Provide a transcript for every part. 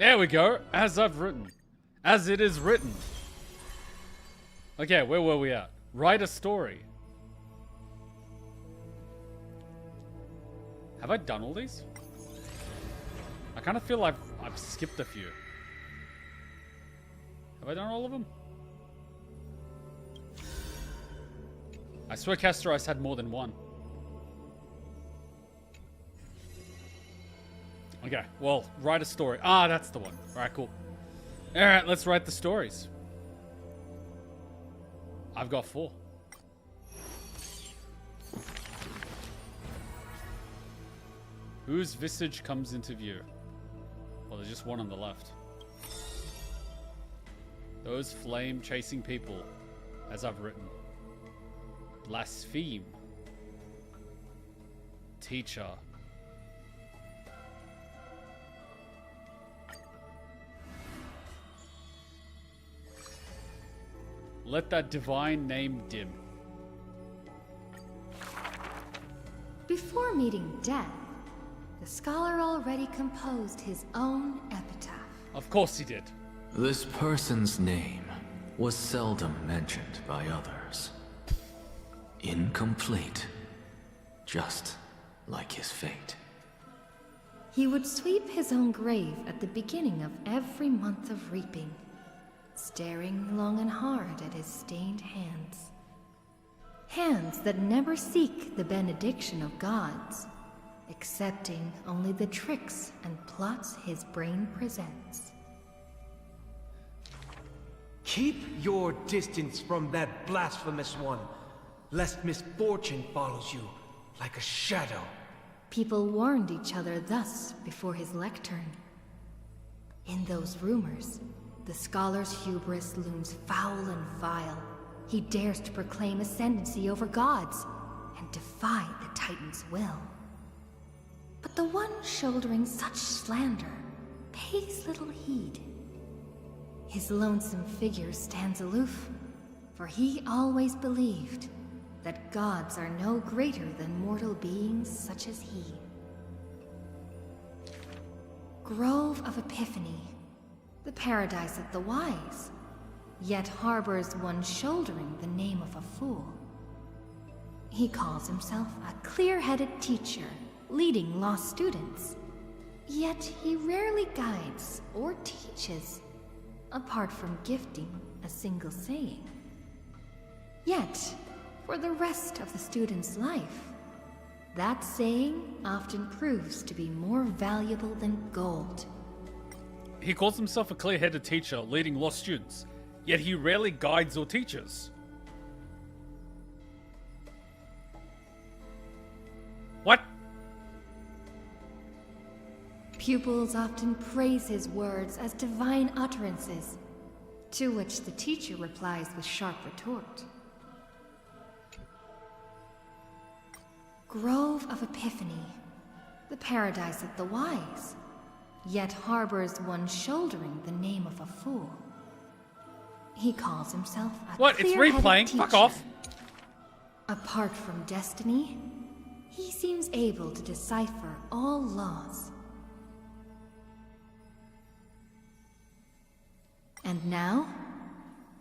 There we go. As I've written. As it is written. Okay, where were we at? Write a story. Have I done all these? I kind of feel I've skipped a few. Have I done all of them? I swear Castorized had more than one. Okay, well, write a story. Ah, that's the one. Alright, cool. Alright, let's write the stories. I've got 4. Whose visage comes into view? Well, there's just one on the left. Those flame-chasing people, as I've written. Blaspheme. Teacher. Let that divine name dim. Before meeting death, the scholar already composed his own epitaph. Of course he did. This person's name was seldom mentioned by others. Incomplete, just like his fate. He would sweep his own grave at the beginning of every month of reaping, staring long and hard at his stained hands. Hands that never seek the benediction of gods, accepting only the tricks and plots his brain presents. Keep your distance from that blasphemous one, lest misfortune follows you like a shadow. People warned each other thus before his lectern. In those rumors, the scholar's hubris looms foul and vile. He dares to proclaim ascendancy over gods and defy the Titan's will. But the one shouldering such slander pays little heed. His lonesome figure stands aloof, for he always believed that gods are no greater than mortal beings such as he. Grove of Epiphany, the paradise of the wise, yet harbors one shouldering the name of a fool. He calls himself a clear-headed teacher, leading lost students, yet he rarely guides or teaches, apart from gifting a single saying. Yet, for the rest of the student's life, that saying often proves to be more valuable than gold. He calls himself a clear-headed teacher leading lost students, yet he rarely guides or teaches. What? Pupils often praise his words as divine utterances, to which the teacher replies with sharp retort. Grove of Epiphany, the paradise of the wise, yet harbors one shouldering the name of a fool. He calls himself a What? It's clear-headed replaying? teacher. Fuck off. Apart from destiny, he seems able to decipher all laws. And now,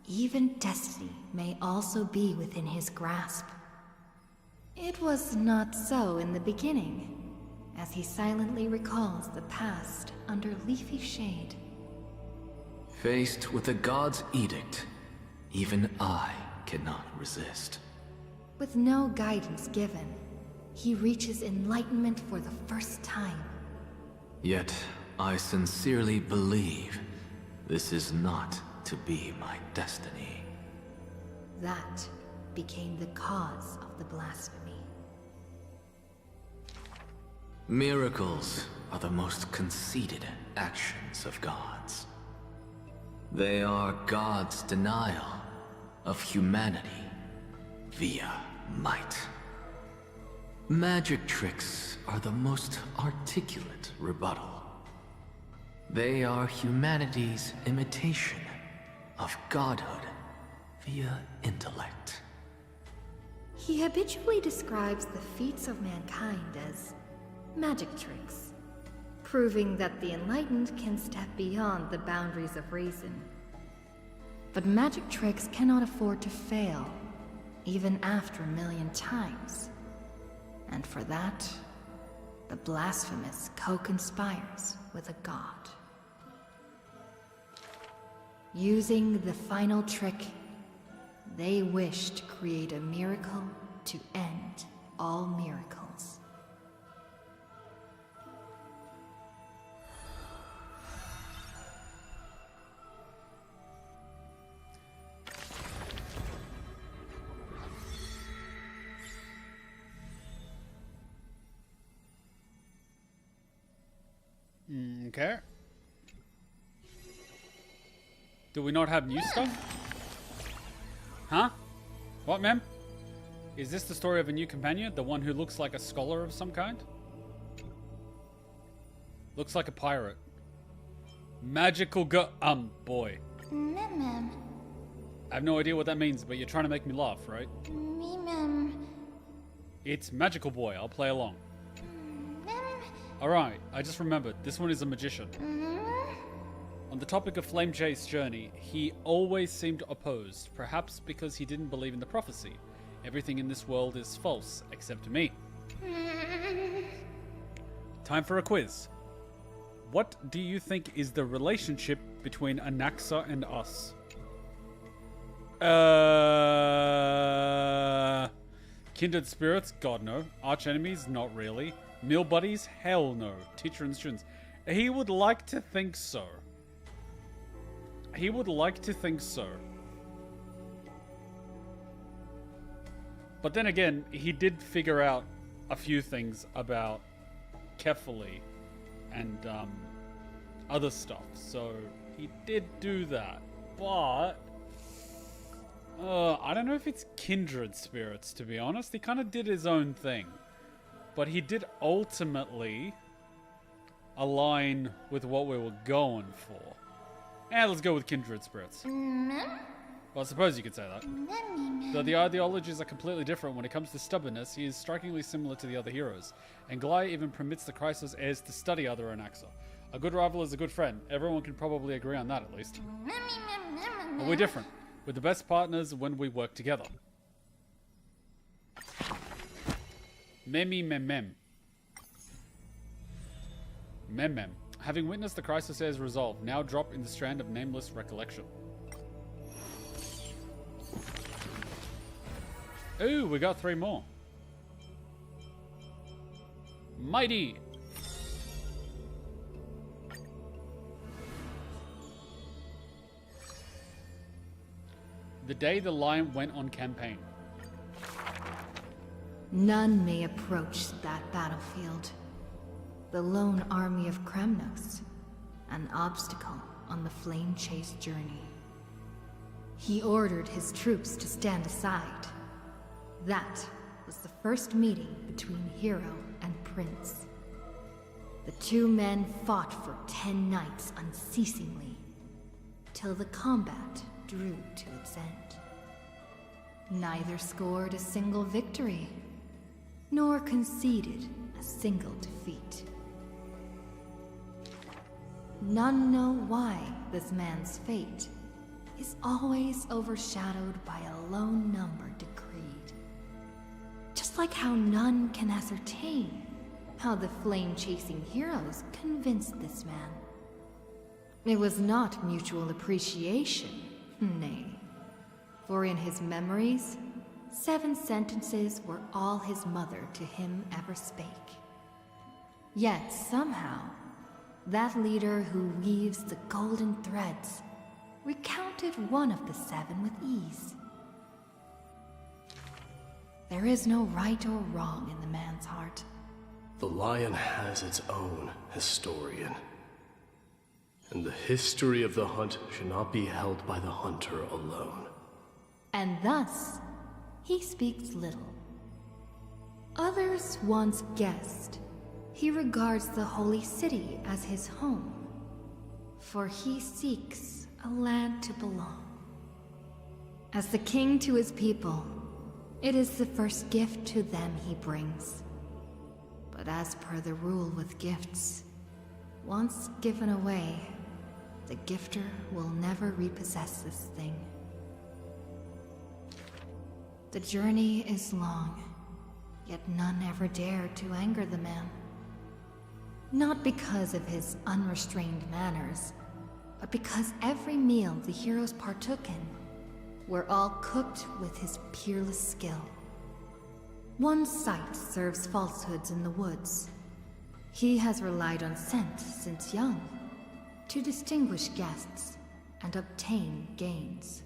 even destiny may also be within his grasp. It was not so in the beginning, as he silently recalls the past under leafy shade. Faced with a god's edict, even I cannot resist. With no guidance given, he reaches enlightenment for the first time. Yet, I sincerely believe this is not to be my destiny. That became the cause of the blasphemy. Miracles are the most conceited actions of gods. They are God's denial of humanity via might. Magic tricks are the most articulate rebuttal. They are humanity's imitation of godhood via intellect. He habitually describes the feats of mankind as magic tricks, proving that the enlightened can step beyond the boundaries of reason. But magic tricks cannot afford to fail, even after a million times. And for that, the blasphemous co-conspires with a god. Using the final trick, they wish to create a miracle to end all miracles. Okay. Do we not have new stuff? Huh? What, ma'am? Is this the story of a new companion? The one who looks like a scholar of some kind? Looks like a pirate. Magical boy. Mem. I have no idea what that means, but you're trying to make me laugh, right? Mem. It's Magical Boy. I'll play along. Mem. Alright, I just remembered. This one is a magician. On the topic of Flame Chase journey, he always seemed opposed, perhaps because he didn't believe in the prophecy. Everything in this world is false, except me. Time for a quiz. What do you think is the relationship between Anaxa and us? Kindred spirits? God no. Arch enemies? Not really. Meal buddies? Hell no. Teacher and students? He would like to think so. He would like to think so. But then again, he did figure out a few things about Kefali and other stuff. So he did do that. But I don't know if it's kindred spirits, to be honest. He kind of did his own thing. But he did ultimately align with what we were going for. And let's go with kindred spirits. Well, I suppose you could say that. Though the ideologies are completely different when it comes to stubbornness, he is strikingly similar to the other heroes. And Gaia even permits the Chrysos heirs to study other Anaxa. A good rival is a good friend. Everyone can probably agree on that, at least. But we're different. We're the best partners when we work together. Mem. Having witnessed the Chrysos heirs resolve, now drop in the strand of nameless recollection. Ooh, we got 3 more. Mighty. The day the lion went on campaign. None may approach that battlefield. The lone army of Kremnos, an obstacle on the flame chase journey. He ordered his troops to stand aside. That was the first meeting between hero and prince. The two men fought for 10 nights unceasingly, till the combat drew to its end. Neither scored a single victory, nor conceded a single defeat. None know why this man's fate is always overshadowed by a lone number decreed. Just like how none can ascertain how the flame-chasing heroes convinced this man. It was not mutual appreciation, nay. For in his memories, 7 sentences were all his mother to him ever spake. Yet somehow, that leader who weaves the golden threads recounted one of the 7 with ease. There is no right or wrong in the man's heart. The lion has its own historian. And the history of the hunt should not be held by the hunter alone. And thus, he speaks little. Others once guessed he regards the holy city as his home, for he seeks a land to belong. As the king to his people, it is the first gift to them he brings. But as per the rule with gifts, Once given away, the gifter will never repossess this thing. The journey is long, yet none ever dared to anger the man. Not because of his unrestrained manners, but because every meal the heroes partook in were all cooked with his peerless skill. One sight serves falsehoods in the woods. He has relied on scent since young, to distinguish guests and obtain gains.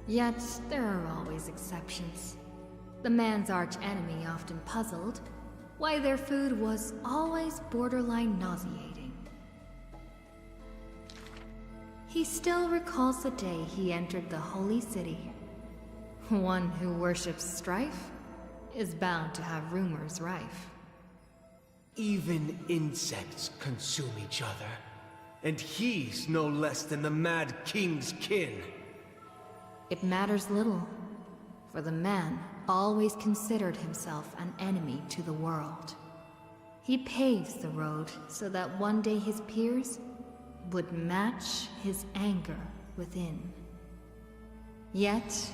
Yet there are always exceptions. The man's arch-enemy often puzzled why their food was always borderline nauseating. He still recalls the day he entered the holy city. One who worships strife is bound to have rumors rife. Even insects consume each other, and he's no less than the Mad King's kin. It matters little, for the man always considered himself an enemy to the world. He paves the road so that one day his peers would match his anger within. Yet,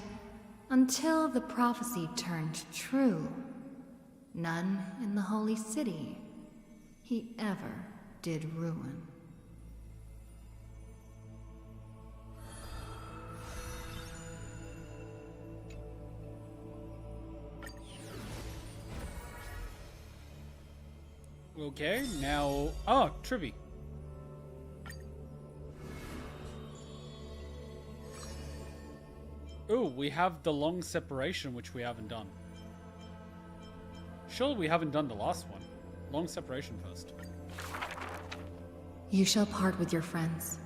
until the prophecy turned true, none in the holy city he ever did ruin. Okay, now... Oh, Trivy. Ooh, we have the long separation, which we haven't done. Surely we haven't done the last one. Long separation first. You shall part with your friends,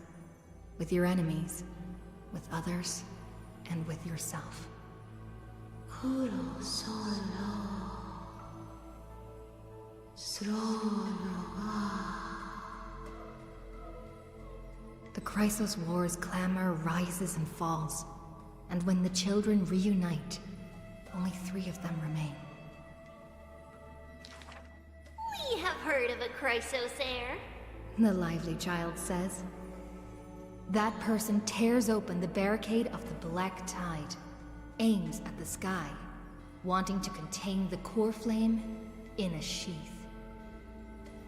with your enemies, with others, and with yourself. The Chrysos War's clamor rises and falls, and when the children reunite, only 3 of them remain. We have heard of a Chrysos heir. The lively child says. That person tears open the barricade of the Black Tide, aims at the sky, wanting to contain the core flame in a sheath.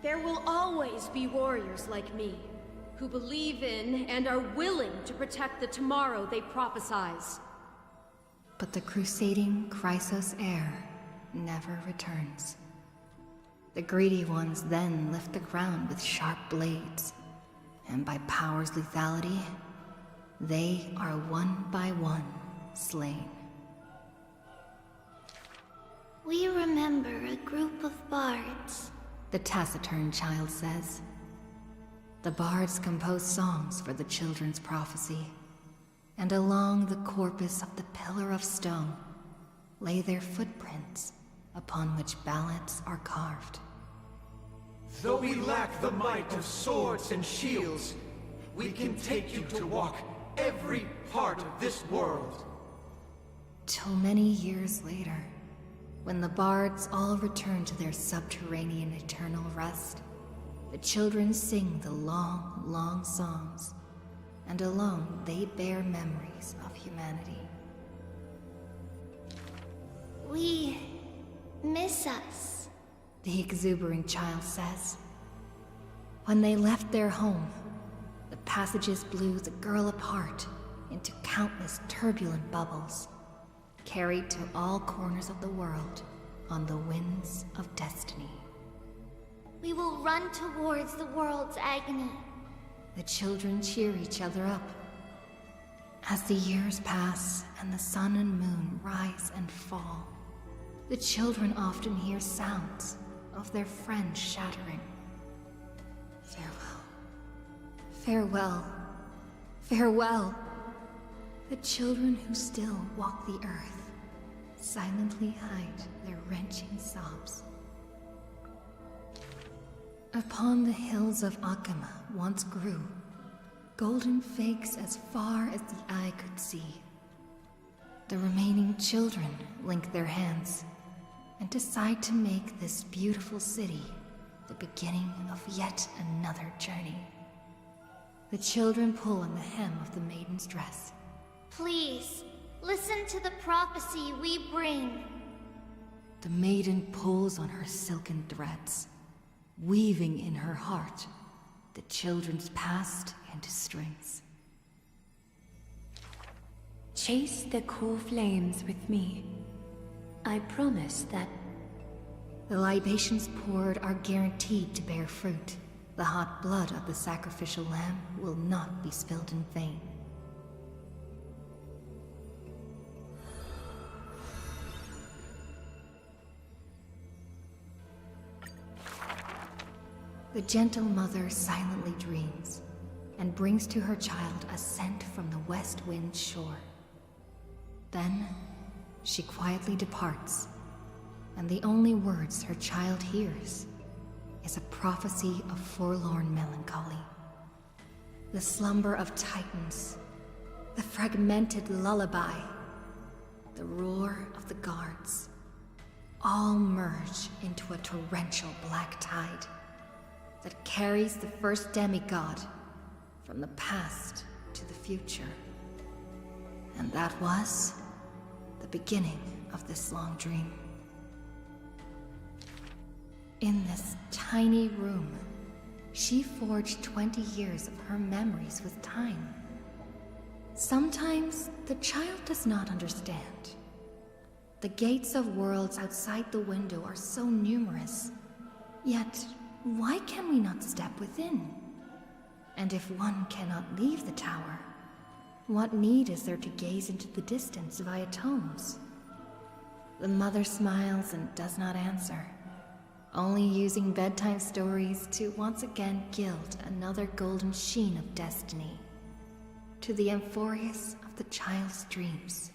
There will always be warriors like me, who believe in and are willing to protect the tomorrow they prophesize. But the crusading Chrysos heir never returns. The greedy ones then lift the ground with sharp blades, and by power's lethality, they are one by one slain. We remember a group of bards. The taciturn child says. The bards compose songs for the children's prophecy, and along the corpus of the pillar of stone lay their footprints upon which ballads are carved. Though we lack the might of swords and shields, we can take you to walk every part of this world. Till many years later, when the bards all return to their subterranean eternal rest, the children sing the long, long songs, and alone they bear memories of humanity. We miss us, the exuberant child says. When they left their home, the passages blew the girl apart into countless turbulent bubbles, carried to all corners of the world on the winds of destiny. We will run towards the world's agony. The children cheer each other up. As the years pass and the sun and moon rise and fall, the children often hear sounds of their friends shattering. Farewell. Farewell. Farewell. The children who still walk the earth silently hide their wrenching sobs. Upon the hills of Akama once grew golden figs as far as the eye could see. The remaining children link their hands and decide to make this beautiful city the beginning of yet another journey. The children pull on the hem of the maiden's dress. Please, listen to the prophecy we bring. The maiden pulls on her silken threads, weaving in her heart the children's past into strings. Chase the cool flames with me. I promise that... The libations poured are guaranteed to bear fruit. The hot blood of the sacrificial lamb will not be spilled in vain. The gentle mother silently dreams and brings to her child a scent from the west wind's shore. Then, she quietly departs, and the only words her child hears is a prophecy of forlorn melancholy. The slumber of titans, the fragmented lullaby, the roar of the guards, all merge into a torrential black tide that carries the first demigod from the past to the future. And that was the beginning of this long dream. In this tiny room, she forged 20 years of her memories with time. Sometimes the child does not understand. The gates of worlds outside the window are so numerous, yet why can we not step within? And if one cannot leave the tower, what need is there to gaze into the distance via tomes? The mother smiles and does not answer, only using bedtime stories to once again gild another golden sheen of destiny to the Amphoreus of the child's dreams.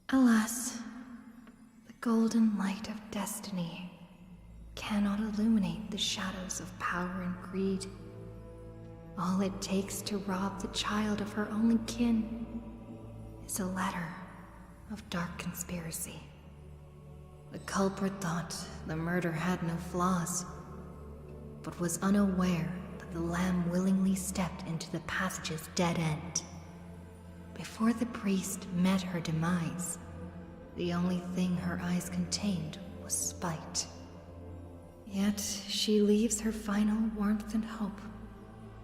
Alas, the golden light of destiny cannot illuminate the shadows of power and greed. All it takes to rob the child of her only kin is a letter of dark conspiracy. The culprit thought the murder had no flaws, but was unaware that the lamb willingly stepped into the passage's dead end. Before the priest met her demise, the only thing her eyes contained was spite. Yet she leaves her final warmth and hope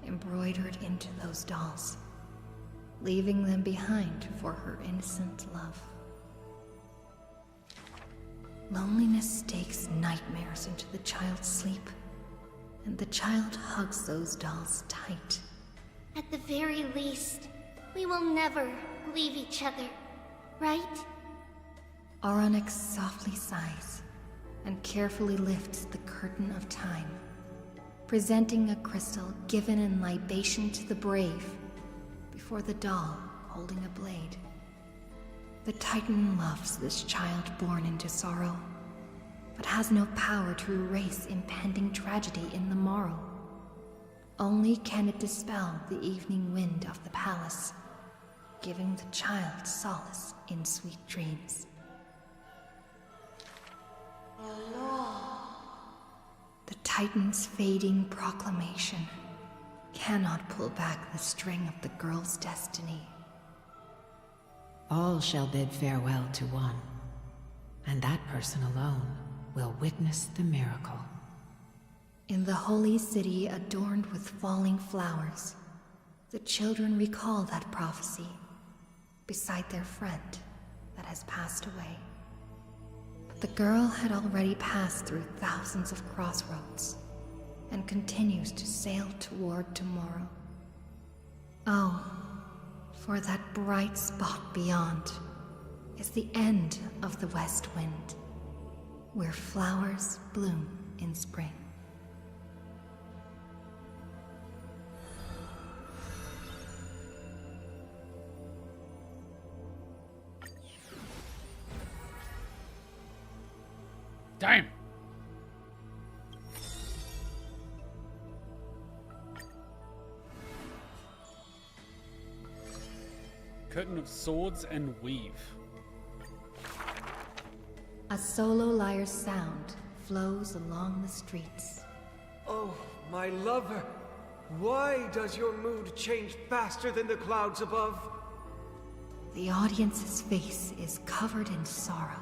embroidered into those dolls, leaving them behind for her innocent love. Loneliness stakes nightmares into the child's sleep, and the child hugs those dolls tight. At the very least, we will never leave each other, right? Onyx softly sighs and carefully lifts the curtain of time, presenting a crystal given in libation to the brave before the doll holding a blade. The Titan loves this child born into sorrow, but has no power to erase impending tragedy in the morrow. Only can it dispel the evening wind of the palace, giving the child solace in sweet dreams. The Titan's fading proclamation cannot pull back the string of the girl's destiny. All shall bid farewell to one, and that person alone will witness the miracle. In the holy city adorned with falling flowers, the children recall that prophecy beside their friend that has passed away. But the girl had already passed through thousands of crossroads and continues to sail toward tomorrow. Oh, for that bright spot beyond is the end of the west wind, where flowers bloom in spring. Damn! Curtain of swords and weave. A solo lyre's sound flows along the streets. Oh, my lover. Why does your mood change faster than the clouds above? The audience's face is covered in sorrow.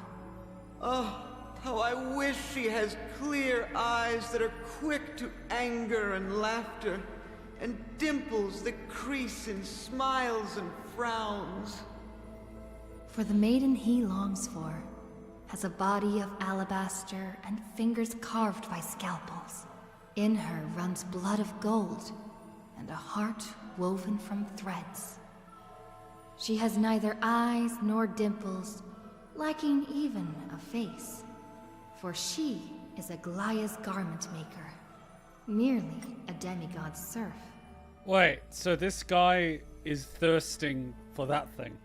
Oh, how I wish she has clear eyes that are quick to anger and laughter, and dimples that crease in smiles and frowns. For the maiden he longs for has a body of alabaster and fingers carved by scalpels. In her runs blood of gold and a heart woven from threads. She has neither eyes nor dimples, lacking even a face. For she is Aglaya's garment maker, merely a demigod's serf. Wait, so this guy is thirsting for that thing?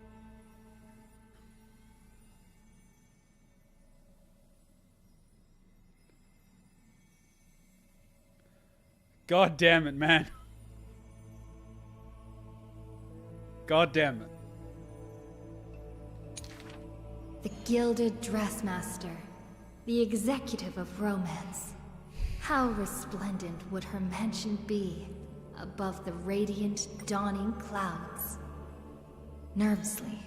God damn it, man. God damn it. The gilded dressmaster, the executive of romance. How resplendent would her mansion be above the radiant, dawning clouds. Nervously,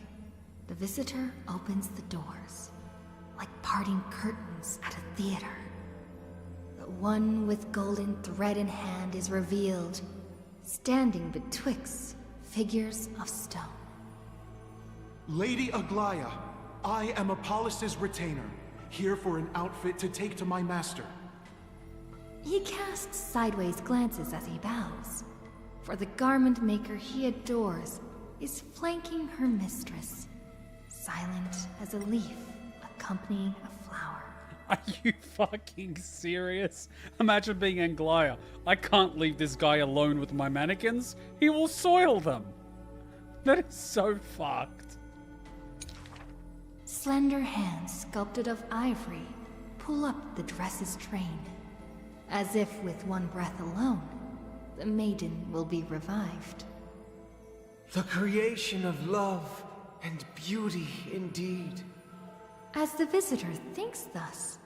the visitor opens the doors, like parting curtains at a theater. The one with golden thread in hand is revealed, standing betwixt figures of stone. Lady Aglaya, I am Apollos' retainer, here for an outfit to take to my master. He casts sideways glances as he bows, for the garment maker he adores is flanking her mistress, silent as a leaf accompanying a flower. Are you fucking serious? Imagine being Anglaya. I can't leave this guy alone with my mannequins. He will soil them. That is so fucked. Slender hands sculpted of ivory pull up the dress's train, as if with one breath alone, the maiden will be revived. The creation of love and beauty indeed. As the visitor thinks thus,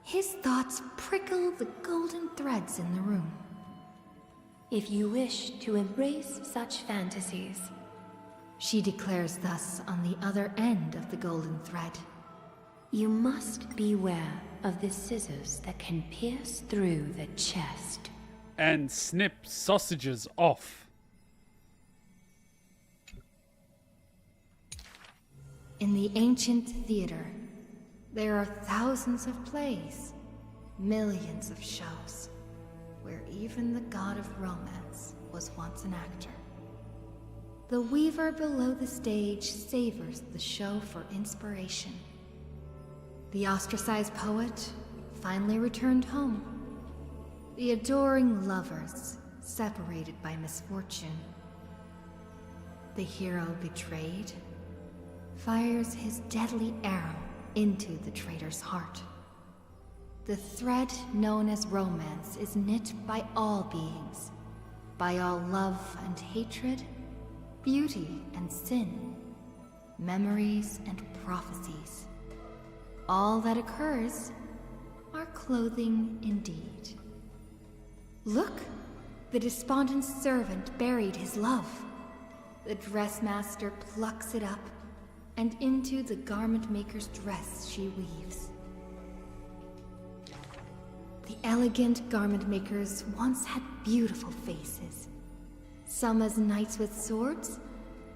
his thoughts prickle the golden threads in the room. If you wish to embrace such fantasies, she declares thus on the other end of the golden thread, you must beware of the scissors that can pierce through the chest. And snip sausages off. In the ancient theater, there are thousands of plays, millions of shows, where even the god of romance was once an actor. The weaver below the stage savors the show for inspiration. The ostracized poet finally returned home. The adoring lovers separated by misfortune. The hero betrayed fires his deadly arrow into the traitor's heart. The thread known as romance is knit by all beings, by all love and hatred, beauty and sin, memories and prophecies. All that occurs are clothing indeed. Look, the despondent servant buried his love. The dressmaster plucks it up, and into the garment maker's dress she weaves. The elegant garment makers once had beautiful faces, some as knights with swords,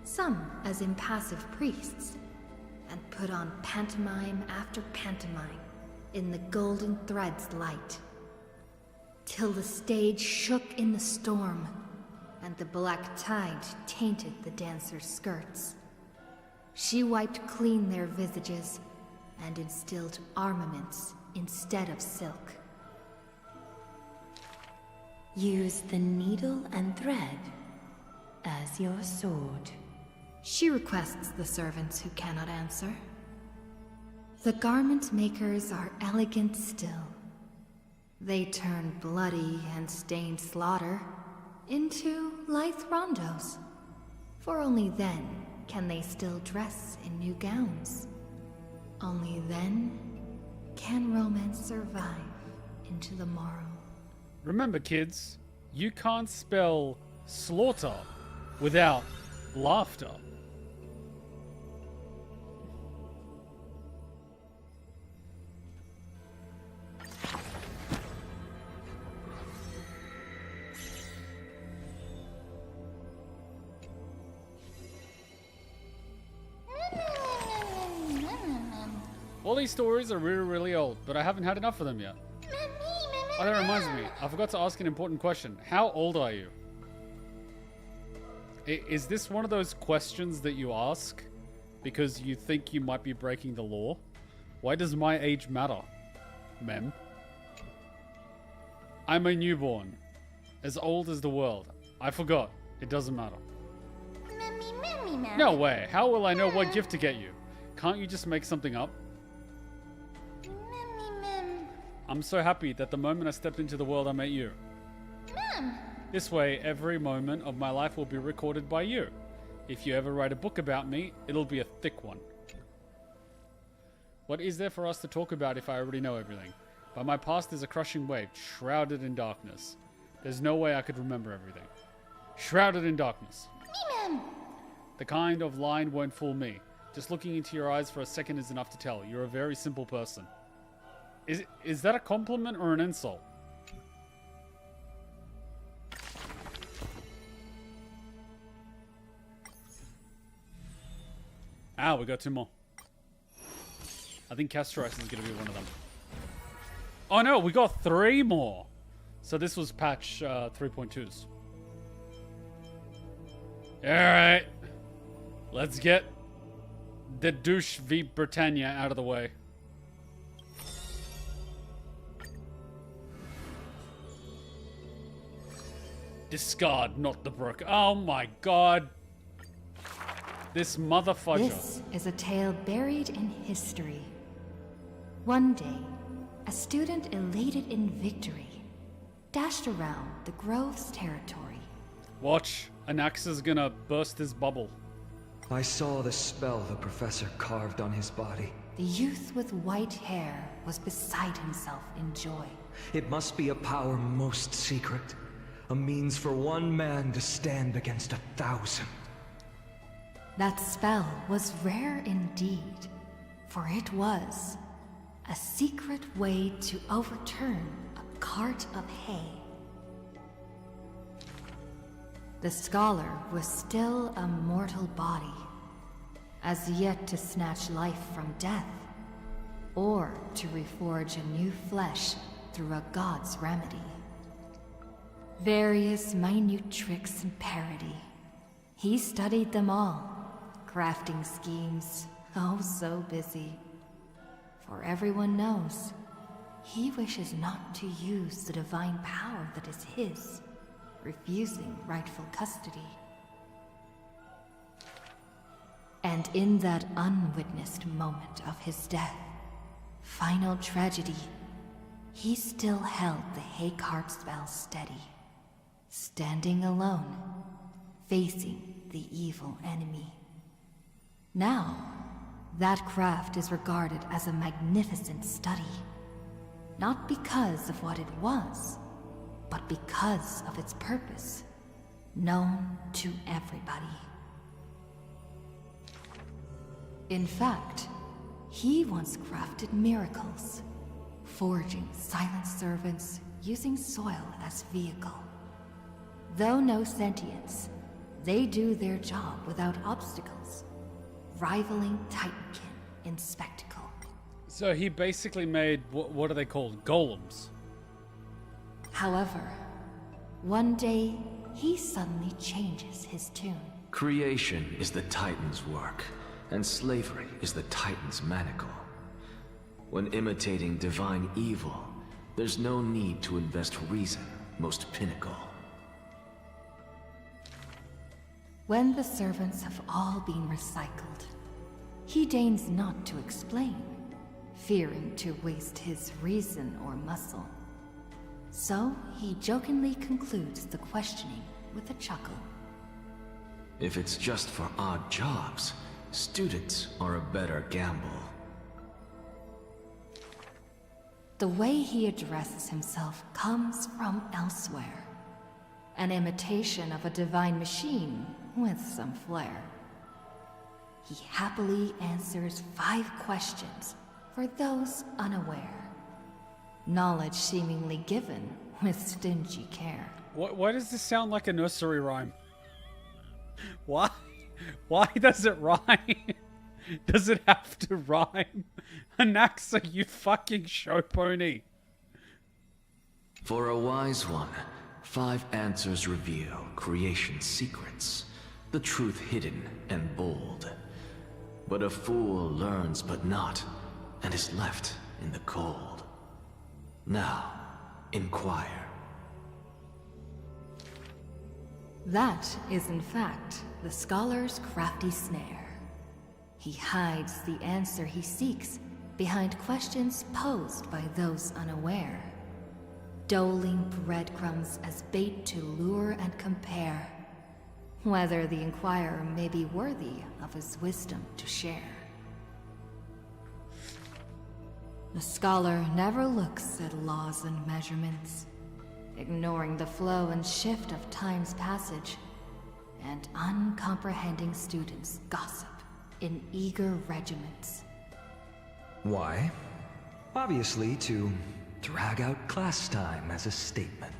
some as impassive priests, and put on pantomime after pantomime in the golden thread's light, till the stage shook in the storm, and the black tide tainted the dancers' skirts. She wiped clean their visages and instilled armaments instead of silk. Use the needle and thread as your sword. She requests the servants who cannot answer. The garment makers are elegant still. They turn bloody and stained slaughter into lithe rondos, for only then can they still dress in new gowns. Only then can romance survive. into the morrow. Remember, kids, you can't spell slaughter without laughter. All these stories are really, really old, but I haven't had enough of them yet. Oh, that reminds me. I forgot to ask an important question. How old are you? Is this one of those questions that you ask because you think you might be breaking the law? Why does my age matter, mem? I'm a newborn. As old as the world. I forgot. It doesn't matter. No way. How will I know what gift to get you? Can't you just make something up? I'm so happy that the moment I stepped into the world, I met you. This way, every moment of my life will be recorded by you. If you ever write a book about me, it'll be a thick one. What is there for us to talk about if I already know everything? By my past is a crushing wave, shrouded in darkness. There's no way I could remember everything. Shrouded in darkness. The kind of line won't fool me. Just looking into your eyes for a second is enough to tell. You're a very simple person. Is that a compliment or an insult? Ah, we got 2 more. I think Castro is going to be one of them. Oh no, we got 3 more. So this was patch 3.2s. Alright. Let's get the douche v Britannia out of the way. Discard, not the brook. Oh my god. This motherfucker. This is a tale buried in history. One day, a student elated in victory dashed around the Grove's territory. Watch, Anaxa's gonna burst his bubble. I saw the spell the professor carved on his body. The youth with white hair was beside himself in joy. It must be a power most secret. A means for one man to stand against 1,000. That spell was rare indeed, for it was a secret way to overturn a cart of hay. The scholar was still a mortal body, as yet to snatch life from death, or to reforge a new flesh through a god's remedy. Various minute tricks and parody. He studied them all, crafting schemes, oh so busy. For everyone knows, he wishes not to use the divine power that is his, refusing rightful custody. And in that unwitnessed moment of his death, final tragedy, he still held the hay cart spell steady. Standing alone, facing the evil enemy. Now, that craft is regarded as a magnificent study. Not because of what it was, but because of its purpose, known to everybody. In fact, he once crafted miracles, forging silent servants using soil as vehicle. Though no sentience, they do their job without obstacles, rivaling Titankin in spectacle. So he basically made, what are they called? Golems. However, one day, he suddenly changes his tune. Creation is the Titan's work, and slavery is the Titan's manacle. When imitating divine evil, there's no need to invest reason, most pinnacle. When the servants have all been recycled, he deigns not to explain, fearing to waste his reason or muscle. So he jokingly concludes the questioning with a chuckle. If it's just for odd jobs, students are a better gamble. The way he addresses himself comes from elsewhere. An imitation of a divine machine with some flair. He happily answers 5 questions for those unaware. Knowledge seemingly given with stingy care. Why does this sound like a nursery rhyme? Why? Why does it rhyme? Does it have to rhyme? Anaxa, you fucking show pony. For a wise one, 5 answers reveal creation's secrets, the truth hidden and bold. But a fool learns but not, and is left in the cold. Now, inquire. That is in fact the scholar's crafty snare. He hides the answer he seeks behind questions posed by those unaware, doling breadcrumbs as bait to lure and compare, whether the inquirer may be worthy of his wisdom to share. The scholar never looks at laws and measurements, ignoring the flow and shift of time's passage, and uncomprehending students gossip in eager regiments. Why? Obviously to drag out class time as a statement.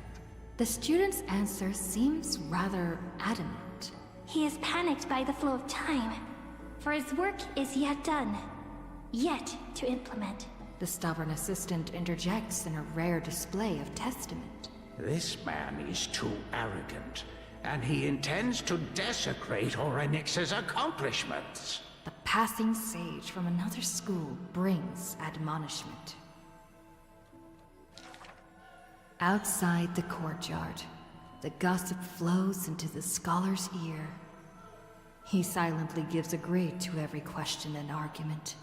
The student's answer seems rather adamant. He is panicked by the flow of time, for his work is yet done, yet to implement. The stubborn assistant interjects in a rare display of testament. This man is too arrogant, and he intends to desecrate Orynyx's accomplishments. The passing sage from another school brings admonishment. Outside the courtyard, the gossip flows into the scholar's ear. He silently gives a grade to every question and argument.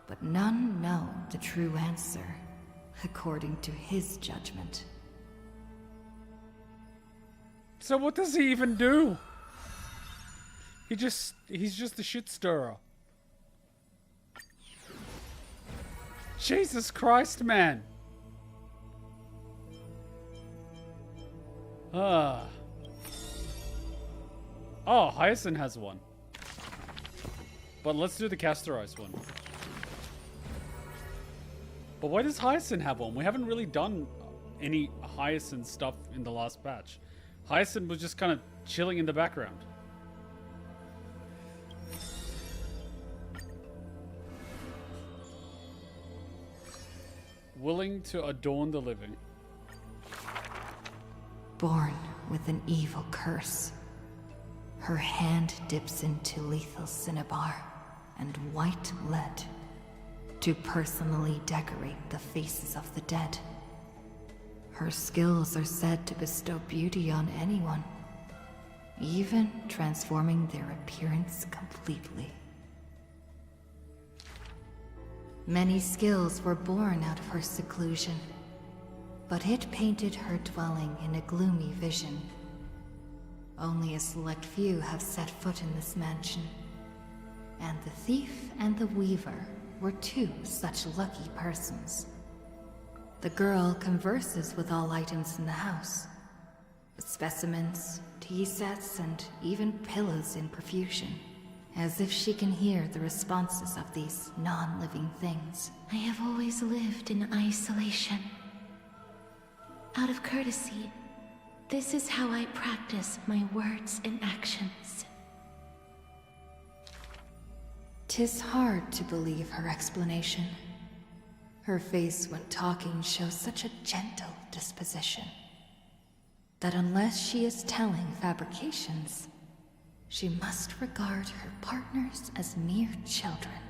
But none know the true answer, according to his judgment. So what does he even do? He's just a shit stirrer. Jesus Christ, man. Oh, Hyacinth has one. But let's do the Castorized one. But why does Hyacinth have one? We haven't really done any Hyacinth stuff in the last patch. Hyacinth was just kind of chilling in the background. Willing to adorn the living. Born with an evil curse. Her hand dips into lethal cinnabar and white lead to personally decorate the faces of the dead. Her skills are said to bestow beauty on anyone, even transforming their appearance completely. Many skills were born out of her seclusion, but it painted her dwelling in a gloomy vision. Only a select few have set foot in this mansion, and the thief and the weaver were 2 such lucky persons. The girl converses with all items in the house, specimens, tea sets, and even pillows in profusion, as if she can hear the responses of these non-living things. I have always lived in isolation. Out of courtesy, this is how I practice my words and actions. 'Tis hard to believe her explanation. Her face when talking shows such a gentle disposition that unless she is telling fabrications, she must regard her partners as mere children.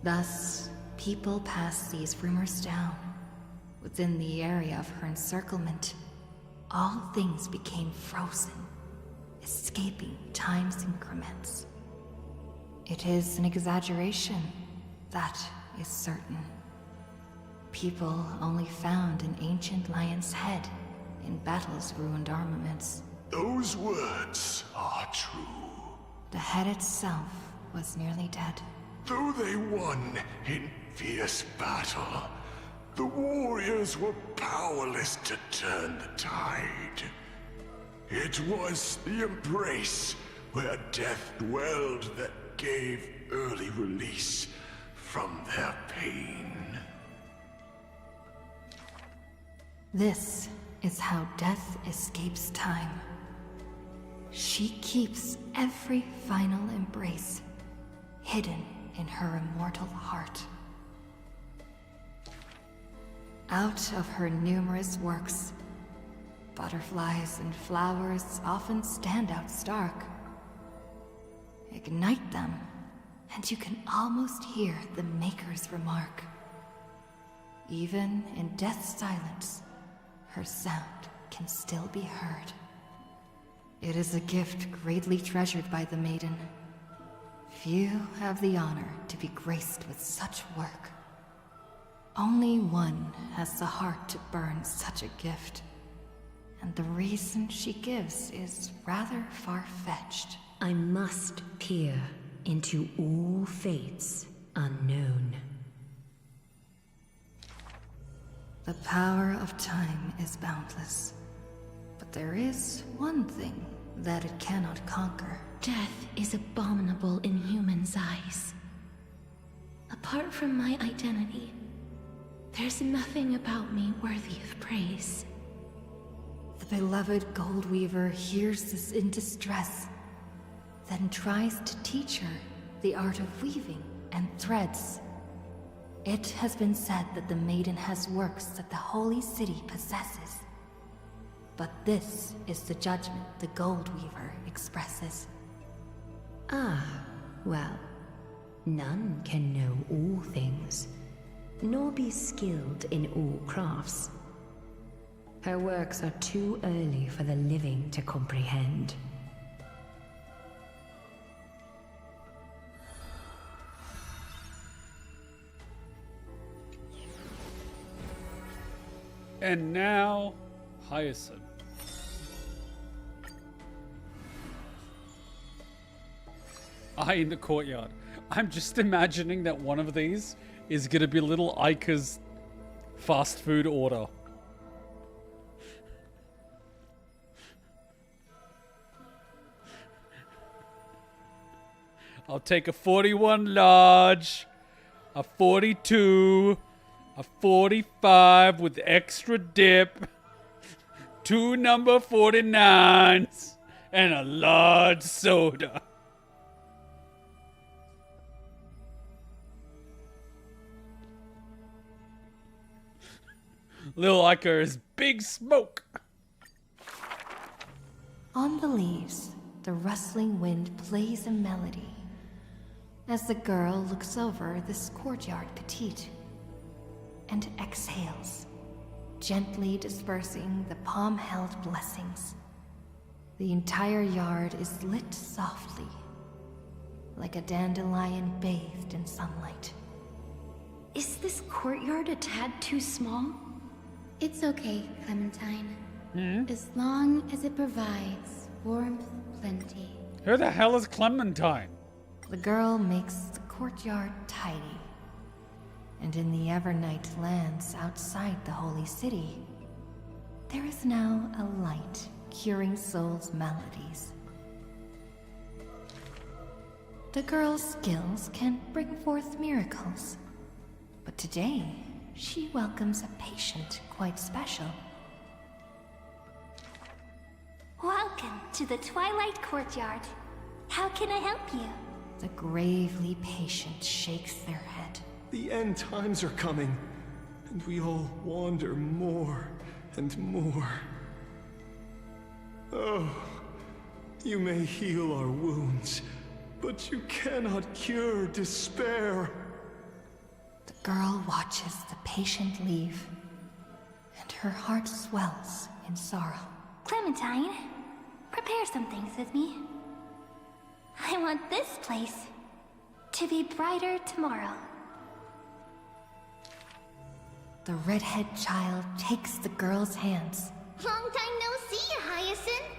Thus, people pass these rumors down. Within the area of her encirclement, all things became frozen, escaping time's increments. It is an exaggeration, that is certain. People only found an ancient lion's head in battle's ruined armaments. Those words are true. The head itself was nearly dead. Though they won in fierce battle, the warriors were powerless to turn the tide. It was the embrace where death dwelled that gave early release from their pain. This is how death escapes time. She keeps every final embrace hidden in her immortal heart. Out of her numerous works, butterflies and flowers often stand out stark. Ignite them, and you can almost hear the maker's remark. Even in death's silence, her sound can still be heard. It is a gift greatly treasured by the maiden. Few have the honor to be graced with such work. Only one has the heart to burn such a gift. And the reason she gives is rather far-fetched. I must peer into all fates unknown. The power of time is boundless. But there is one thing that it cannot conquer. Death is abominable in humans' eyes. Apart from my identity, there's nothing about me worthy of praise. The beloved Gold Weaver hears this in distress, then tries to teach her the art of weaving and threads. It has been said that the maiden has works that the holy city possesses. But this is the judgment the Gold Weaver expresses. Ah, well, none can know all things, nor be skilled in all crafts. Her works are too early for the living to comprehend. And now, Hyacinth. In the courtyard. I'm just imagining that one of these is gonna be little Ica's fast food order. I'll take a 41 large, a 42, a 45 with extra dip, 2 number 49s, and a large soda. Lil Ica is big smoke. On the leaves, the rustling wind plays a melody as the girl looks over this courtyard petite and exhales, gently dispersing the palm-held blessings. The entire yard is lit softly, like a dandelion bathed in sunlight. Is this courtyard a tad too small? It's okay, Clementine. As long as it provides warmth plenty. Who the hell is Clementine? The girl makes the courtyard tidy. And in the Evernight lands outside the Holy City, there is now a light curing souls' maladies. The girl's skills can bring forth miracles, but today she welcomes a patient quite special. Welcome to the Twilight Courtyard. How can I help you? The gravely patient shakes their head. The end times are coming, and we all wander more and more. Oh, you may heal our wounds, but you cannot cure despair. The girl watches the patient leave, and her heart swells in sorrow. Clementine, prepare some things with me. I want this place to be brighter tomorrow. The redhead child takes the girl's hands. Long time no see, Hyacinth.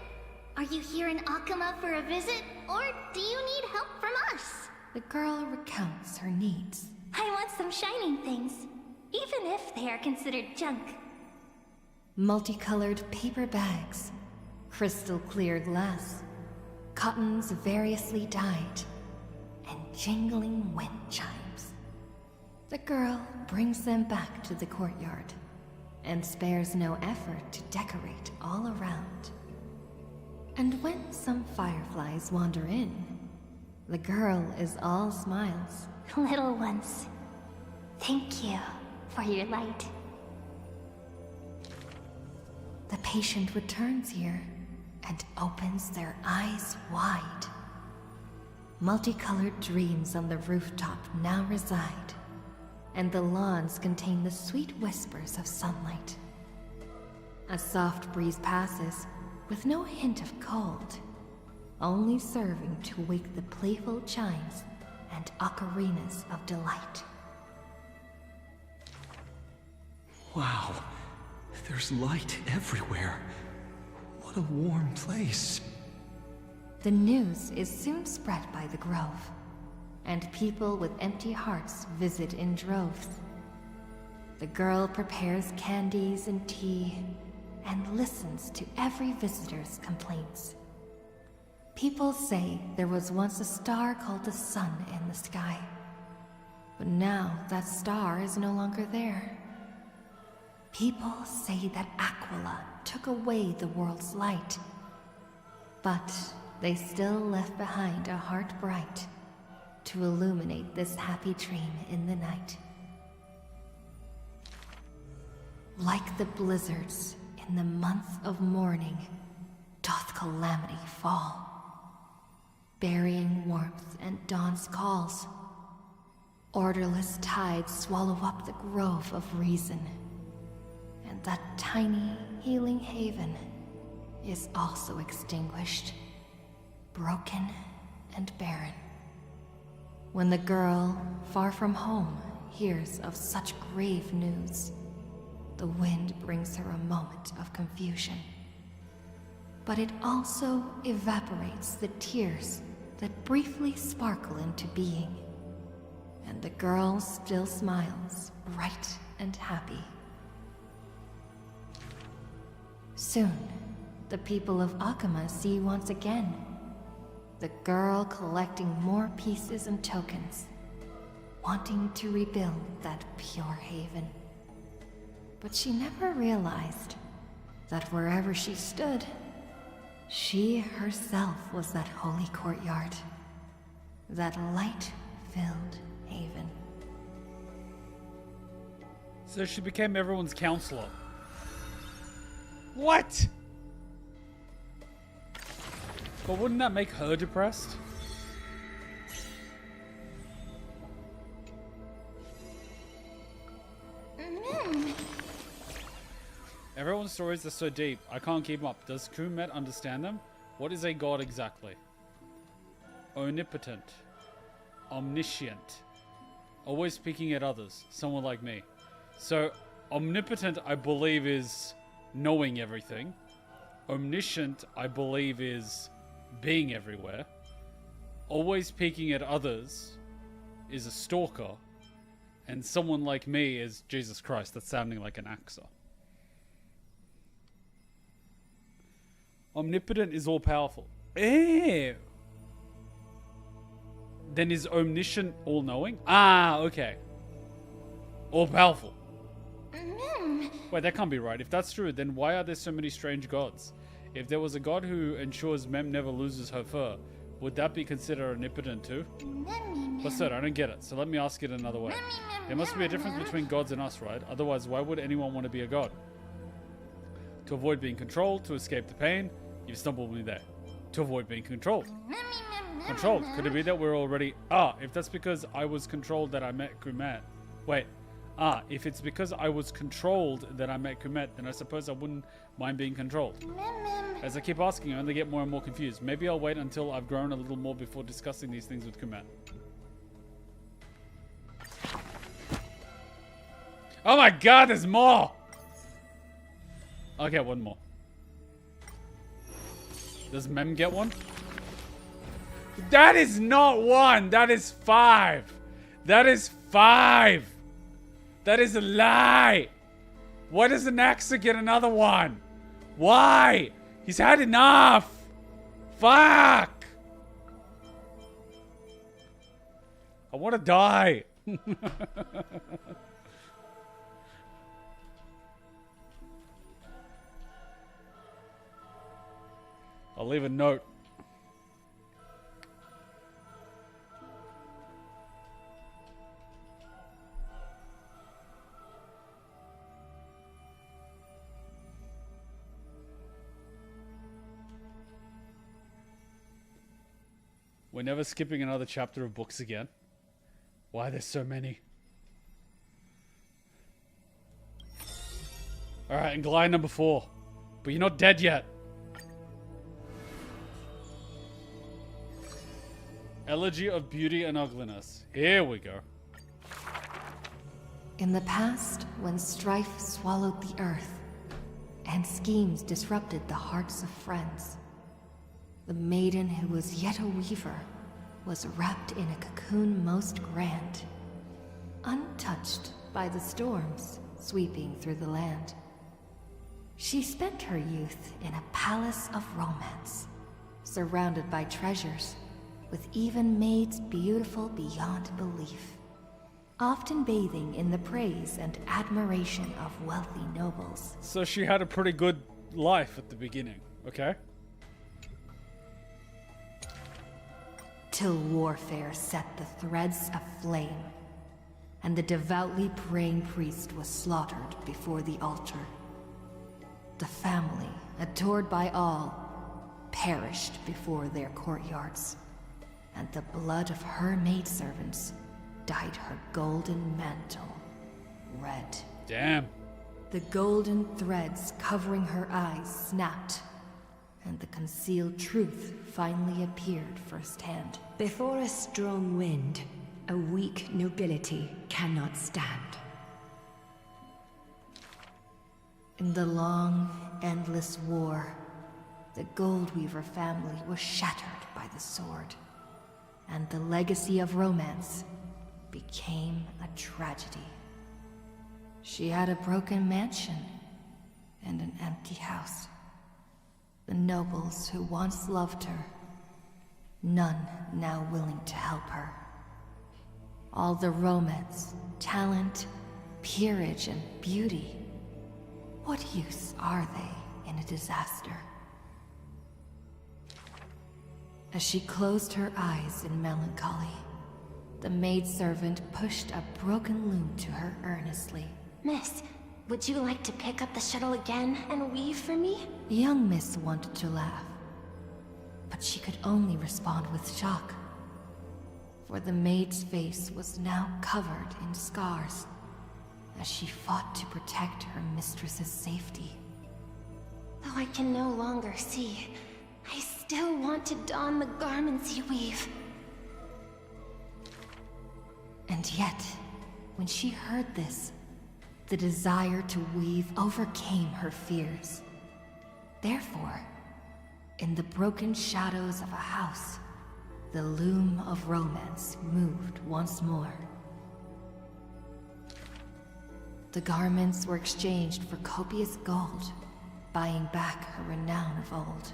Are you here in Akuma for a visit, or do you need help from us? the girl recounts her needs. I want some shining things, even if they are considered junk. Multicolored paper bags, crystal clear glass, cottons variously dyed, and jingling wind chimes. The girl brings them back to the courtyard and spares no effort to decorate all around. And when some fireflies wander in, the girl is all smiles. Little ones, thank you for your light. The patient returns here and opens their eyes wide. Multicolored dreams on the rooftop now reside, and the lawns contain the sweet whispers of sunlight. A soft breeze passes with no hint of cold, only serving to wake the playful chimes and ocarinas of delight. Wow, there's light everywhere. What a warm place. The news is soon spread by the grove, and people with empty hearts visit in droves. The girl prepares candies and tea, and listens to every visitor's complaints. People say there was once a star called the sun in the sky, but now that star is no longer there. People say that Aquila took away the world's light, but they still left behind a heart bright to illuminate this happy dream in the night. Like the blizzards in the month of mourning, doth calamity fall, burying warmth and dawn's calls. Orderless tides swallow up the grove of reason, and that tiny healing haven is also extinguished, broken and barren. When the girl, far from home, hears of such grave news, the wind brings her a moment of confusion. But it also evaporates the tears that briefly sparkle into being, and the girl still smiles, bright and happy. Soon, the people of Akuma see once again the girl collecting more pieces and tokens, wanting to rebuild that pure haven. But she never realized that wherever she stood, she herself was that holy courtyard, that light-filled haven. So she became everyone's counselor. What? But wouldn't that make her depressed? Everyone's stories are so deep, I can't keep up. Does Kumet understand them? What is a god exactly? Omnipotent. Omniscient. Always speaking at others. Someone like me. So, omnipotent, I believe, is knowing everything. Omniscient, I believe, is being everywhere. Always peeking at others is a stalker. And someone like me is Jesus Christ. That's sounding like an actor. Omnipotent is all-powerful. Ew. Then is omniscient all-knowing? Ah, okay. All-powerful. Wait, that can't be right. If that's true, then why are there so many strange gods? If there was a god who ensures Mem never loses her fur, would that be considered omnipotent too? What's that? I don't get it. So let me ask it another way. There must be a difference between gods and us, right? Otherwise, why would anyone want to be a god? To avoid being controlled, to escape the pain. You've stumbled me there. To avoid being controlled. Controlled? Could it be that we're already... Ah, if that's because I was controlled that I met Kumet. Wait. Ah, if it's because I was controlled that I met Kumet, then I suppose I wouldn't mind being controlled. As I keep asking, I only get more and more confused. Maybe I'll wait until I've grown a little more before discussing these things with Kumet. Oh my god, there's more! I'll get one more. Does Mem get one? That is not 1. That is 5. That is 5. That is a lie. Why doesn't Naxa get another one? Why? He's had enough. Fuck. I want to die. I'll leave a note. We're never skipping another chapter of books again. Why there's so many? Alright, and glide number 4. But you're not dead yet. Elegy of Beauty and Ugliness. Here we go. In the past, when strife swallowed the earth, and schemes disrupted the hearts of friends, the maiden who was yet a weaver was wrapped in a cocoon most grand, untouched by the storms sweeping through the land. She spent her youth in a palace of romance, surrounded by treasures, with even maids beautiful beyond belief, often bathing in the praise and admiration of wealthy nobles. So she had a pretty good life at the beginning, okay? Till warfare set the threads aflame, and the devoutly praying priest was slaughtered before the altar. The family, adored by all, perished before their courtyards, and the blood of her maidservants dyed her golden mantle red. Damn. The golden threads covering her eyes snapped, and the concealed truth finally appeared firsthand. Before a strong wind, a weak nobility cannot stand. In the long, endless war, the Goldweaver family was shattered by the sword, and the legacy of romance became a tragedy. She had a broken mansion and an empty house. The nobles who once loved her, none now willing to help her. All the romance, talent, peerage, and beauty, what use are they in a disaster? As she closed her eyes in melancholy, the maidservant pushed a broken loom to her earnestly. Miss, would you like to pick up the shuttle again and weave for me? Young Miss wanted to laugh, but she could only respond with shock. For the maid's face was now covered in scars, as she fought to protect her mistress's safety. Though I can no longer see, I still want to don the garments you weave. And yet, when she heard this, the desire to weave overcame her fears. Therefore, in the broken shadows of a house, the loom of romance moved once more. The garments were exchanged for copious gold, buying back her renown of old.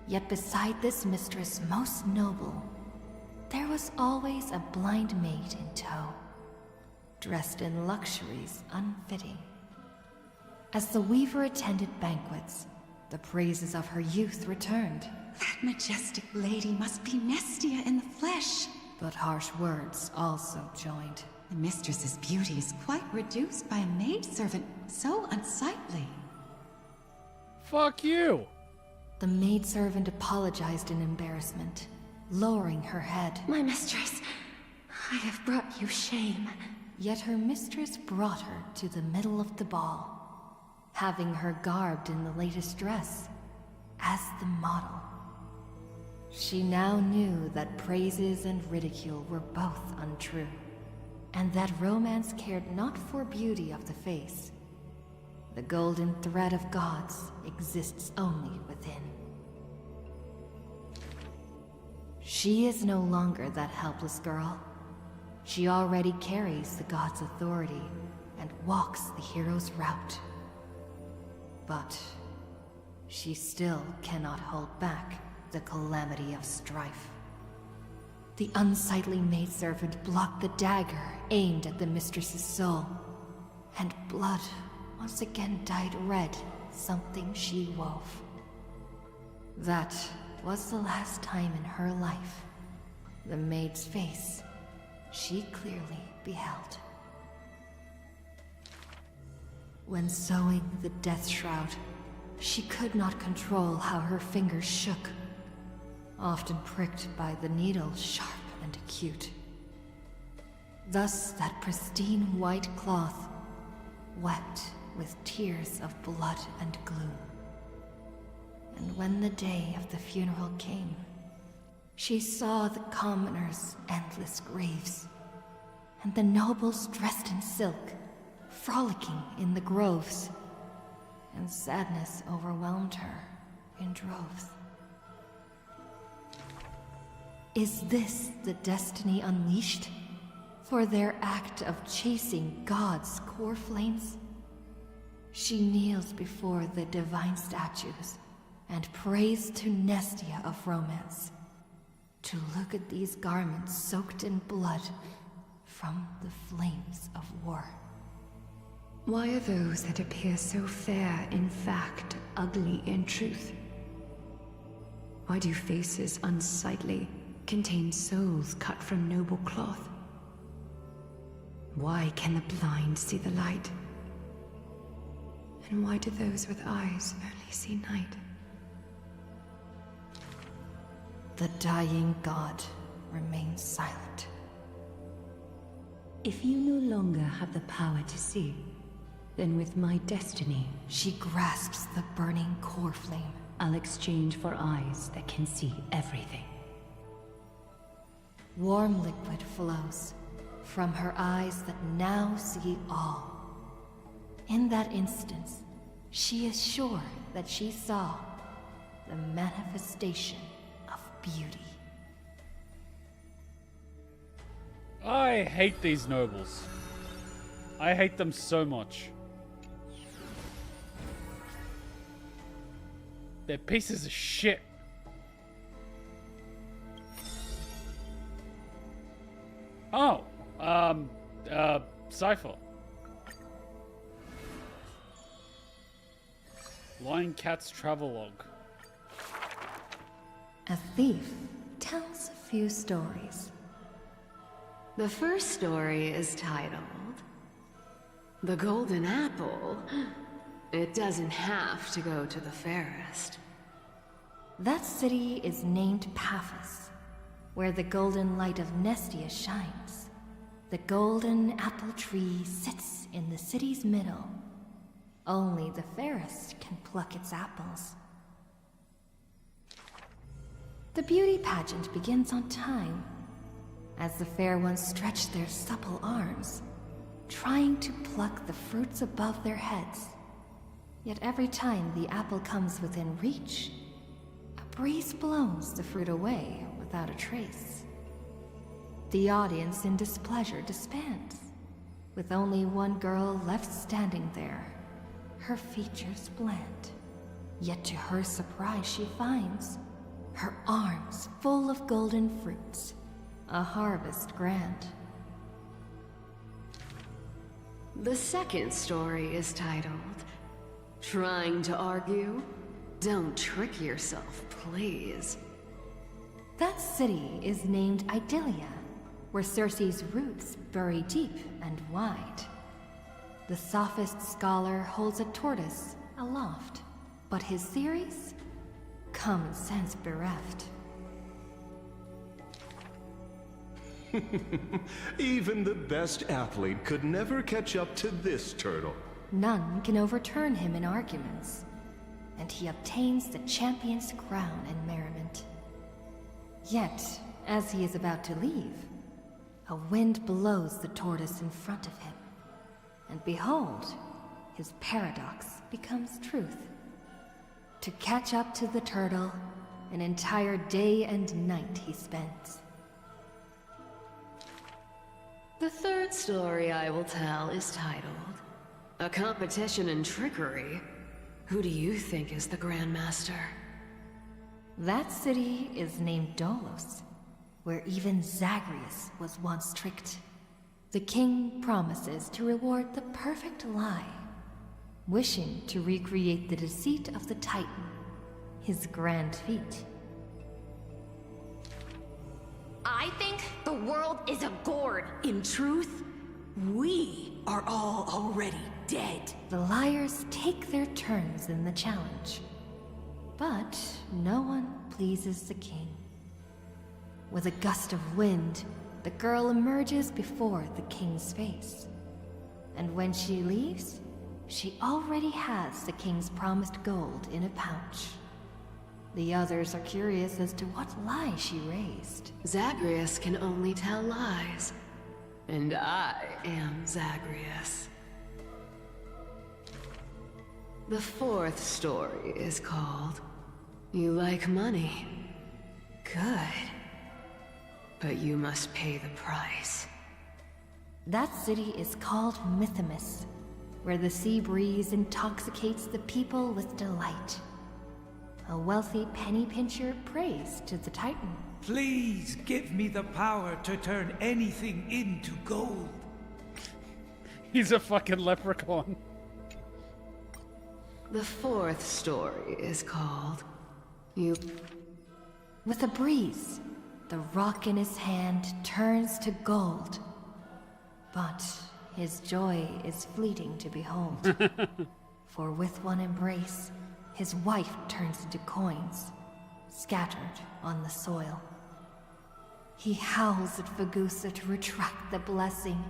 Yet beside this mistress most noble, there was always a blind maid in tow, dressed in luxuries unfitting. As the weaver attended banquets, the praises of her youth returned. That majestic lady must be Nestia in the flesh. But harsh words also joined. The mistress's beauty is quite reduced by a maidservant so unsightly. Fuck you! The maidservant apologized in embarrassment, lowering her head. My mistress, I have brought you shame. Yet her mistress brought her to the middle of the ball, having her garbed in the latest dress, as the model. She now knew that praises and ridicule were both untrue, and that romance cared not for beauty of the face. The golden thread of gods exists only within. She is no longer that helpless girl. She already carries the god's authority and walks the hero's route. But she still cannot hold back the calamity of strife. The unsightly maidservant blocked the dagger aimed at the mistress's soul, and blood once again dyed red something she wove. That was the last time in her life the maid's face she clearly beheld. When sewing the death shroud, she could not control how her fingers shook, often pricked by the needle sharp and acute. Thus that pristine white cloth wept with tears of blood and gloom. And when the day of the funeral came, she saw the commoners' endless graves, and the nobles dressed in silk, frolicking in the groves, and sadness overwhelmed her in droves. Is this the destiny unleashed for their act of chasing God's core flames? She kneels before the divine statues and prays to Nestia of romance to look at these garments soaked in blood from the flames of war. Why are those that appear so fair in fact ugly in truth? Why do faces unsightly contain souls cut from noble cloth? Why can the blind see the light? And why do those with eyes only see night? The dying god remains silent. If you no longer have the power to see, then with my destiny, she grasps the burning core flame. I'll exchange for eyes that can see everything. Warm liquid flows from her eyes that now see all. In that instance, she is sure that she saw the manifestation of beauty. I hate these nobles. I hate them so much. They're pieces of shit. Oh, Cipher. Lion Cat's travelogue. A thief tells a few stories. The first story is titled The Golden Apple. It doesn't have to go to the fairest. That city is named Paphos, where the golden light of Nestia shines. The golden apple tree sits in the city's middle. Only the fairest can pluck its apples. The beauty pageant begins on time, as the fair ones stretch their supple arms, trying to pluck the fruits above their heads. Yet every time the apple comes within reach, a breeze blows the fruit away without a trace. The audience in displeasure disbands, with only one girl left standing there, her features bland. Yet to her surprise she finds her arms full of golden fruits, a harvest grand. The second story is titled Trying to Argue? Don't trick yourself, please. That city is named Idylia, where Circe's roots bury deep and wide. The sophist scholar holds a tortoise aloft, but his theories? Common sense bereft. Even the best athlete could never catch up to this turtle. None can overturn him in arguments, and he obtains the champion's crown in merriment. Yet, as he is about to leave, a wind blows the tortoise in front of him, and behold, his paradox becomes truth. To catch up to the turtle, An entire day and night he spends. The third story I will tell is titled, A Competition in Trickery. Who do you think is the Grandmaster? That city is named Dolos, where even Zagreus was once tricked. The king promises to reward the perfect lie, wishing to recreate the deceit of the Titan, his grand feat. I think the world is a gourd. In truth, we are all already dead. The liars take their turns in the challenge, but no one pleases the king. With a gust of wind, the girl emerges before the king's face. And when she leaves, she already has the king's promised gold in a pouch. The others are curious as to what lie she raised. Zagreus can only tell lies. And I am Zagreus. The fourth story is called, You Like Money. Good. But you must pay the price. That city is called Mythimus, where the sea breeze intoxicates the people with delight. A wealthy penny pincher prays to the Titan. Please give me the power to turn anything into gold. He's a fucking leprechaun. The fourth story is called, You... With a breeze, the rock in his hand turns to gold. But his joy is fleeting to behold. For with one embrace, his wife turns into coins, scattered on the soil. He howls at Fagusa to retract the blessing,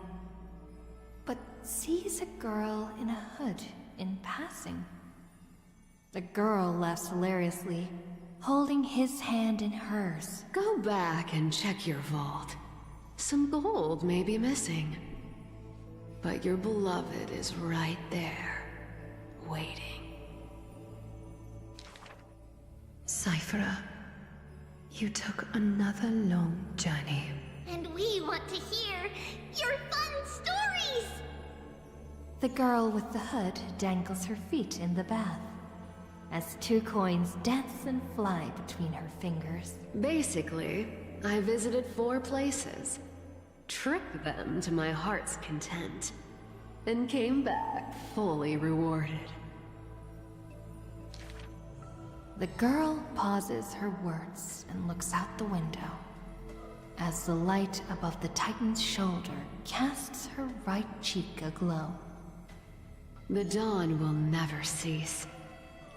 but sees a girl in a hood in passing. The girl laughs hilariously, holding his hand in hers. Go back and check your vault. Some gold may be missing. But your beloved is right there, waiting. Cipher, you took another long journey. And we want to hear your fun stories! The girl with the hood dangles her feet in the bath, as 2 coins dance and fly between her fingers. Basically, I visited 4 places, tricked them to my heart's content, and came back fully rewarded. The girl pauses her words and looks out the window, as the light above the Titan's shoulder casts her right cheek aglow. The dawn will never cease,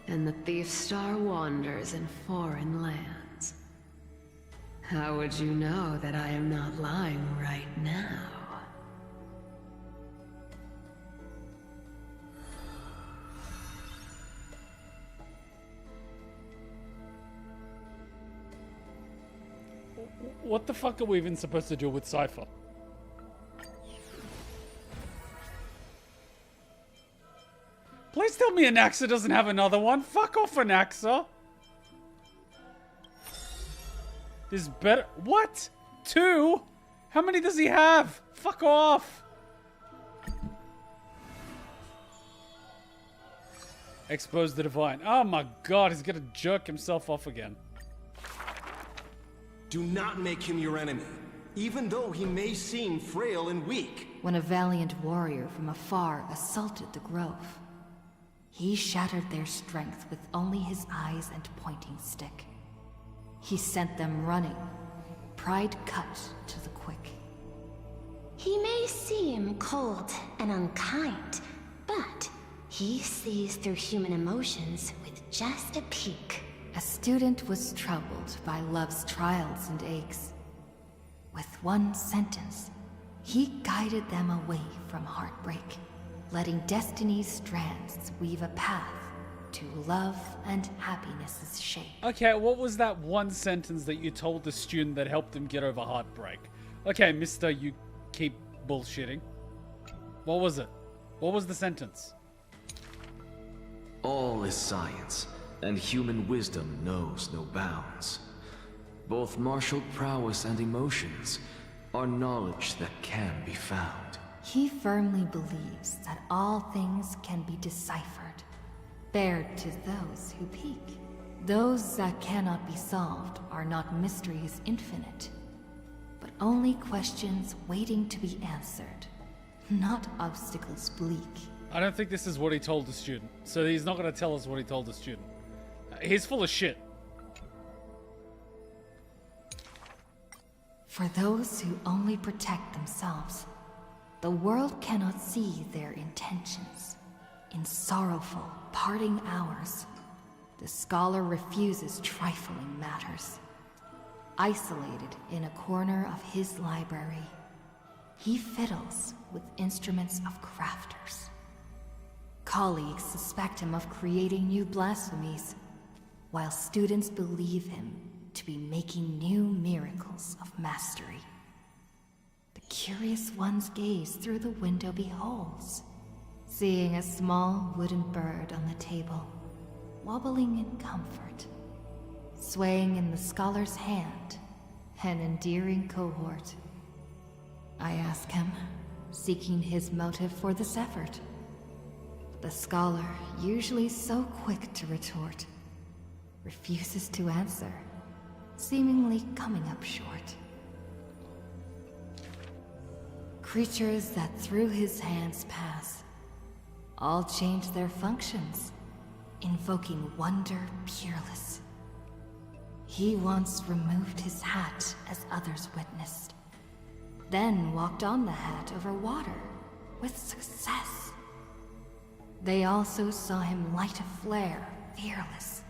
and the thief star wanders in foreign lands. How would you know that I am not lying right now? What the fuck are we even supposed to do with Cipher? Please tell me Anaxa doesn't have another one. Fuck off, Anaxa. There's better. What? 2? How many does he have? Fuck off. Expose the divine. Oh my god, he's gonna jerk himself off again. Do not make him your enemy, even though he may seem frail and weak. When a valiant warrior from afar assaulted the grove, he shattered their strength with only his eyes and pointing stick. He sent them running, pride cut to the quick. He may seem cold and unkind, but he sees through human emotions with just a peek. A student was troubled by love's trials and aches. With one sentence, he guided them away from heartbreak, letting destiny's strands weave a path to love and happiness's shape. Okay, what was that one sentence that you told the student that helped him get over heartbreak? Okay, mister, you keep bullshitting. What was it? What was the sentence? All is science, and human wisdom knows no bounds. Both martial prowess and emotions are knowledge that can be found. He firmly believes that all things can be deciphered, bared to those who peek. Those that cannot be solved are not mysteries infinite, but only questions waiting to be answered, not obstacles bleak. I don't think this is what he told the student, so he's not going to tell us what he told the student. He's full of shit. For those who only protect themselves, the world cannot see their intentions. In sorrowful, parting hours, the scholar refuses trifling matters. Isolated in a corner of his library, he fiddles with instruments of crafters. Colleagues suspect him of creating new blasphemies, while students believe him to be making new miracles of mastery. The curious one's gaze through the window beholds, seeing a small wooden bird on the table, wobbling in comfort, swaying in the scholar's hand, an endearing cohort. I ask him, seeking his motive for this effort. The scholar, usually so quick to retort, refuses to answer, seemingly coming up short. Creatures that through his hands pass, all change their functions, invoking wonder peerless. He once removed his hat as others witnessed, then walked on the hat over water with success. They also saw him light a flare, fearless,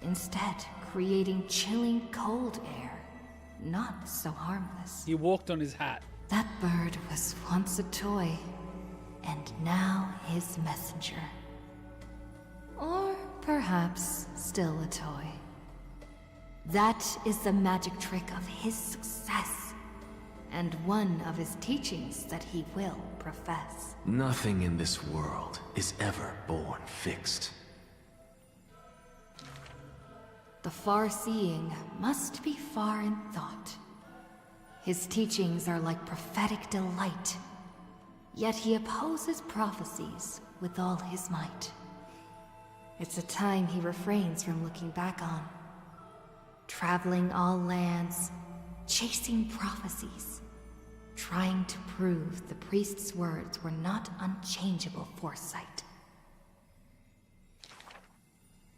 instead creating chilling cold air, not so harmless. He walked on his hat. That bird was once a toy, and now his messenger. Or perhaps still a toy. That is the magic trick of his success, and one of his teachings that he will profess. Nothing in this world is ever born fixed. The far-seeing must be far in thought. His teachings are like prophetic delight, yet he opposes prophecies with all his might. It's a time he refrains from looking back on, traveling all lands, chasing prophecies, trying to prove the priest's words were not unchangeable foresight.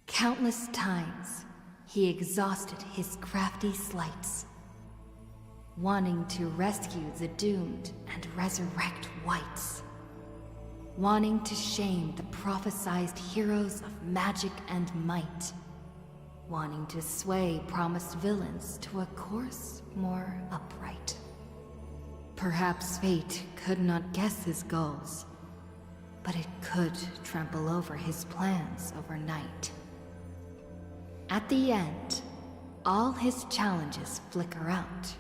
Countless times, he exhausted his crafty sleights, wanting to rescue the doomed and resurrect whites, wanting to shame the prophesized heroes of magic and might, wanting to sway promised villains to a course more upright. Perhaps fate could not guess his goals, but it could trample over his plans overnight. At the end, all his challenges flicker out,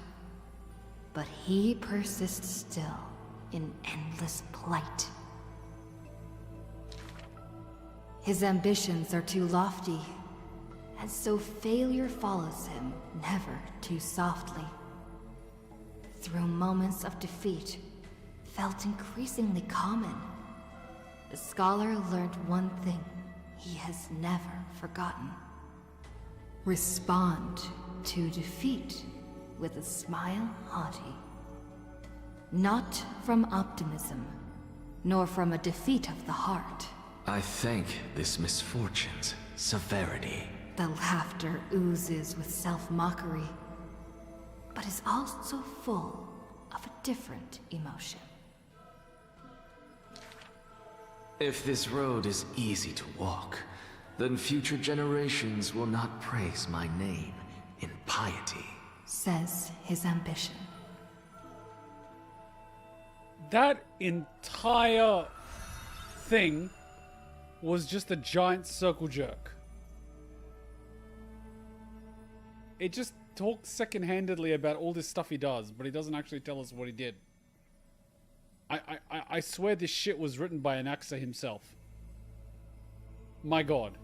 but he persists still in endless plight. His ambitions are too lofty, and so failure follows him never too softly. Through moments of defeat, felt increasingly common, the scholar learned one thing he has never forgotten. Respond to defeat with a smile haughty. Not from optimism, nor from a defeat of the heart. I thank this misfortune's severity. The laughter oozes with self-mockery, but is also full of a different emotion. If this road is easy to walk, then future generations will not praise my name in piety, says his ambition. That entire thing was just a giant circle jerk. It just talks second-handedly about all this stuff he does, but he doesn't actually tell us what he did. I swear this shit was written by an actor himself. My god.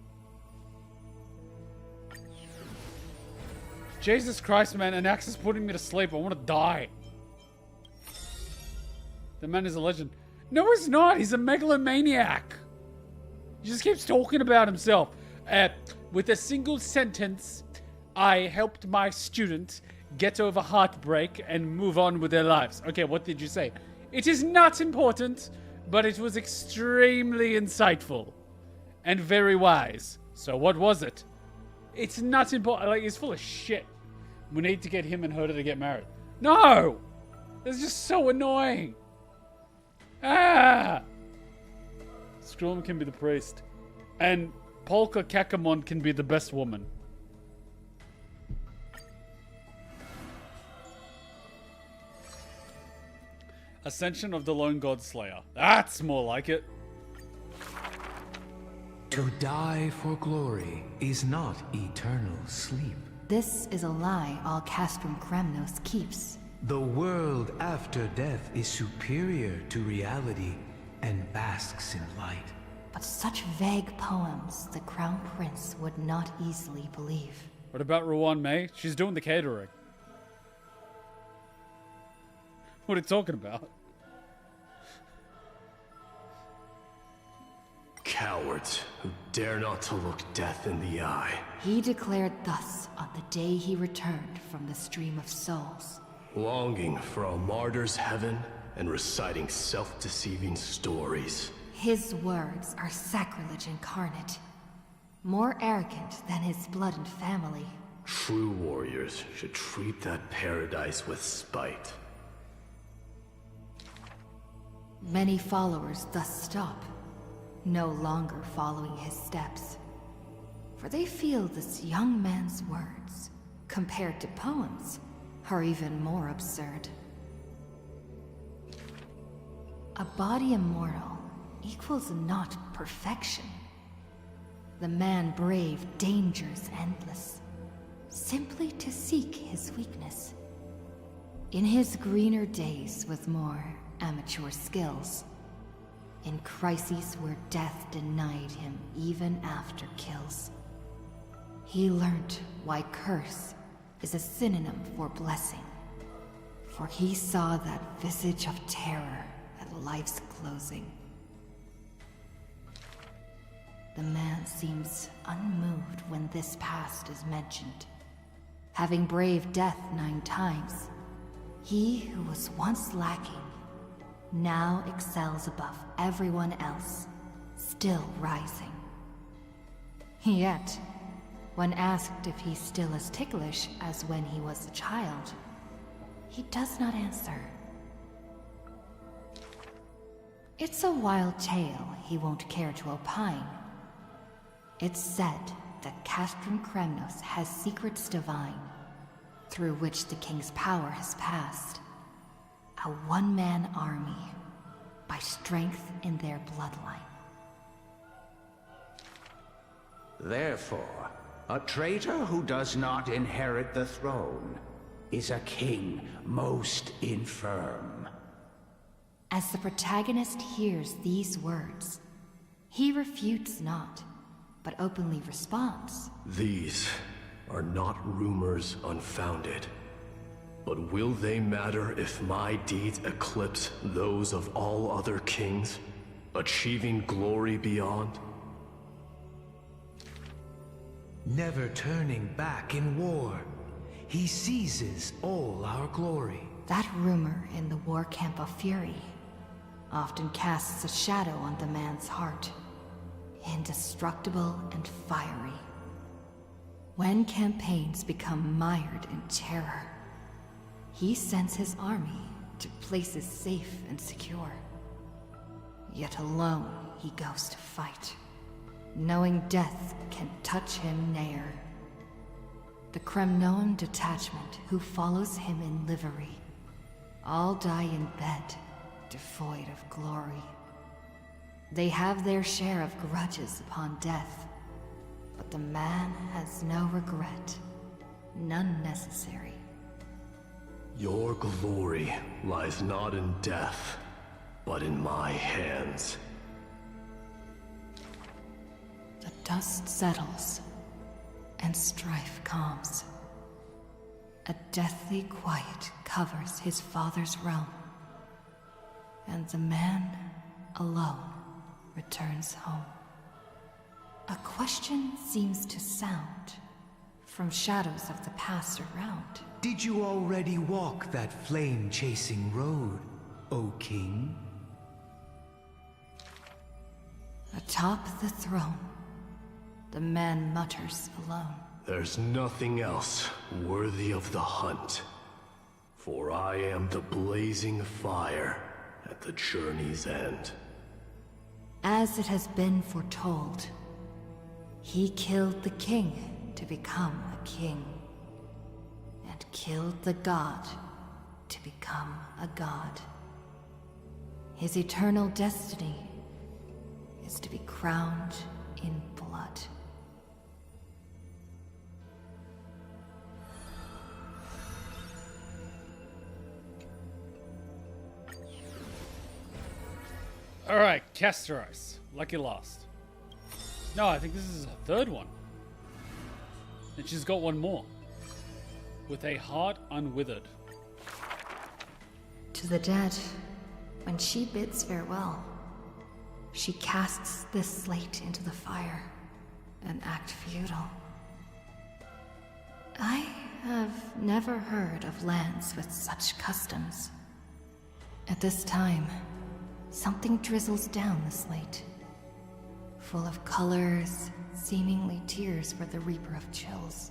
Jesus Christ, man, an axe is putting me to sleep. I want to die. The man is a legend. No, he's not. He's a megalomaniac. He just keeps talking about himself. With a single sentence, I helped my student get over heartbreak and move on with their lives. Okay, what did you say? It is not important, but it was extremely insightful and very wise. So what was it? It's not important. Like, he's full of shit. We need to get him and Herta to get married. No! It's just so annoying. Ah! Storm can be the priest. And Polka Kakamon can be the best woman. Ascension of the Lone God Slayer. That's more like it. To die for glory is not eternal sleep. This is a lie all Castrum Kremnos keeps. The world after death is superior to reality and basks in light. But such vague poems the Crown Prince would not easily believe. What about Ruan Mei? She's doing the catering. What are you talking about? Cowards who dare not to look death in the eye. He declared thus on the day he returned from the stream of souls. Longing for a martyr's heaven and reciting self-deceiving stories. His words are sacrilege incarnate. More arrogant than his blood and family. True warriors should treat that paradise with spite. Many followers thus stop, no longer following his steps. For they feel this young man's words, compared to poems, are even more absurd. A body immortal equals not perfection. The man braved dangers endless, simply to seek his weakness. In his greener days with more amateur skills, in crises where death denied him even after kills, he learnt why curse is a synonym for blessing, for he saw that visage of terror at life's closing. The man seems unmoved when this past is mentioned. Having braved death 9 times, he who was once lacking now excels above everyone else, still rising. Yet, when asked if he's still as ticklish as when he was a child, he does not answer. It's a wild tale he won't care to opine. It's said that Castrum Kremnos has secrets divine, through which the king's power has passed. A one-man army, by strength in their bloodline. Therefore, a traitor who does not inherit the throne is a king most infirm. As the protagonist hears these words, he refutes not, but openly responds. These are not rumors unfounded. But will they matter if my deeds eclipse those of all other kings, achieving glory beyond? Never turning back in war, he seizes all our glory. That rumor in the war camp of fury often casts a shadow on the man's heart, indestructible and fiery. When campaigns become mired in terror, he sends his army to places safe and secure. Yet alone he goes to fight, knowing death can touch him ne'er. The Kremnoan detachment who follows him in livery all die in bed, devoid of glory. They have their share of grudges upon death, but the man has no regret, none necessary. Your glory lies not in death, but in my hands. The dust settles, and strife calms. A deathly quiet covers his father's realm, and the man alone returns home. A question seems to sound from shadows of the past around. Did you already walk that flame-chasing road, O King? Atop the throne, the man mutters alone. There's nothing else worthy of the hunt, for I am the blazing fire at the journey's end. As it has been foretold, he killed the king to become a king, and killed the god to become a god. His eternal destiny is to be crowned in blood. Alright, Casteros. Lucky last. No, I think this is her third one. And she's got one more. With a heart unwithered. To the dead, when she bids farewell, she casts this slate into the fire, an act futile. I have never heard of lands with such customs. At this time, something drizzles down the slate, full of colors, seemingly tears for the Reaper of Chills.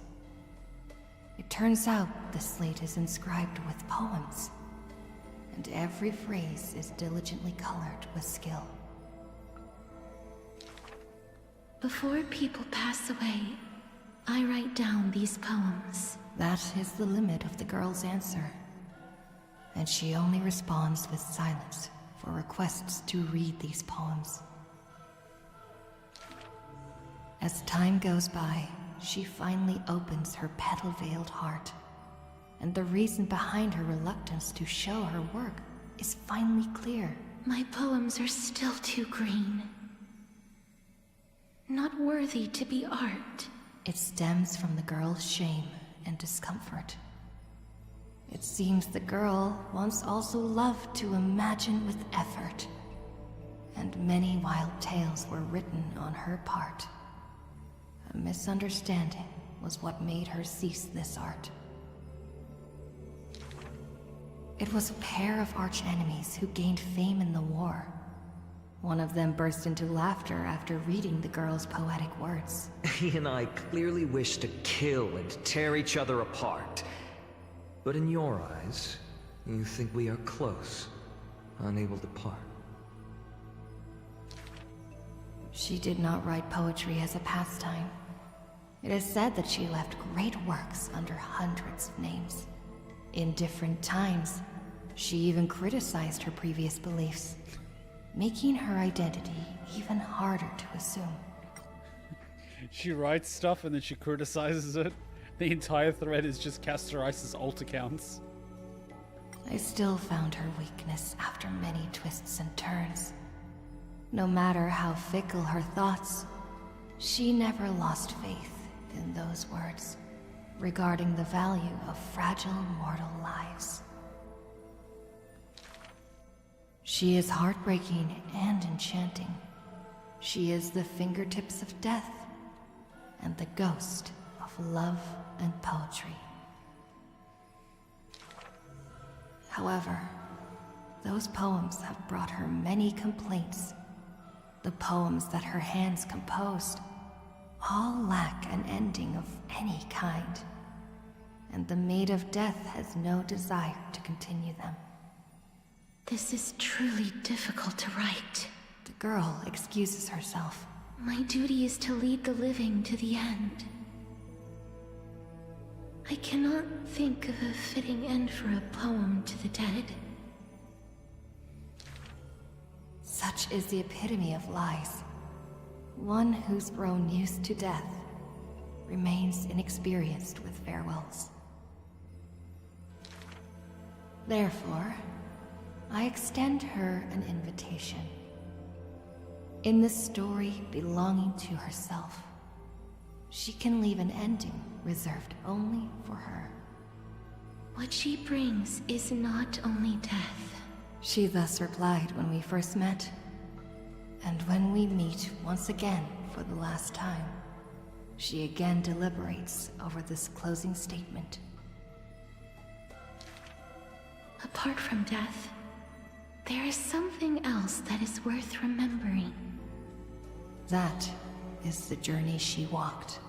It turns out the slate is inscribed with poems, and every phrase is diligently colored with skill. Before people pass away, I write down these poems. That is the limit of the girl's answer, and she only responds with silence for requests to read these poems. As time goes by, she finally opens her petal-veiled heart, and the reason behind her reluctance to show her work is finally clear. My poems are still too green. Not worthy to be art. It stems from the girl's shame and discomfort. It seems the girl once also loved to imagine with effort, and many wild tales were written on her part. A misunderstanding was what made her cease this art. It was a pair of arch-enemies who gained fame in the war. One of them burst into laughter after reading the girl's poetic words. He and I clearly wish to kill and tear each other apart. But in your eyes, you think we are close, unable to part. She did not write poetry as a pastime. It is said that she left great works under hundreds of names. In different times, she even criticized her previous beliefs, making her identity even harder to assume. She writes stuff and then she criticizes it. The entire thread is just Casteris's alt accounts. I still found her weakness after many twists and turns. No matter how fickle her thoughts, she never lost faith in those words regarding the value of fragile mortal lives. She is heartbreaking and enchanting. She is the fingertips of death and the ghost of love and poetry. However, those poems have brought her many complaints. The poems that her hands composed all lack an ending of any kind, and the Maid of Death has no desire to continue them. This is truly difficult to write. The girl excuses herself. My duty is to lead the living to the end. I cannot think of a fitting end for a poem to the dead. Such is the epitome of lies. One who's grown used to death remains inexperienced with farewells. Therefore, I extend her an invitation. In this story belonging to herself, she can leave an ending reserved only for her. What she brings is not only death. She thus replied when we first met. And when we meet once again for the last time, she again deliberates over this closing statement. Apart from death, there is something else that is worth remembering. That is the journey she walked.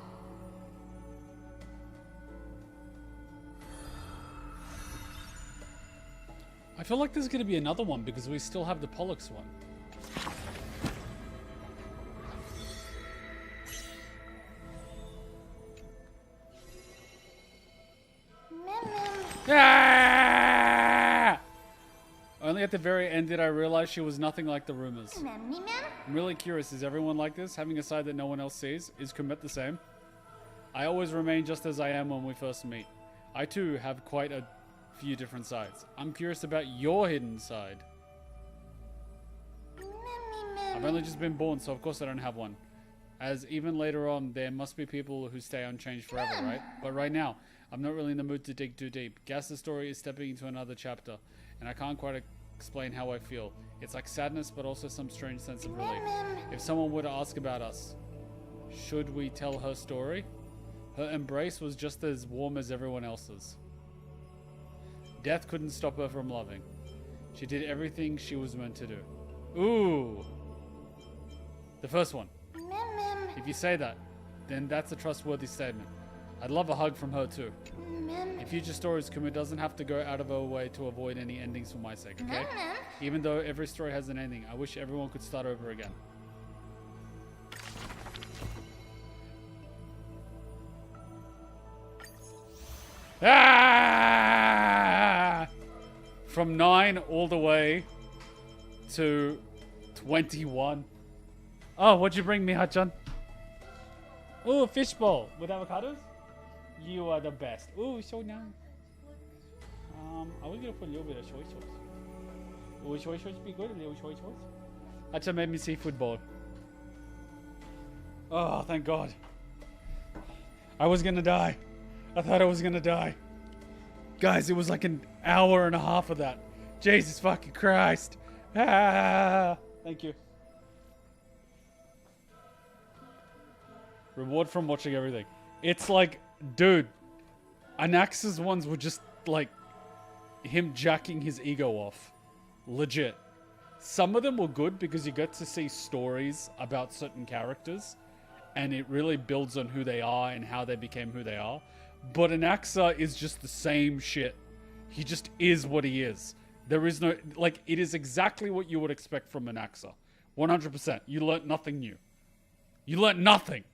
I feel like there's going to be another one because we still have the Pollux one. Ah! Only at the very end did I realize she was nothing like the rumors. I'm really curious, is everyone like this? Having a side that no one else sees? Is Kumet the same? I always remain just as I am when we first meet. I too have quite a few different sides. I'm curious about your hidden side. I've only just been born, so of course I don't have one. As even later on, there must be people who stay unchanged forever, right? But right now, I'm not really in the mood to dig too deep. Gas's story is stepping into another chapter, and I can't quite explain how I feel. It's like sadness, but also some strange sense of relief. If someone were to ask about us, should we tell her story? Her embrace was just as warm as everyone else's. Death couldn't stop her from loving. She did everything she was meant to do. Ooh! The first one. If you say that, then that's a trustworthy statement. I'd love a hug from her too. In future stories, Kuma doesn't have to go out of her way to avoid any endings for my sake, okay? Even though every story has an ending, I wish everyone could start over again. Ah! From 9 all the way to 21. Oh, what'd you bring me, Hachan? Oh, a fishbowl with avocados? You are the best. Oh, so nice. I was gonna put a little bit of soy sauce. Will soy sauce be good? A little soy sauce? Hachan made me seafood bowl. Oh, thank God. I was gonna die. I thought I was gonna die. Guys, it was like an hour and a half of that. Jesus fucking Christ. Ah, thank you. Reward from watching everything. It's like, dude, Anax's ones were just like him jacking his ego off. Legit. Some of them were good because you get to see stories about certain characters and it really builds on who they are and how they became who they are. But Anaxa is just the same shit. He just is what he is. There is no, like, it is exactly what you would expect from Anaxa. 100%. You learnt nothing new. You learnt nothing.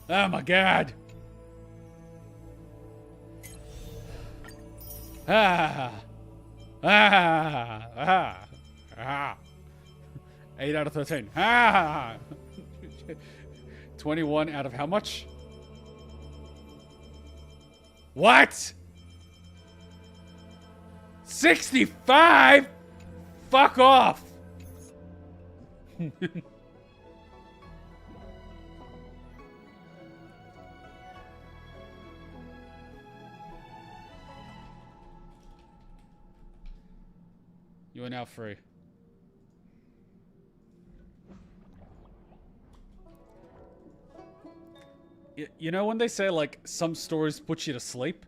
Oh my God. Ah. Ah. Ah. Ah. 8 out of 13. Ah. 21 out of how much? What? 65? Fuck off. You are now free. You know when they say, like, some stories put you to sleep?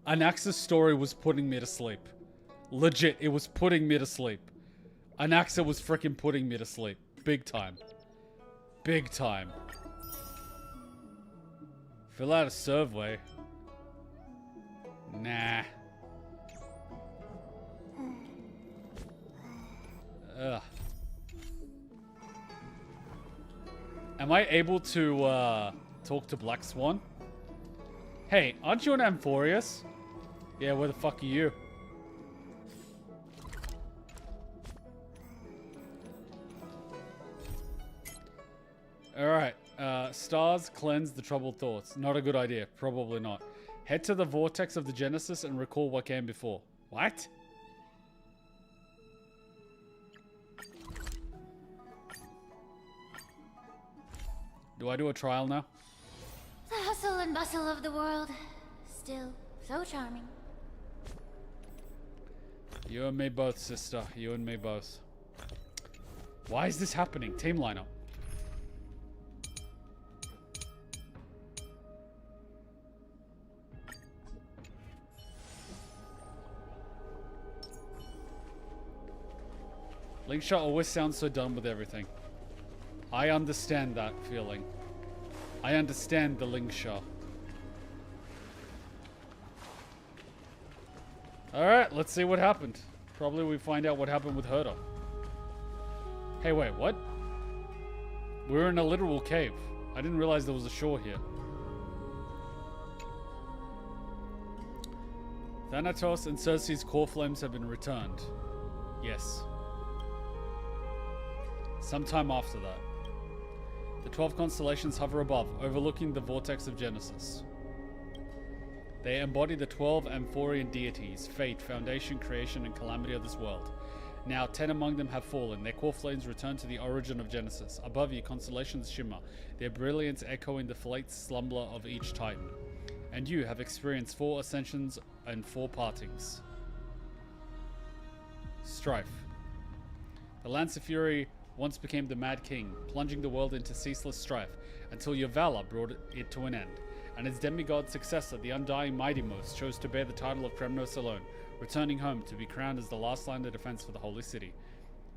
Anaxa's story was putting me to sleep. Legit, it was putting me to sleep. Anaxa was freaking putting me to sleep. Big time. Big time. Fill out a survey. Nah. Ugh. Am I able to, talk to Black Swan? Hey, aren't you an Amphoreus? Yeah, where the fuck are you? Alright, stars cleanse the troubled thoughts. Not a good idea. Probably not. Head to the vortex of the Genesis and recall what came before. What? Do I do a trial now? hustle and bustle of the world. Still so charming. You and me both, sister. You and me both. Why is this happening? Team lineup. Linkshot always sounds so done with everything. I understand that feeling. I understand the Linkshot. Alright, let's see what happened. Probably we find out what happened with Herta. Hey, wait, what? We're in a literal cave. I didn't realize there was a shore here. Thanatos and Circe's core flames have been returned. Yes. Sometime after that. The 12 constellations hover above, overlooking the vortex of Genesis. They embody the 12 Amphorean deities, fate, foundation, creation, and calamity of this world. Now 10 among them have fallen, their core flames return to the origin of Genesis. Above you, constellations shimmer, their brilliance echoing the fleet slumber of each titan. And you have experienced 4 ascensions and 4 partings. Strife. The Lance of Fury once became the Mad King, plunging the world into ceaseless strife, until your valor brought it to an end. And its demigod successor, the undying Mightymost, chose to bear the title of Kremnos alone, returning home to be crowned as the last line of defense for the holy city.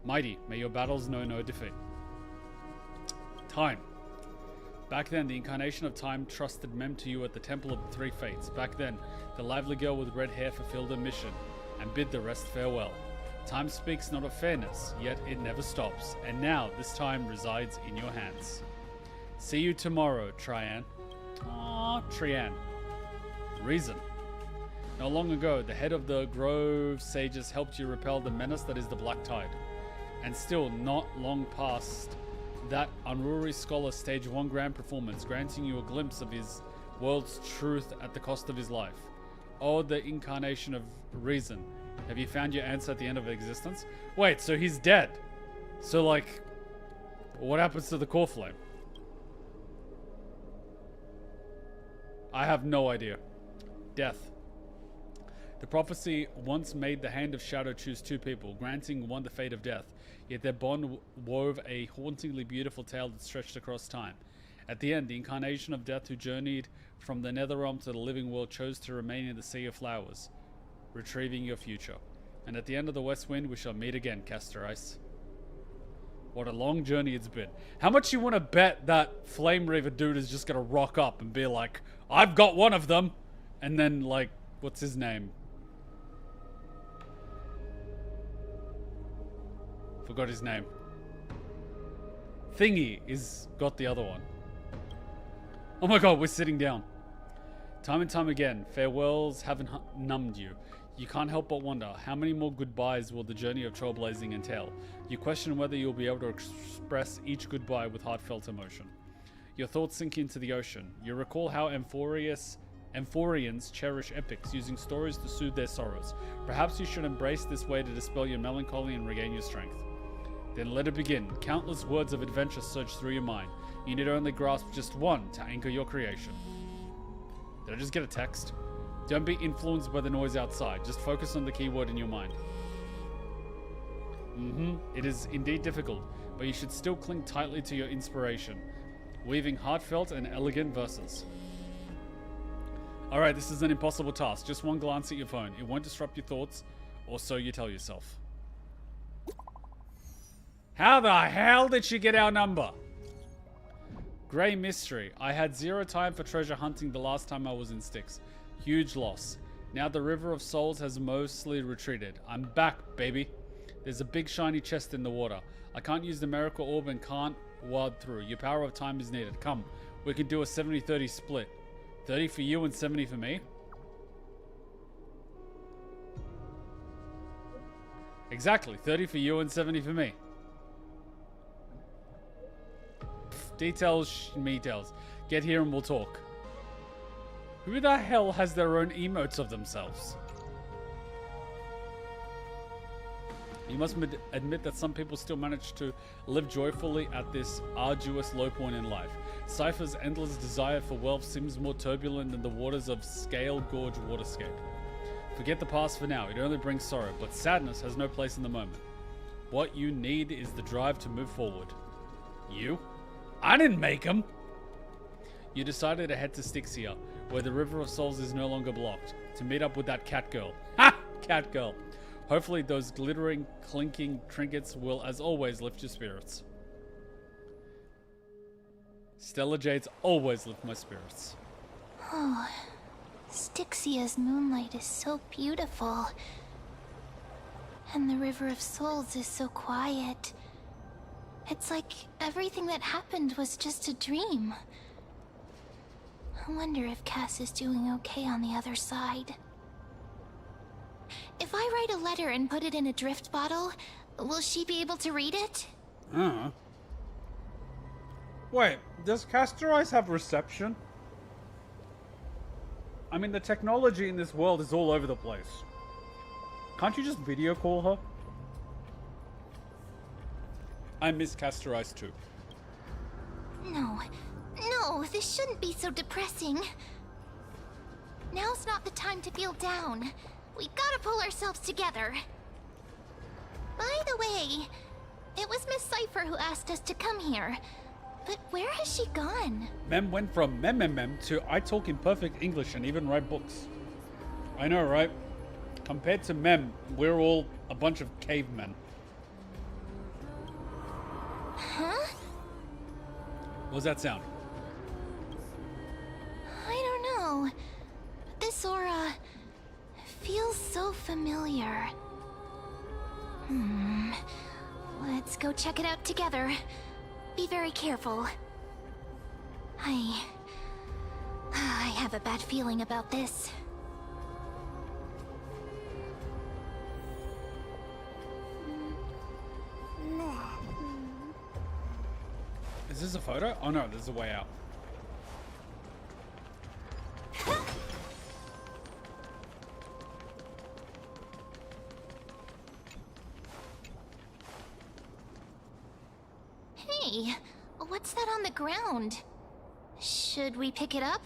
Mighty, may your battles know no defeat. Time. Back then, the incarnation of time trusted Mem to you at the Temple of the Three Fates. Back then, the lively girl with red hair fulfilled her mission, and bid the rest farewell. Time speaks not of fairness, yet it never stops, and now this time resides in your hands. See you tomorrow, Trian. Aww, Trian. Reason. Not long ago, the head of the Grove Sages helped you repel the menace that is the Black Tide. And still not long past that, unruly scholar staged one grand performance, granting you a glimpse of his world's truth at the cost of his life. Oh, the incarnation of reason. Have you found your answer at the end of existence? Wait, so he's dead. So, like, what happens to the core flame? I have no idea. Death. The prophecy once made the Hand of Shadow choose 2 people, granting one the fate of death. Yet their bond wove a hauntingly beautiful tale that stretched across time. At the end, the incarnation of death who journeyed from the Netherrealm to the living world chose to remain in the Sea of Flowers, retrieving your future. And at the end of the West Wind, we shall meet again, Castor Ice. What a long journey it's been. How much you want to bet that Flame Reaver dude is just going to rock up and be like, I've got one of them. And then, like, what's his name? Forgot his name. Thingy is got the other one. Oh my god, we're sitting down. Time and time again, farewells haven't numbed you. You can't help but wonder, how many more goodbyes will the journey of trailblazing entail? You question whether you'll be able to express each goodbye with heartfelt emotion. Your thoughts sink into the ocean. You recall how Amphoreans cherish epics, using stories to soothe their sorrows. Perhaps you should embrace this way to dispel your melancholy and regain your strength. Then let it begin. Countless words of adventure surge through your mind. You need only grasp just one to anchor your creation. Did I just get a text? Don't be influenced by the noise outside. Just focus on the keyword in your mind. It is indeed difficult, but you should still cling tightly to your inspiration, weaving heartfelt and elegant verses. Alright, this is an impossible task. Just one glance at your phone. It won't disrupt your thoughts, or so you tell yourself. How the hell did she get our number? Grey Mystery. I had 0 time for treasure hunting the last time I was in Styx. Huge loss. Now the River of Souls has mostly retreated. I'm back, baby. There's a big shiny chest in the water. I can't use the miracle orb and can't ward through. Your power of time is needed. Come, we can do a 70-30 split. 30 for you and 70 for me? Exactly, 30 for you and 70 for me. Details, me tells. Get here and we'll talk. Who the hell has their own emotes of themselves? You must admit that some people still manage to live joyfully at this arduous low point in life. Cipher's endless desire for wealth seems more turbulent than the waters of Scale Gorge waterscape. Forget the past for now, it only brings sorrow, but sadness has no place in the moment. What you need is the drive to move forward. You? I didn't make him! You decided to head to Styxia, where the River of Souls is no longer blocked, to meet up with that cat girl. Ha! Cat girl. Hopefully those glittering, clinking trinkets will, as always, lift your spirits. Stellar Jades always lift my spirits. Oh, Styxia's moonlight is so beautiful. And the River of Souls is so quiet. It's like everything that happened was just a dream. I wonder if Cass is doing okay on the other side. If I write a letter and put it in a drift bottle, will she be able to read it? Wait, does Castor Eyes have reception? I mean, the technology in this world is all over the place. Can't you just video call her? I miss Castor Eyes too. No, this shouldn't be so depressing. Now's not the time to feel down. We gotta pull ourselves together. By the way, it was Miss Cipher who asked us to come here. But where has she gone? Mem went from mem to I talk in perfect English and even write books. I know, right? Compared to Mem, we're all a bunch of cavemen. Huh? What was that sound? I don't know. This aura feels so familiar. Let's go check it out together. Be very careful. I have a bad feeling about this. Is this a photo? Oh no, there's a way out. Hey, what's that on the ground? Should we pick it up?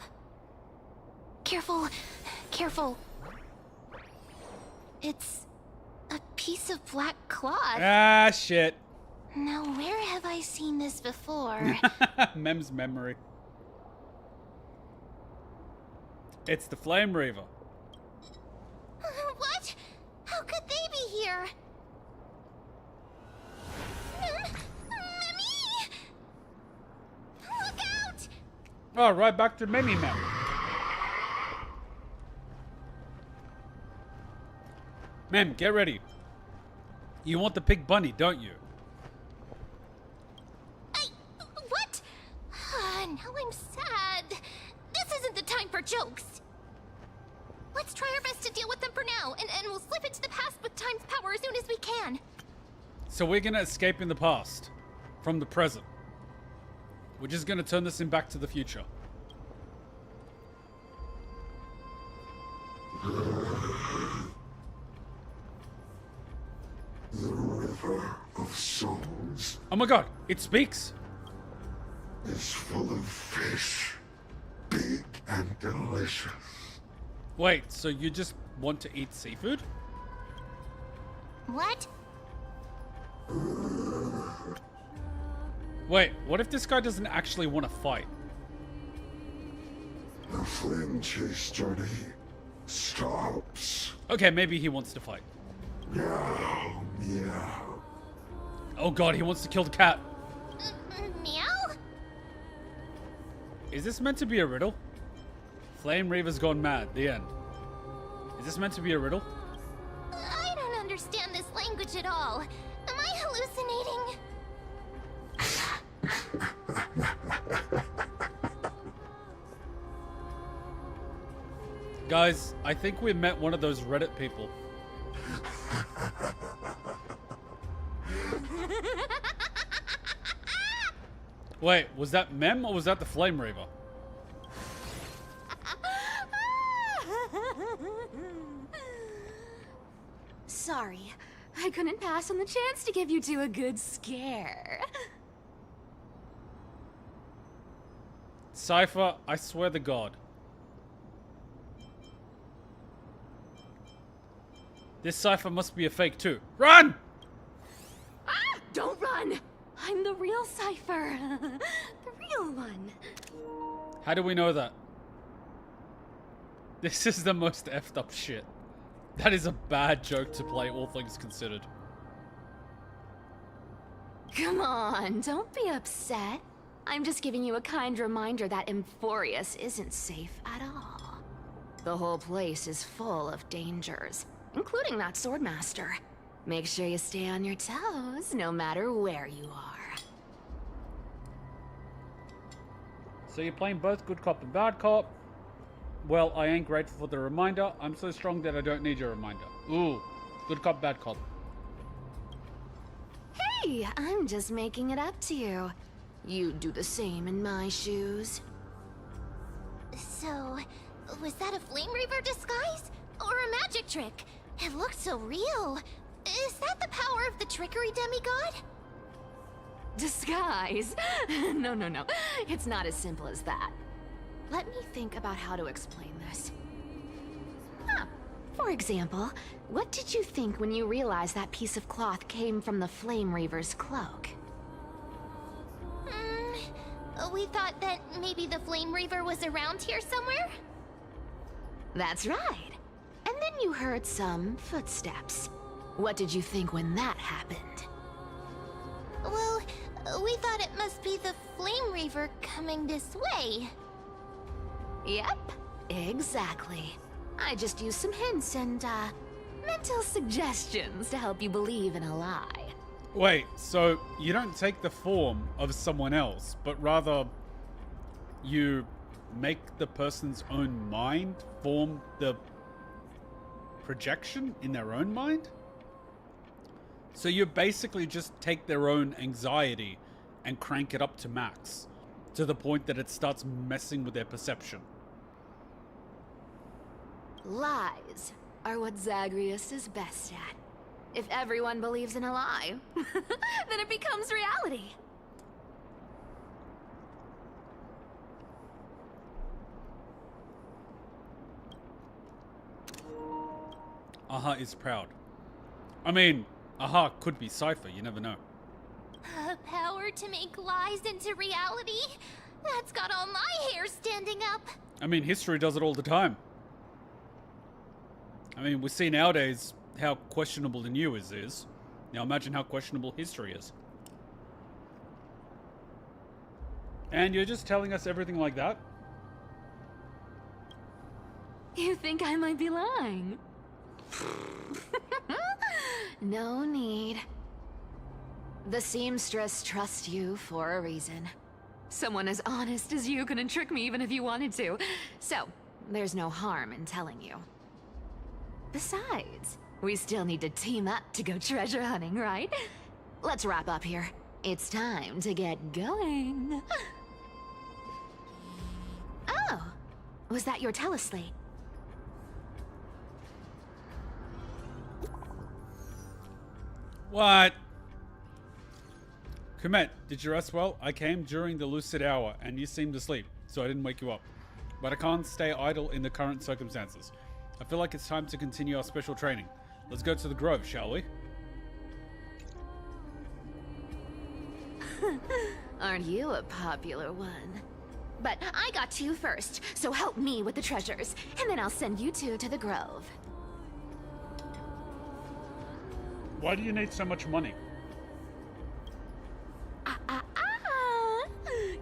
Careful, careful. It's a piece of black cloth. Ah, shit. Now, where have I seen this before? Mem's memory. It's the Flame Reaver. What? How could they be here? Mimi! Look out! Oh, right back to Memi Mem. Mem, get ready. You want the pig bunny, don't you? What? Now I'm sad. This isn't the time for jokes. Let's try our best to deal with them for now, and we'll slip into the past with time's power as soon as we can. So we're gonna escape in the past from the present. We're just gonna turn this in Back to the Future. The River of Souls Oh my god, it speaks! is full of fish, big and delicious. Wait, so you just want to eat seafood? What? Wait, what if this guy doesn't actually want to fight? The flame chase journey stops. Okay, maybe he wants to fight. Meow, meow. Oh god, he wants to kill the cat. Meow? Is this meant to be a riddle? Flame Reaver's gone mad. The end. Is this meant to be a riddle? I don't understand this language at all. Am I hallucinating? Guys, I think we met one of those Reddit people. Wait, was that Mem or was that the Flame Reaver? Sorry. I couldn't pass on the chance to give you two a good scare. Cipher, I swear to God. This Cipher must be a fake too. Run! Ah! Don't run! I'm the real Cipher. The real one. How do we know that? This is the most effed up shit. That is a bad joke to play, all things considered. Come on, don't be upset. I'm just giving you a kind reminder that Amphoreus isn't safe at all. The whole place is full of dangers, including that swordmaster. Make sure you stay on your toes, no matter where you are. So you're playing both good cop and bad cop. Well, I ain't grateful for the reminder. I'm so strong that I don't need your reminder. Ooh, good cop, bad cop. Hey, I'm just making it up to you. You'd do the same in my shoes. So, was that a Flame Reaver disguise? Or a magic trick? It looked so real. Is that the power of the trickery demigod? Disguise? No. It's not as simple as that. Let me think about how to explain this. For example, what did you think when you realized that piece of cloth came from the Flame Reaver's cloak? We thought that maybe the Flame Reaver was around here somewhere? That's right. And then you heard some footsteps. What did you think when that happened? Well, we thought it must be the Flame Reaver coming this way. Yep, exactly. I just used some hints and, mental suggestions to help you believe in a lie. Wait, so you don't take the form of someone else, but rather you make the person's own mind form the projection in their own mind? So you basically just take their own anxiety and crank it up to max, to the point that it starts messing with their perception. Lies are what Zagreus is best at. If everyone believes in a lie, then it becomes reality. Aha is proud. I mean, Aha could be Cipher, you never know. A power to make lies into reality? That's got all my hair standing up. I mean, history does it all the time. I mean, we see nowadays how questionable the news is. Now imagine how questionable history is. And you're just telling us everything like that? You think I might be lying? No need. The seamstress trusts you for a reason. Someone as honest as you couldn't trick me even if you wanted to. So, there's no harm in telling you. Besides, we still need to team up to go treasure hunting, right? Let's wrap up here. It's time to get going. Oh, was that your teleslate? What? Kumet, did you rest well? I came during the lucid hour and you seemed asleep, so I didn't wake you up. But I can't stay idle in the current circumstances. I feel like it's time to continue our special training. Let's go to the Grove, shall we? Aren't you a popular one? But I got two first, so help me with the treasures, and then I'll send you two to the Grove. Why do you need so much money?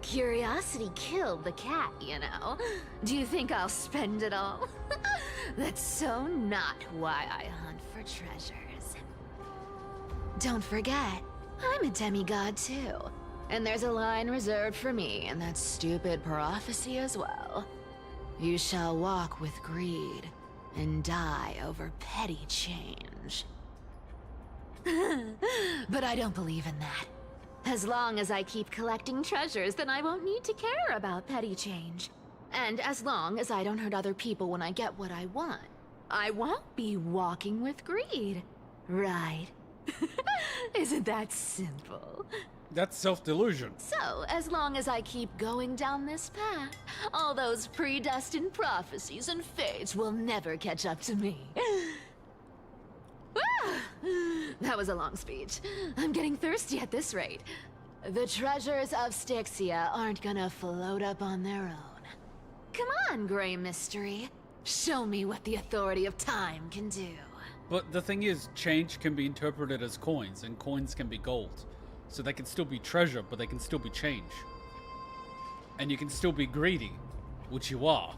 Curiosity killed the cat, you know. Do you think I'll spend it all? That's so not why I hunt for treasures. Don't forget, I'm a demigod too. And there's a line reserved for me in that stupid prophecy as well. You shall walk with greed and die over petty change. But I don't believe in that. As long as I keep collecting treasures, then I won't need to care about petty change. And as long as I don't hurt other people when I get what I want, I won't be walking with greed. Right, Isn't that simple? That's self-delusion. So, as long as I keep going down this path, all those predestined prophecies and fates will never catch up to me. That was a long speech. I'm getting thirsty at this rate. The treasures of Styxia aren't gonna float up on their own. Come on, Grey Mystery. Show me what the authority of time can do. But the thing is, change can be interpreted as coins, and coins can be gold. So they can still be treasure, but they can still be change. And you can still be greedy, which you are.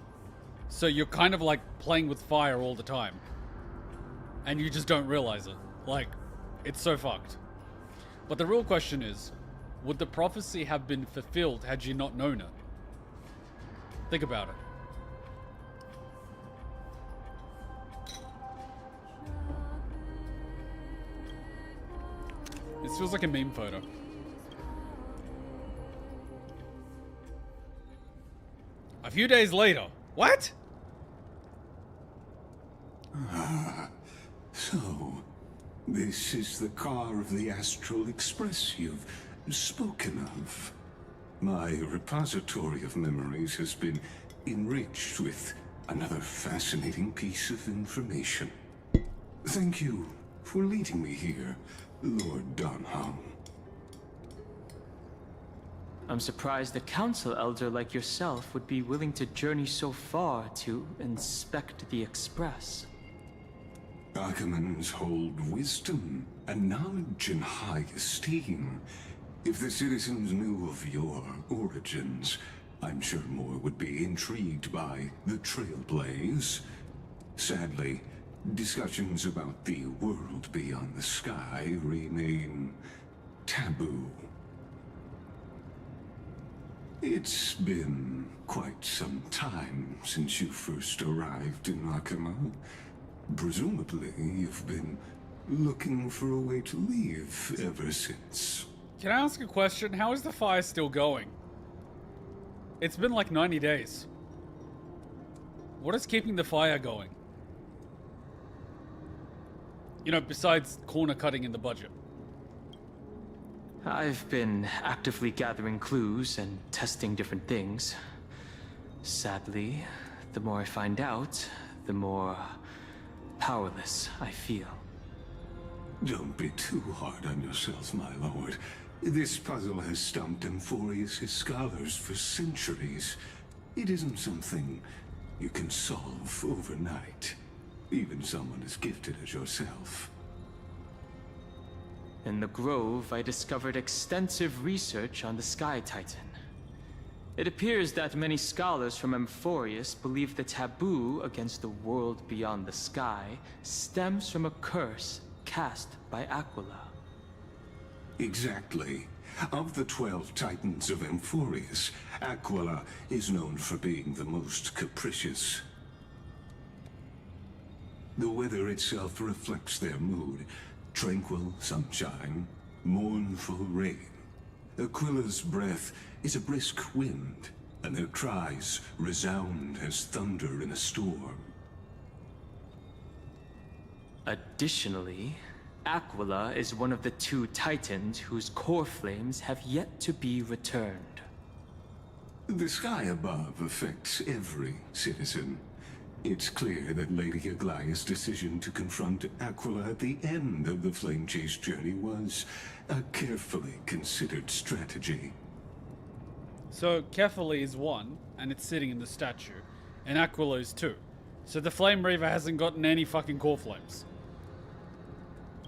So you're kind of like playing with fire all the time. And you just don't realize it. Like, it's so fucked. But the real question is, would the prophecy have been fulfilled had you not known it? Think about it. This feels like a meme photo. A few days later. What? Ah, so this is the car of the Astral Express you've spoken of. My repository of memories has been enriched with another fascinating piece of information. Thank you for leading me here, Lord Donham. I'm surprised a council elder like yourself would be willing to journey so far to inspect the Express. Archimans hold wisdom and knowledge in high esteem. If the citizens knew of your origins, I'm sure more would be intrigued by the Trailblaze. Sadly, discussions about the world beyond the sky remain taboo. It's been quite some time since you first arrived in Akima. Presumably, you've been looking for a way to leave ever since. Can I ask a question? How is the fire still going? It's been like 90 days. What is keeping the fire going? You know, besides corner cutting in the budget. I've been actively gathering clues and testing different things. Sadly, the more I find out, the more powerless I feel. Don't be too hard on yourself, my lord. This puzzle has stumped Amphoreus' scholars for centuries. It isn't something you can solve overnight. Even someone as gifted as yourself. In the Grove, I discovered extensive research on the Sky Titan. It appears that many scholars from Amphoreus believe the taboo against the world beyond the sky stems from a curse cast by Aquila. Exactly. Of the 12 Titans of Amphoreus, Aquila is known for being the most capricious. The weather itself reflects their mood. Tranquil sunshine, mournful rain. Aquila's breath is a brisk wind, and their cries resound as thunder in a storm. Additionally, Aquila is one of the 2 Titans whose core flames have yet to be returned. The sky above affects every citizen. It's clear that Lady Aglaya's decision to confront Aquila at the end of the Flame Chase journey was a carefully considered strategy. So carefully is 1, and it's sitting in the statue, and Aquila is 2. So the Flame Reaver hasn't gotten any fucking core flames.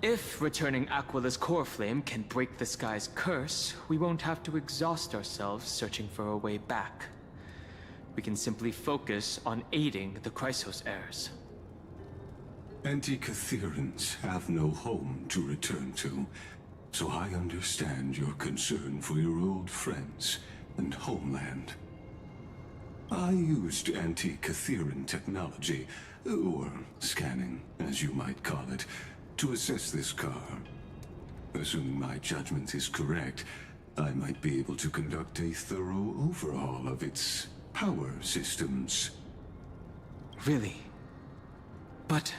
If returning Aquila's core flame can break the sky's curse, we won't have to exhaust ourselves searching for a way back. We can simply focus on aiding the Chrysos heirs. Anti-Catherians have no home to return to, so I understand your concern for your old friends and homeland. I used anti-Catherian technology, or scanning, as you might call it, to assess this car. Assuming my judgment is correct, I might be able to conduct a thorough overhaul of its power systems. Really? But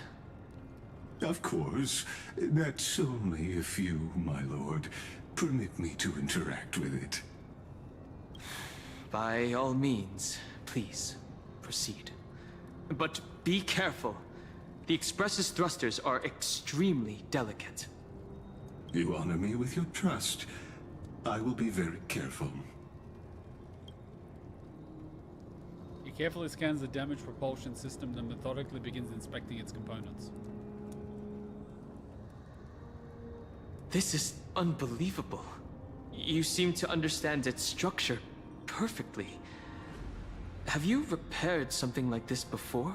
Of course, that's only if you, my lord, permit me to interact with it. By all means, please, proceed. But be careful. The Express's thrusters are extremely delicate. You honor me with your trust. I will be very careful. He carefully scans the damaged propulsion system and methodically begins inspecting its components. This is unbelievable. You seem to understand its structure perfectly. Have you repaired something like this before?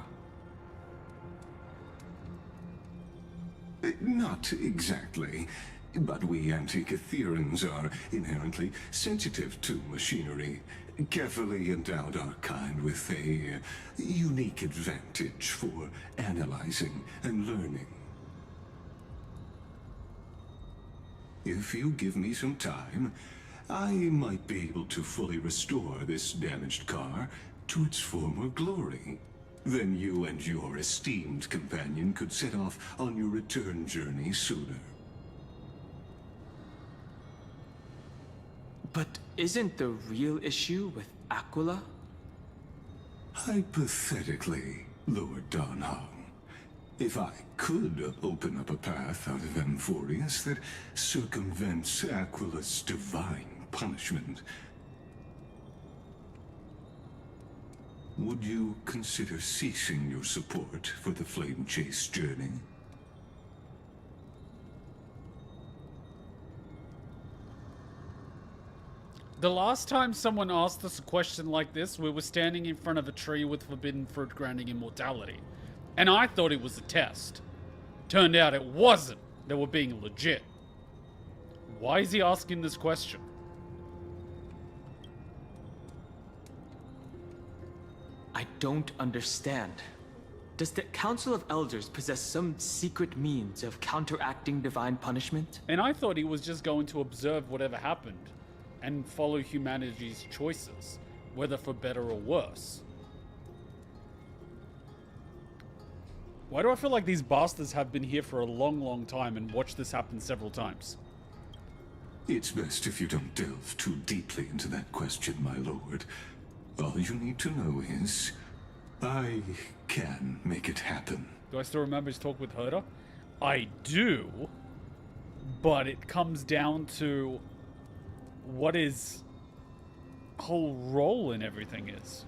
Not exactly. But we Antikytherians are inherently sensitive to machinery. Carefully endowed our kind with a unique advantage for analyzing and learning. If you give me some time, I might be able to fully restore this damaged car to its former glory. Then you and your esteemed companion could set off on your return journey sooner. But isn't the real issue with Aquila? Hypothetically, Lord Donhong, if I could open up a path out of Amphoreus that circumvents Aquila's divine punishment, would you consider ceasing your support for the Flame Chase journey? The last time someone asked us a question like this, we were standing in front of a tree with forbidden fruit granting immortality. And I thought it was a test. Turned out it wasn't. They were being legit. Why is he asking this question? I don't understand. Does the Council of Elders possess some secret means of counteracting divine punishment? And I thought he was just going to observe whatever happened and follow humanity's choices, whether for better or worse. Why do I feel like these bastards have been here for a long, long time and watched this happen several times? It's best if you don't delve too deeply into that question, my lord. All you need to know is, I can make it happen. Do I still remember his talk with Herta? I do, but it comes down to what his whole role in everything is.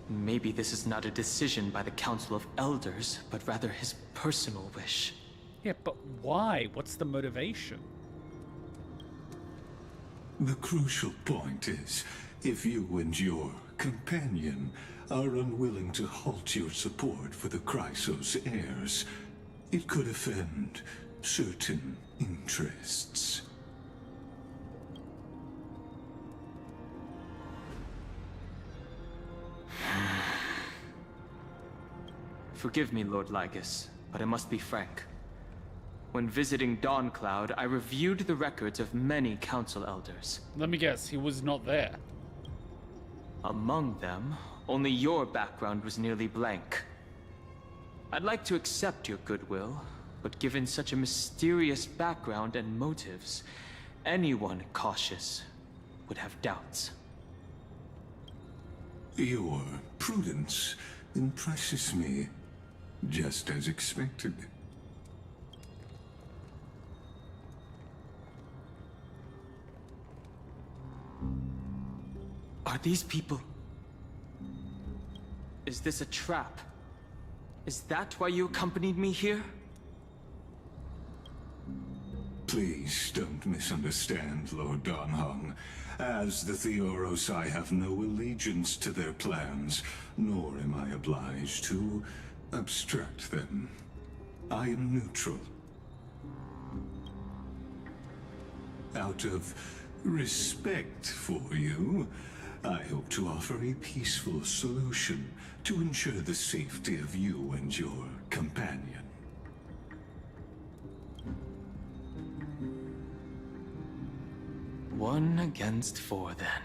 Maybe this is not a decision by the Council of Elders, but rather his personal wish. Yeah, but why? What's the motivation? The crucial point is, if you and your companion are unwilling to halt your support for the Chrysos heirs, it could offend certain interests. Forgive me, Lord Lygus, but I must be frank. When visiting Dawncloud, I reviewed the records of many council elders. Let me guess, he was not there. Among them, only your background was nearly blank. I'd like to accept your goodwill, but given such a mysterious background and motives, anyone cautious would have doubts. Your prudence impresses me, just as expected. Are these people... Is this a trap? Is that why you accompanied me here? Please don't misunderstand, Lord Donhong. As the Theoros, I have no allegiance to their plans, nor am I obliged to obstruct them. I am neutral. Out of respect for you, I hope to offer a peaceful solution to ensure the safety of you and your companion. One against four, then.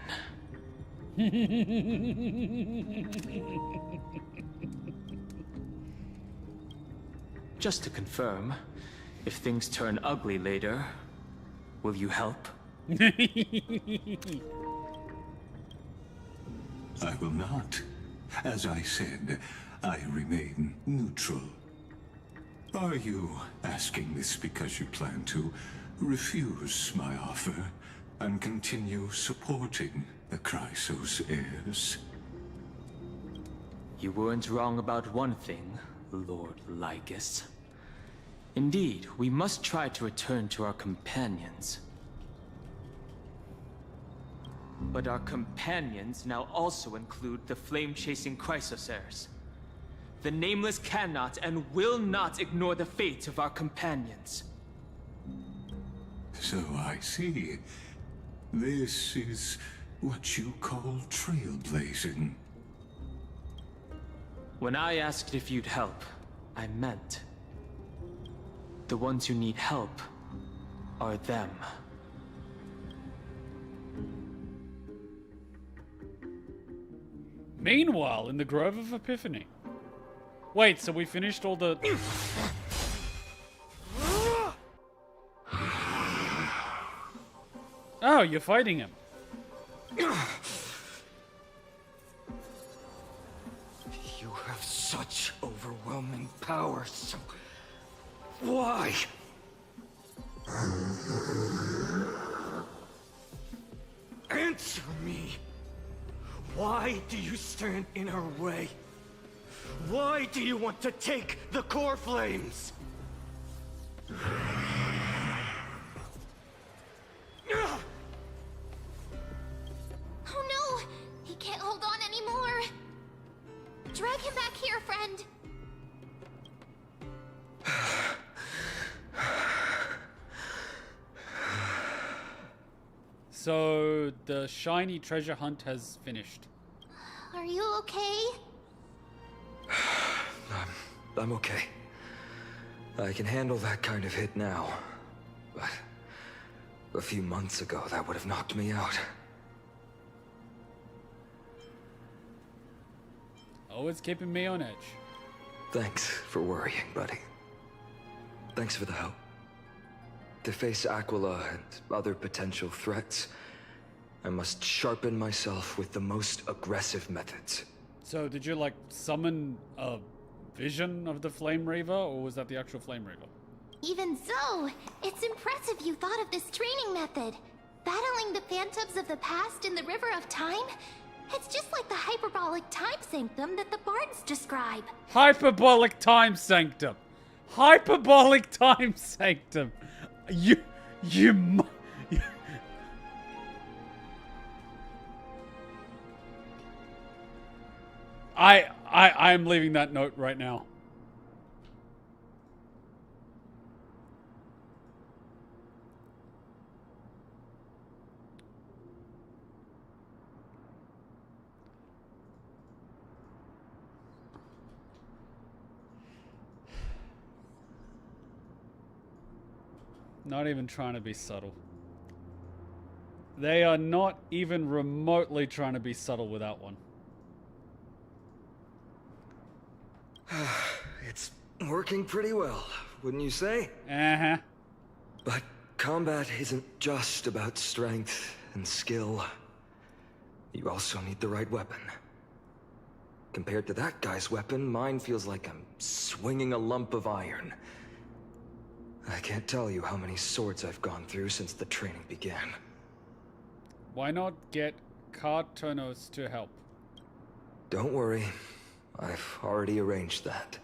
Just to confirm, if things turn ugly later, will you help? I will not. As I said, I remain neutral. Are you asking this because you plan to refuse my offer and continue supporting the Chrysos heirs? You weren't wrong about one thing, Lord Lygus. Indeed, we must try to return to our companions. But our companions now also include the flame-chasing Chrysos heirs. The Nameless cannot and will not ignore the fate of our companions. So I see. This is what you call trailblazing. When I asked if you'd help, I meant the ones who need help are them. Meanwhile, in the Grove of Epiphany. Wait, so we finished all the... Oh, you're fighting him. You have such overwhelming power, so... why? Answer me! Why do you stand in our way? Why do you want to take the core flames? Oh no! He can't hold on anymore! Drag him back here, friend! So, the shiny treasure hunt has finished. Are you okay? I'm okay. I can handle that kind of hit now. But a few months ago, that would have knocked me out. Always keeping me on edge. Thanks for worrying, buddy. Thanks for the help. To face Aquila and other potential threats, I must sharpen myself with the most aggressive methods. So, did you, like, summon a vision of the Flame Reaver, or was that the actual Flame Reaver? Even so, it's impressive you thought of this training method. Battling the phantoms of the past in the River of Time? It's just like the hyperbolic time sanctum that the bards describe. Hyperbolic time sanctum! Hyperbolic time sanctum! I'm leaving that note right now. Not even trying to be subtle. They are not even remotely trying to be subtle with that one. It's working pretty well, wouldn't you say? Uh-huh. But combat isn't just about strength and skill. You also need the right weapon. Compared to that guy's weapon, mine feels like I'm swinging a lump of iron. I can't tell you how many swords I've gone through since the training began. Why not get Kartonos to help? Don't worry. I've already arranged that.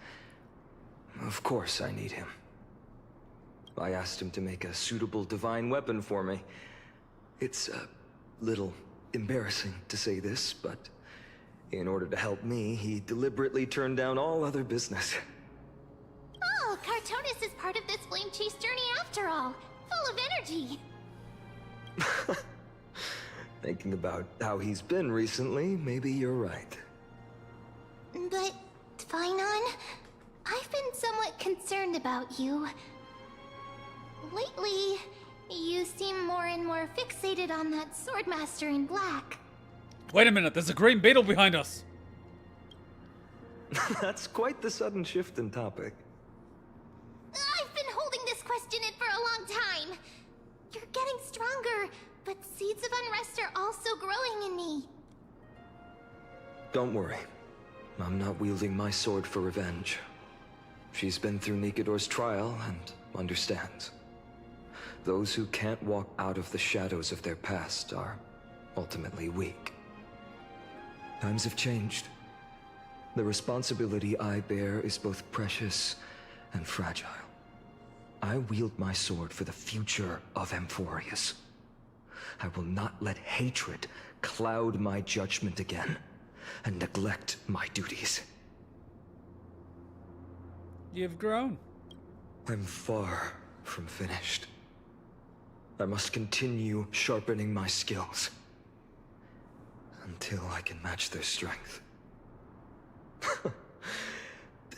Of course I need him. I asked him to make a suitable divine weapon for me. It's a little embarrassing to say this, but in order to help me, he deliberately turned down all other business. Oh, Kartonos is part of this flame chase journey after all. Full of energy. Thinking about how he's been recently, maybe you're right. But, Finon, I've been somewhat concerned about you. Lately, you seem more and more fixated on that swordmaster in black. Wait a minute, there's a green beetle behind us! That's quite the sudden shift in topic. agony. Don't worry. I'm not wielding my sword for revenge. She's been through Nikador's trial and understands. Those who can't walk out of the shadows of their past are ultimately weak. Times have changed. The responsibility I bear is both precious and fragile. I wield my sword for the future of Amphoreus. I will not let hatred cloud my judgment again and neglect my duties. You've grown. I'm far from finished. I must continue sharpening my skills until I can match their strength.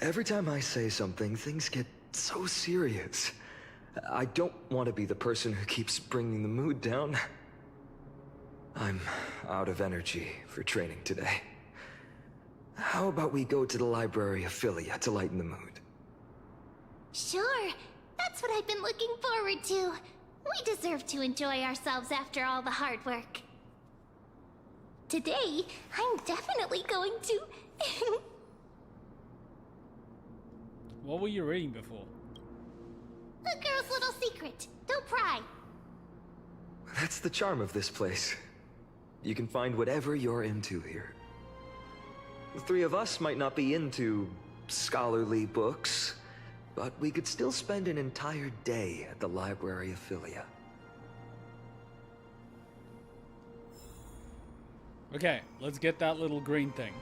Every time I say something, things get so serious. I don't want to be the person who keeps bringing the mood down. I'm out of energy for training today. How about we go to the library of Philia to lighten the mood? Sure, that's what I've been looking forward to. We deserve to enjoy ourselves after all the hard work. Today, I'm definitely going to... What were you reading before? A girl's little secret. Don't pry. That's the charm of this place. You can find whatever you're into here. The three of us might not be into scholarly books, but we could still spend an entire day at the library of Philia. Okay, let's get that little green thing.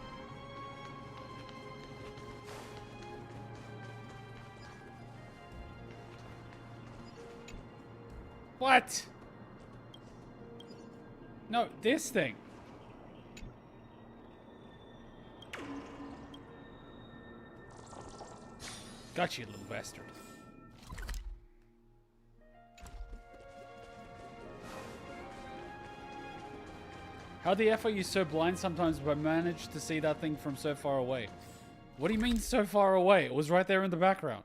What? No, this thing. Got you, little bastard. How the F are you so blind sometimes but manage to see that thing from so far away? What do you mean so far away? It was right there in the background.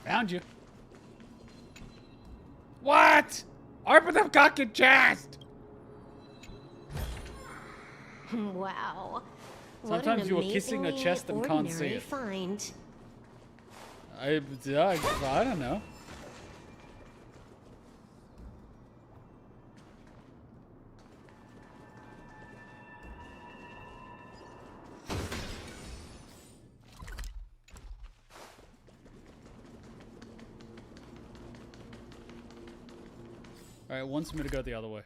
Found you. What? Open the fucking chest! Wow. Sometimes you are kissing a chest and can't see it. Find. I don't know. Alright, it wants me to go the other way.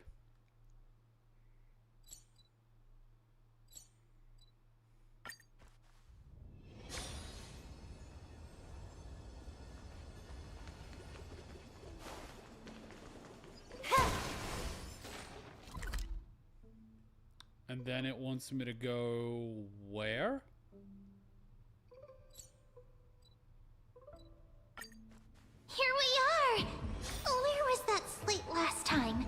And then it wants me to go where? Here we are! Where was that slate last time?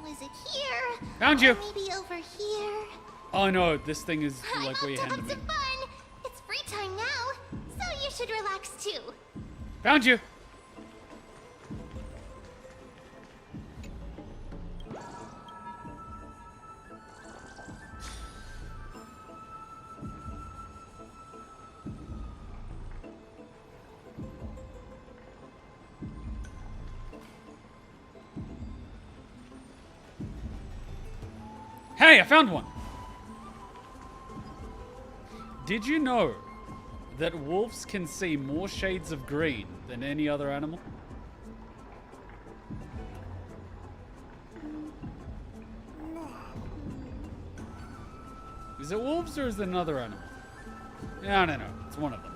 Was it here? Found you! Or maybe over here? Oh no, this thing is like I where you want to handed have me. some fun! It's free time now, so you should relax too. Found you! Hey, I found one! Did you know that wolves can see more shades of green than any other animal? Is it wolves or is it another animal? I don't know. It's one of them.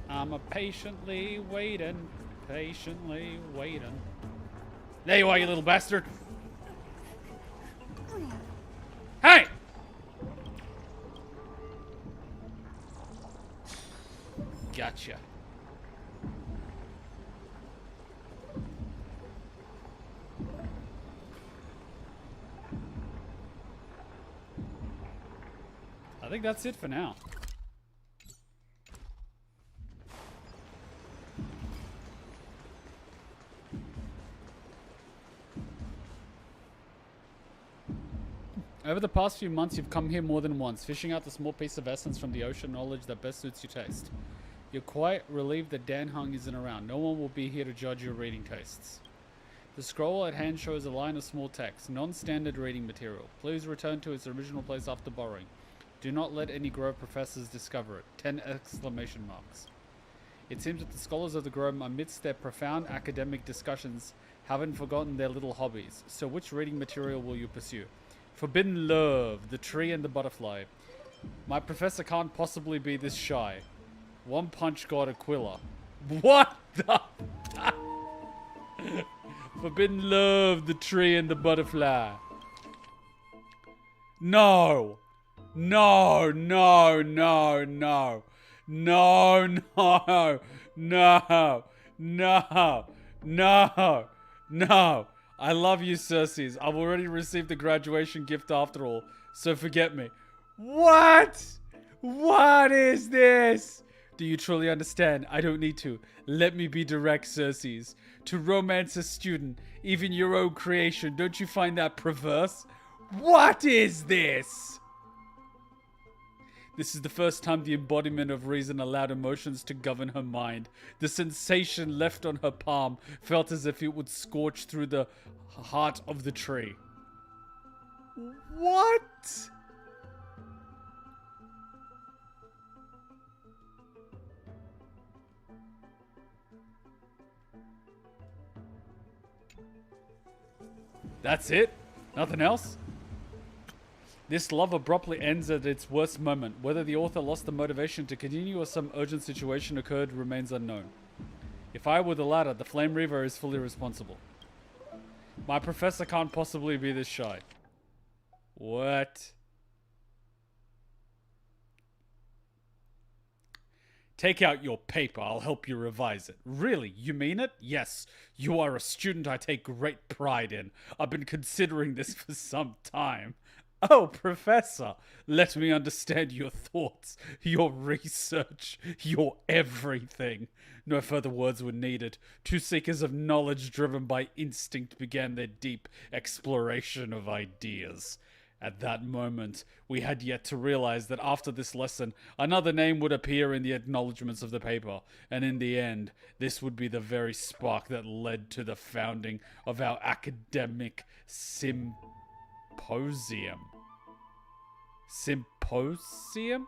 I'm a patiently waiting. There you are, you little bastard. Hey! Gotcha. I think that's it for now. Over the past few months, you've come here more than once, fishing out the small piece of essence from the ocean knowledge that best suits your taste. You're quite relieved that Dan Hung isn't around. No one will be here to judge your reading tastes. The scroll at hand shows a line of small text, non-standard reading material. Please return to its original place after borrowing. Do not let any Grove professors discover it. 10 exclamation marks. It seems that the scholars of the Grove, amidst their profound academic discussions, haven't forgotten their little hobbies. So which reading material will you pursue? Forbidden Love, The Tree and the Butterfly. My professor can't possibly be this shy. One Punch God Aquila. What the? Forbidden Love, The Tree and the Butterfly. No. No, no, no, no. No, no, no, no, no, no. I love you, Circes. I've already received the graduation gift after all, so forget me. What? What is this? Do you truly understand? I don't need to. Let me be direct, Circes. To romance a student, even your own creation, don't you find that perverse? What is this? This is the first time the embodiment of reason allowed emotions to govern her mind. The sensation left on her palm felt as if it would scorch through the heart of the tree. What? That's it? Nothing else? This love abruptly ends at its worst moment. Whether the author lost the motivation to continue or some urgent situation occurred remains unknown. If I were the latter, the Flame Reaver is fully responsible. My professor can't possibly be this shy. What? Take out your paper, I'll help you revise it. Really, you mean it? Yes, you are a student I take great pride in. I've been considering this for some time. Oh, Professor, let me understand your thoughts, your research, your everything. No further words were needed. Two seekers of knowledge driven by instinct began their deep exploration of ideas. At that moment, we had yet to realize that after this lesson, another name would appear in the acknowledgements of the paper, and in the end, this would be the very spark that led to the founding of our academic symposium. Symposium?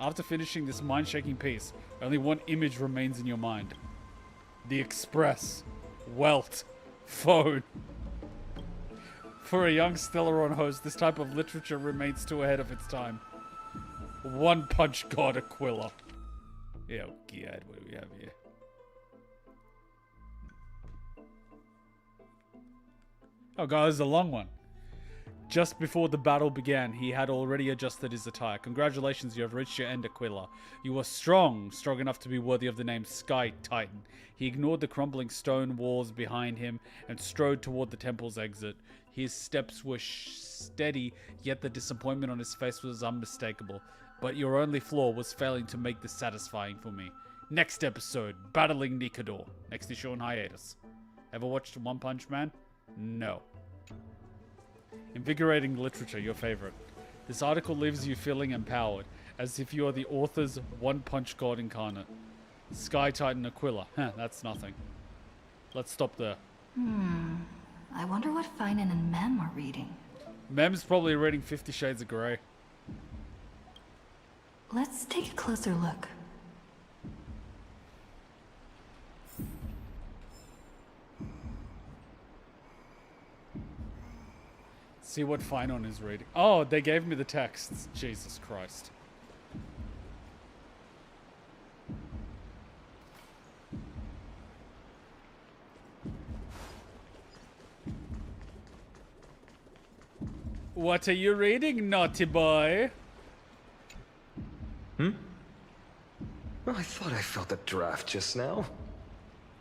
After finishing this mind-shaking piece, only one image remains in your mind. The Express. Welt. Phone. For a young stellaron host, this type of literature remains too ahead of its time. One Punch God Aquila. Oh God, what do we have here? Oh God, this is a long one. Just before the battle began, he had already adjusted his attire. Congratulations, you have reached your end, Aquila. You are strong enough to be worthy of the name Sky Titan. He ignored the crumbling stone walls behind him and strode toward the temple's exit. His steps were steady, yet the disappointment on his face was unmistakable. But your only flaw was failing to make this satisfying for me. Next episode, Battling Nikador. Next issue on hiatus. Ever watched One Punch Man? No. Invigorating literature, your favorite. This article leaves you feeling empowered, as if you are the author's One Punch God incarnate. Sky Titan Aquila. That's nothing. Let's stop there. I wonder what Finan and Mem are reading. Mem's probably reading 50 Shades of Grey. Let's take a closer look. See what Finan is reading. Oh, they gave me the texts. Jesus Christ. What are you reading, naughty boy? Well, I thought I felt a draft just now.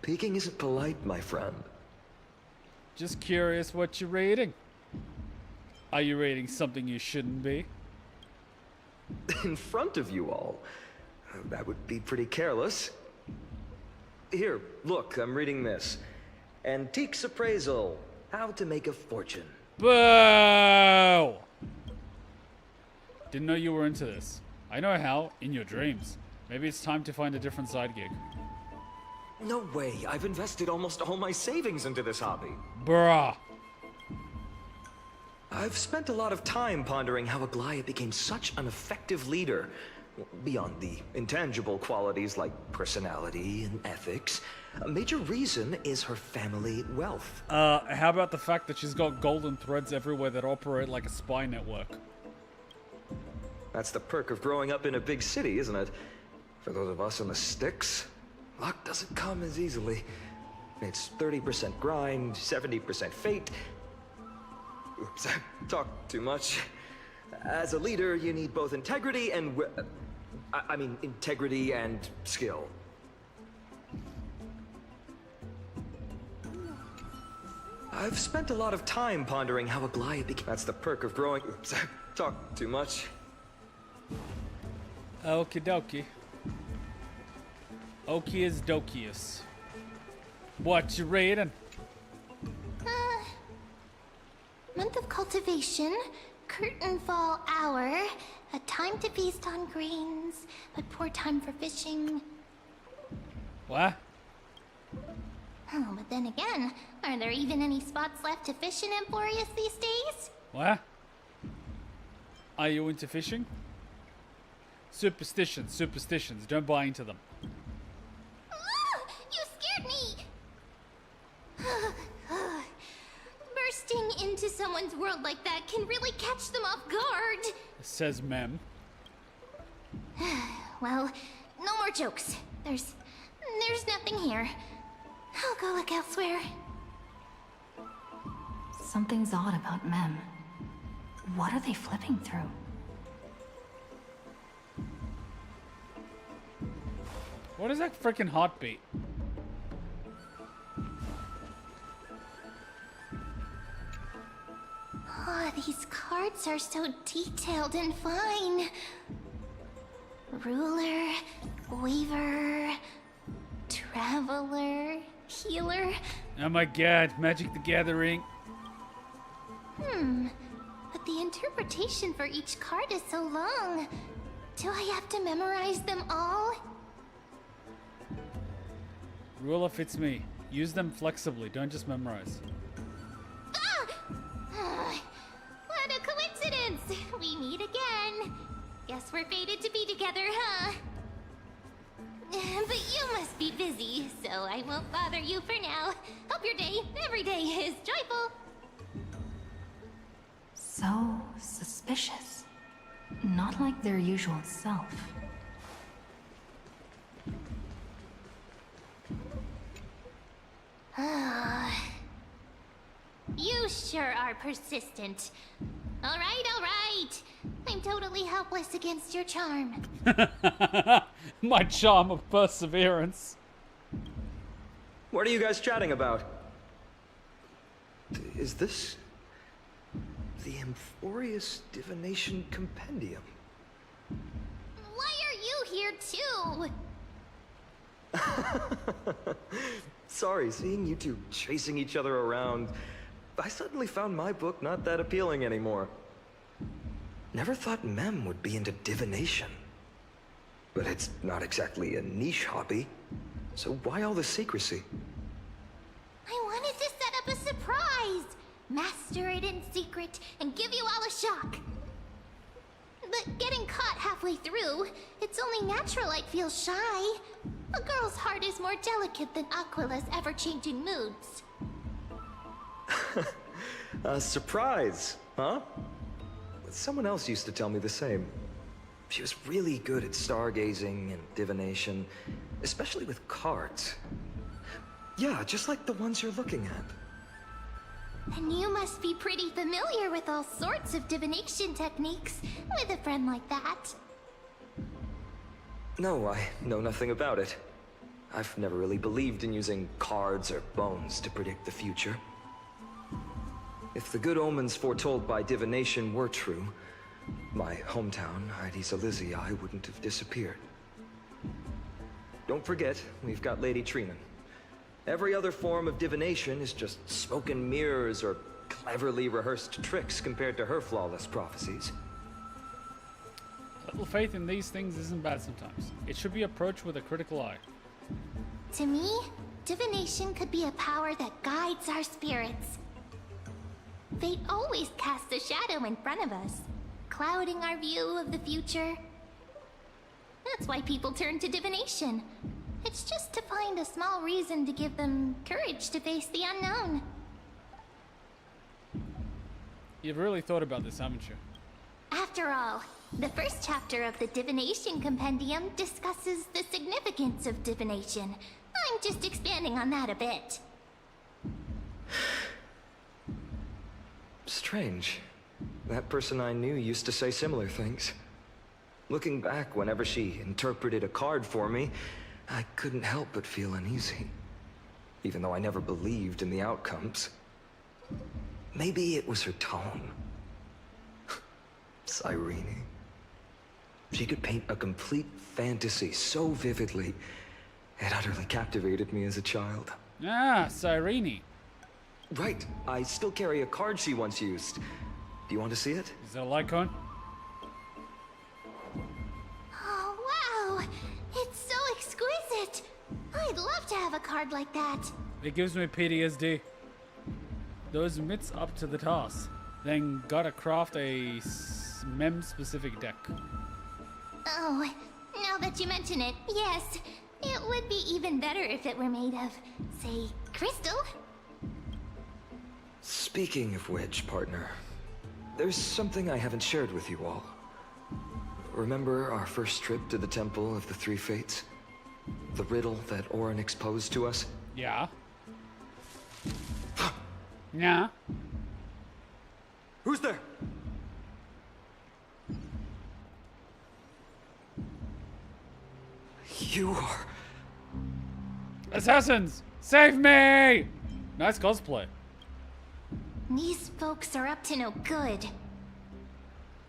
Peeking isn't polite, my friend. Just curious what you're reading. Are you reading something you shouldn't be? In front of you all? That would be pretty careless. Here, look, I'm reading this. Antiques Appraisal. How to Make a Fortune. Boo! Didn't know you were into this. I know how, in your dreams. Maybe it's time to find a different side gig. No way, I've invested almost all my savings into this hobby. Bruh. I've spent a lot of time pondering how Aglaia became such an effective leader. Beyond the intangible qualities like personality and ethics, a major reason is her family wealth. How about the fact that she's got golden threads everywhere that operate like a spy network? That's the perk of growing up in a big city, isn't it? For those of us in the sticks, luck doesn't come as easily. It's 30% grind, 70% fate. Oops, I talked too much. As a leader, you need both integrity and... integrity and skill. I've spent a lot of time pondering how Aglaia became... That's the perk of growing... Oops, I talked too much. Okie dokie. Okius dokius. What you reading? Month of cultivation, curtain fall hour, a time to feast on grains, but poor time for fishing. What? Oh, but then again, are there even any spots left to fish in Amphoreus these days? What? Are you into fishing? Superstitions, don't buy into them. You scared me! Bursting into someone's world like that can really catch them off guard. Says Mem. Well, no more jokes. There's nothing here. I'll go look elsewhere. Something's odd about Mem. What are they flipping through? What is that freaking heartbeat? Oh, these cards are so detailed and fine. Ruler, Weaver, Traveler, Healer. Oh my god, Magic the Gathering. But the interpretation for each card is so long. Do I have to memorize them all? Ruler fits me. Use them flexibly, don't just memorize. What a coincidence! We meet again. Guess we're fated to be together, huh? But you must be busy, so I won't bother you for now. Hope your day, every day, is joyful. So suspicious. Not like their usual self. You sure are persistent. All right. I'm totally helpless against your charm. My charm of perseverance. What are you guys chatting about? Is this... the Amphoreus Divination Compendium? Why are you here too? Sorry, seeing you two chasing each other around, I suddenly found my book not that appealing anymore. Never thought Mem would be into divination. But it's not exactly a niche hobby, so why all the secrecy? I wanted to set up a surprise! Master it in secret and give you all a shock. But getting caught halfway through, it's only natural I'd feel shy. A girl's heart is more delicate than Aquila's ever-changing moods. A surprise, huh? Someone else used to tell me the same. She was really good at stargazing and divination, especially with cards. Yeah, just like the ones you're looking at. And you must be pretty familiar with all sorts of divination techniques with a friend like that. No, I know nothing about it. I've never really believed in using cards or bones to predict the future. If the good omens foretold by divination were true, my hometown, Hydes Elysiae, wouldn't have disappeared. Don't forget, we've got Lady Trina. Every other form of divination is just smoke and mirrors or cleverly rehearsed tricks compared to her flawless prophecies. A little faith in these things isn't bad sometimes. It should be approached with a critical eye. To me, divination could be a power that guides our spirits. Fate always casts a shadow in front of us, clouding our view of the future. That's why people turn to divination. It's just to find a small reason to give them courage to face the unknown. You've really thought about this, haven't you? After all, the first chapter of the Divination Compendium discusses the significance of divination. I'm just expanding on that a bit. Strange. That person I knew used to say similar things. Looking back, whenever she interpreted a card for me, I couldn't help but feel uneasy. Even though I never believed in the outcomes. Maybe it was her tone. Cyrene. She could paint a complete fantasy so vividly, it utterly captivated me as a child. Ah, Cyrene. Right, I still carry a card she once used. Do you want to see it? Is that a Lycon? Oh, wow! It's so exquisite! I'd love to have a card like that. It gives me PTSD. Those mitts up to the task. Then gotta craft a mem-specific deck. Oh, now that you mention it, yes. It would be even better if it were made of, say, crystal. Speaking of which, partner, there's something I haven't shared with you all. Remember our first trip to the Temple of the Three Fates? The riddle that Orynyx posed to us? Yeah. Yeah. Who's there? You are... Assassins! Save me! Nice cosplay. These folks are up to no good.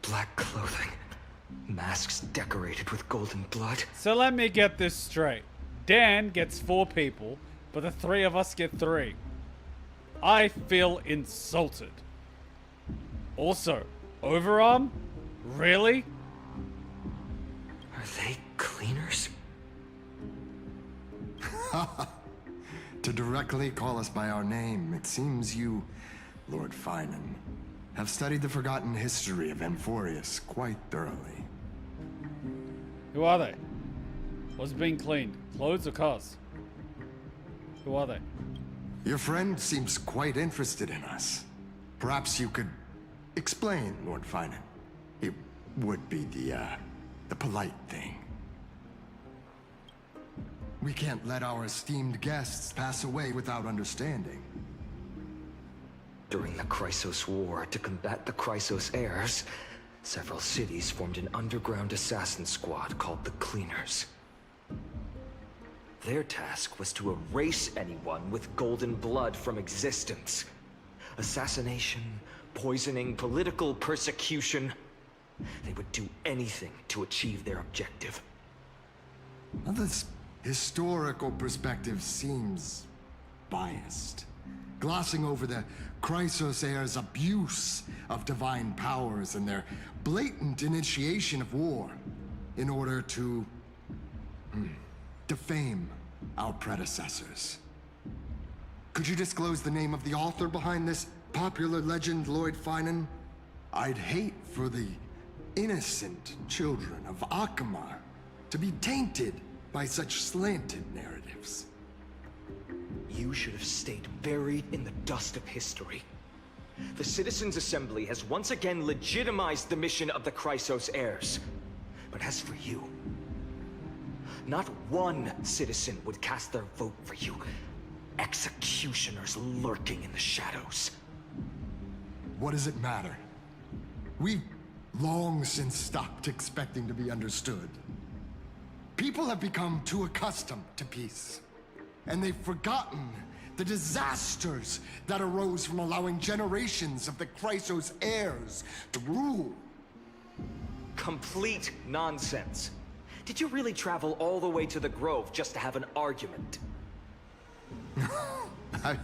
Black clothing. Masks decorated with golden blood. So let me get this straight. Dan gets 4 people, but the 3 of us get 3. I feel insulted. Also, overarm? Really? Are they cleaners? To directly call us by our name, it seems you, Lord Finan, have studied the forgotten history of Amphoreus quite thoroughly. Who are they? What's being cleaned? Clothes or cars? Who are they? Your friend seems quite interested in us. Perhaps you could explain, Lord Finan. It would be the polite thing. We can't let our esteemed guests pass away without understanding. During the Chrysos War, to combat the Chrysos heirs, several cities formed an underground assassin squad called the Cleaners. Their task was to erase anyone with golden blood from existence. Assassination, poisoning, political persecution. They would do anything to achieve their objective. Well, this historical perspective seems biased, glossing over the Chrysos heirs' abuse of divine powers and their blatant initiation of war in order to defame our predecessors. Could you disclose the name of the author behind this popular legend, Lord Finan? I'd hate for the innocent children of Akamar to be tainted by such slanted narratives. You should have stayed buried in the dust of history. The Citizens' Assembly has once again legitimized the mission of the Chrysos heirs. But as for you, not one citizen would cast their vote for you. Executioners lurking in the shadows. What does it matter? We've long since stopped expecting to be understood. People have become too accustomed to peace, and they've forgotten The disasters that arose from allowing generations of the Chrysos heirs to rule. Complete nonsense. Did you really travel all the way to the Grove just to have an argument? I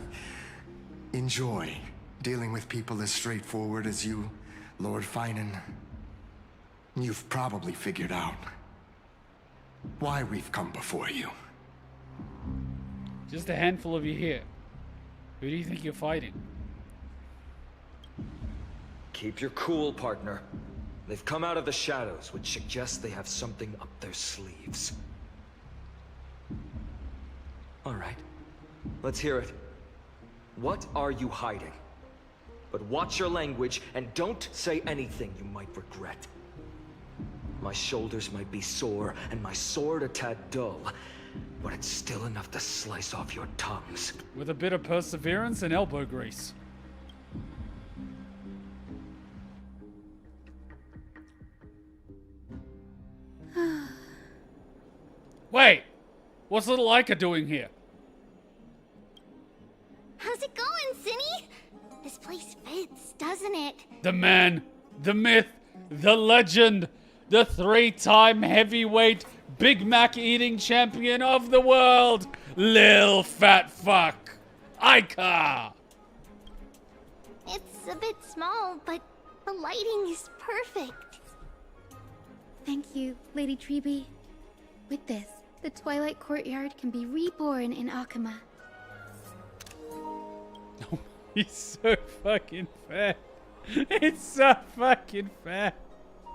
enjoy dealing with people as straightforward as you, Lord Finan. You've probably figured out why we've come before you. Just a handful of you here. Who do you think you're fighting? Keep your cool, partner. They've come out of the shadows, which suggests they have something up their sleeves. All right. Let's hear it. What are you hiding? But watch your language and don't say anything you might regret. My shoulders might be sore and my sword a tad dull, but it's still enough to slice off your tongues. With a bit of perseverance and elbow grease. Wait! What's little Ica doing here? How's it going, Cinny? This place fits, doesn't it? The man, the myth, the legend, the 3-time heavyweight Big Mac eating champion of the world, Lil Fat Fuck, Ica! It's a bit small, but the lighting is perfect. Thank you, Lady Treeby. With this, the Twilight Courtyard can be reborn in Akuma. He's so fucking fat. It's so fucking fat.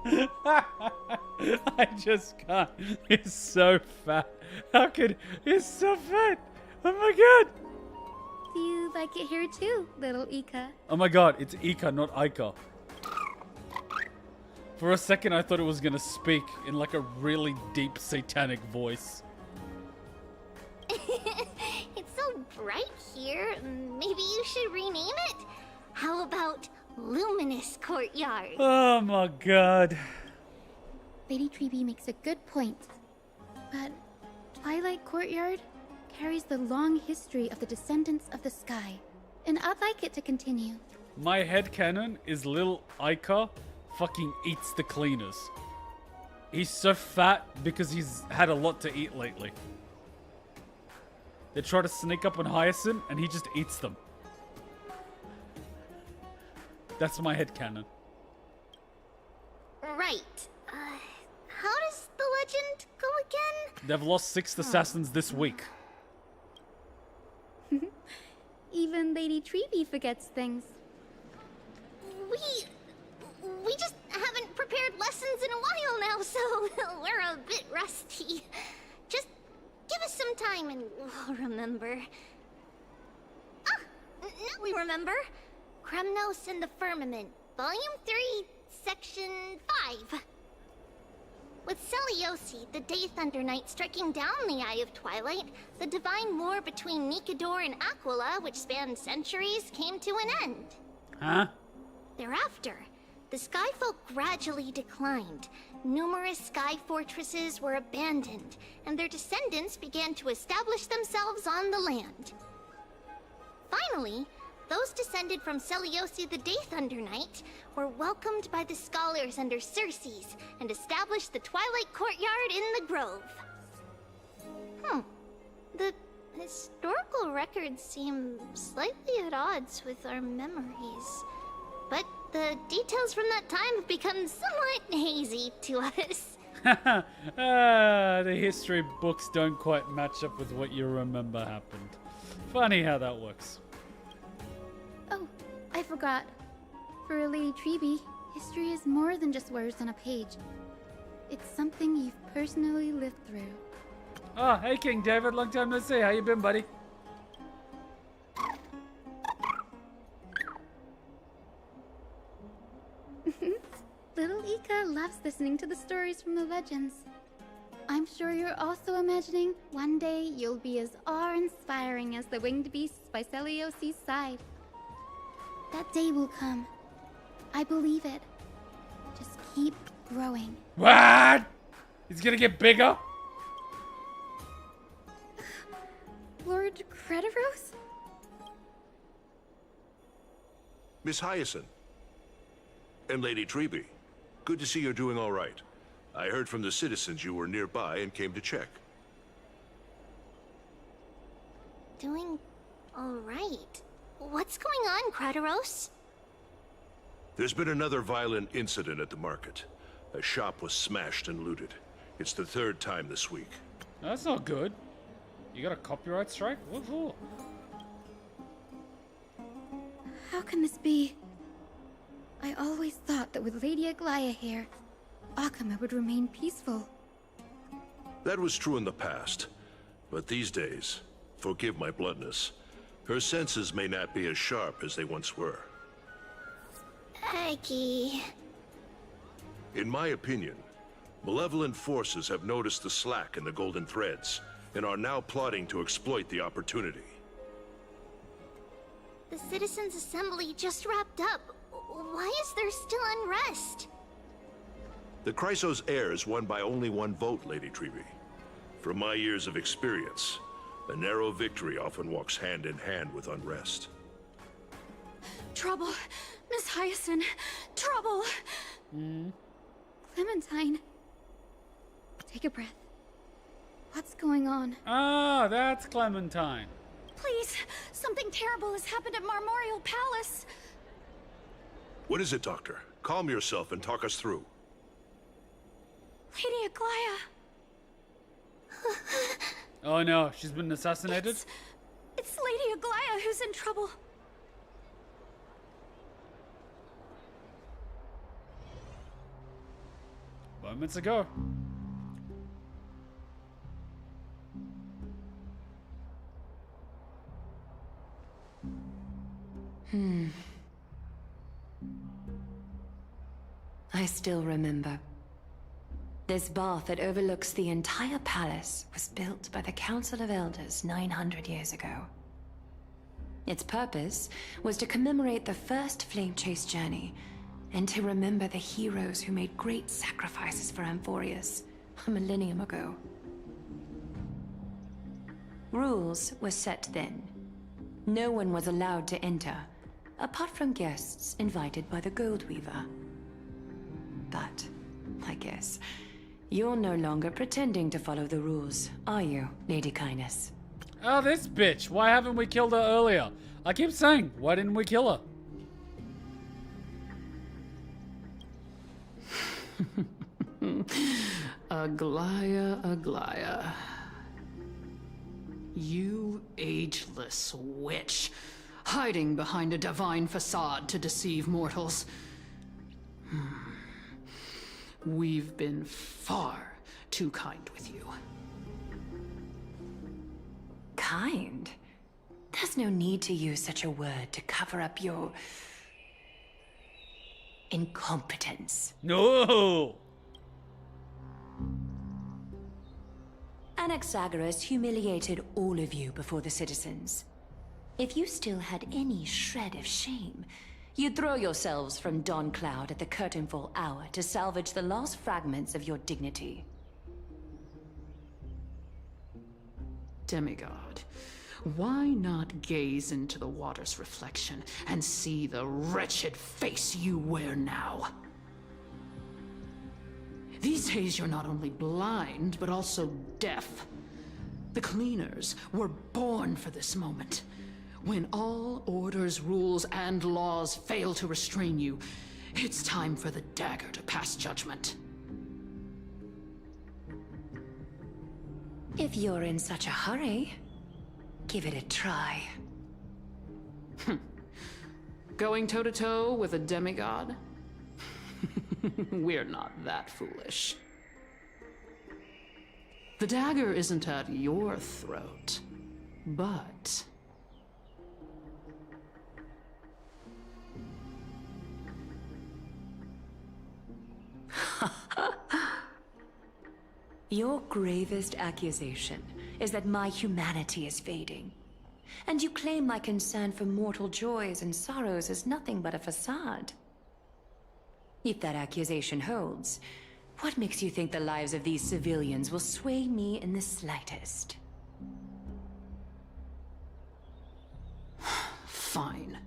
I just can't. He's so fat. How could... He's so fat. Oh my god. Do you like it here too, little Ica? Oh my god, it's Ica, not Ica. For a second, I thought it was gonna speak in like a really deep satanic voice. It's so bright here. Maybe you should rename it? How about Luminous Courtyard? Oh my god. Lady Treeby makes a good point. But Twilight Courtyard carries the long history of the descendants of the sky, and I'd like it to continue. My headcanon is Lil Ica fucking eats the cleaners. He's so fat because he's had a lot to eat lately. They try to sneak up on Hyacinth and he just eats them. That's my headcanon. Right. How does the legend go again? They've lost 6 assassins this week. Even Lady Treeby forgets things. We just haven't prepared lessons in a while now, so we're a bit rusty. Just give us some time and we'll remember. Ah! Now we remember. Kremnos and the Firmament, Volume 3, Section 5. With Seliosi, the Day Thunder Knight, striking down the Eye of Twilight, the divine war between Nikador and Aquila, which spanned centuries, came to an end. Huh? Thereafter, the Skyfolk gradually declined. Numerous sky fortresses were abandoned, and their descendants began to establish themselves on the land. Finally, those descended from Seliosi the Day Thunder Knight were welcomed by the scholars under Circes and established the Twilight Courtyard in the Grove. The historical records seem slightly at odds with our memories, but the details from that time have become somewhat hazy to us. The history books don't quite match up with what you remember happened. Funny how that works. Oh, I forgot. For Lady Treeby, history is more than just words on a page. It's something you've personally lived through. Oh, hey King David, long time no see. How you been, buddy? Little Ica loves listening to the stories from the legends. I'm sure you're also imagining one day you'll be as awe-inspiring as the winged beasts by Celiosi's side. That day will come. I believe it. Just keep growing. What? He's gonna get bigger? Lord Crediros? Miss Hyacinth. And Lady Treby. Good to see you're doing all right. I heard from the citizens you were nearby and came to check. Doing all right. What's going on, Krateros? There's been another violent incident at the market. A shop was smashed and looted. It's the third time this week. That's not good. You got a copyright strike? What for? How can this be? I always thought that with Lady Aglaya here, Akama would remain peaceful. That was true in the past. But these days, forgive my bluntness, her senses may not be as sharp as they once were. Aggie. In my opinion, malevolent forces have noticed the slack in the Golden Threads and are now plotting to exploit the opportunity. The Citizens' Assembly just wrapped up. Why is there still unrest? The Chrysos heirs won by only one vote, Lady Treby. From my years of experience, a narrow victory often walks hand in hand with unrest. Trouble! Miss Hyacinth! Trouble! Clementine. Take a breath. What's going on? Ah, that's Clementine. Please! Something terrible has happened at Marmorial Palace! What is it, Doctor? Calm yourself and talk us through. Lady Aglaya! Oh no, she's been assassinated? It's Lady Aglaya who's in trouble. Moments ago. I still remember. This bath that overlooks the entire palace was built by the Council of Elders 900 years ago. Its purpose was to commemorate the first flame chase journey and to remember the heroes who made great sacrifices for Amphoreus a millennium ago. Rules were set then. No one was allowed to enter, apart from guests invited by the Gold Weaver. But, I guess, you're no longer pretending to follow the rules, are you, Lady Kindness? Oh, this bitch! Why haven't we killed her earlier? I keep saying, why didn't we kill her? Aglaya, Aglaya. You ageless witch, hiding behind a divine facade to deceive mortals. We've been far too kind with you. Kind? There's no need to use such a word to cover up your incompetence. No! Anaxagoras humiliated all of you before the citizens. If you still had any shred of shame, you'd throw yourselves from dawn cloud at the curtainfall hour to salvage the last fragments of your dignity. Demigod, why not gaze into the water's reflection and see the wretched face you wear now? These days you're not only blind, but also deaf. The cleaners were born for this moment. When all orders, rules, and laws fail to restrain you, it's time for the dagger to pass judgment. If you're in such a hurry, give it a try. Going toe-to-toe with a demigod? We're not that foolish. The dagger isn't at your throat, but... Your gravest accusation is that my humanity is fading. And you claim my concern for mortal joys and sorrows is nothing but a facade. If that accusation holds, what makes you think the lives of these civilians will sway me in the slightest? Fine.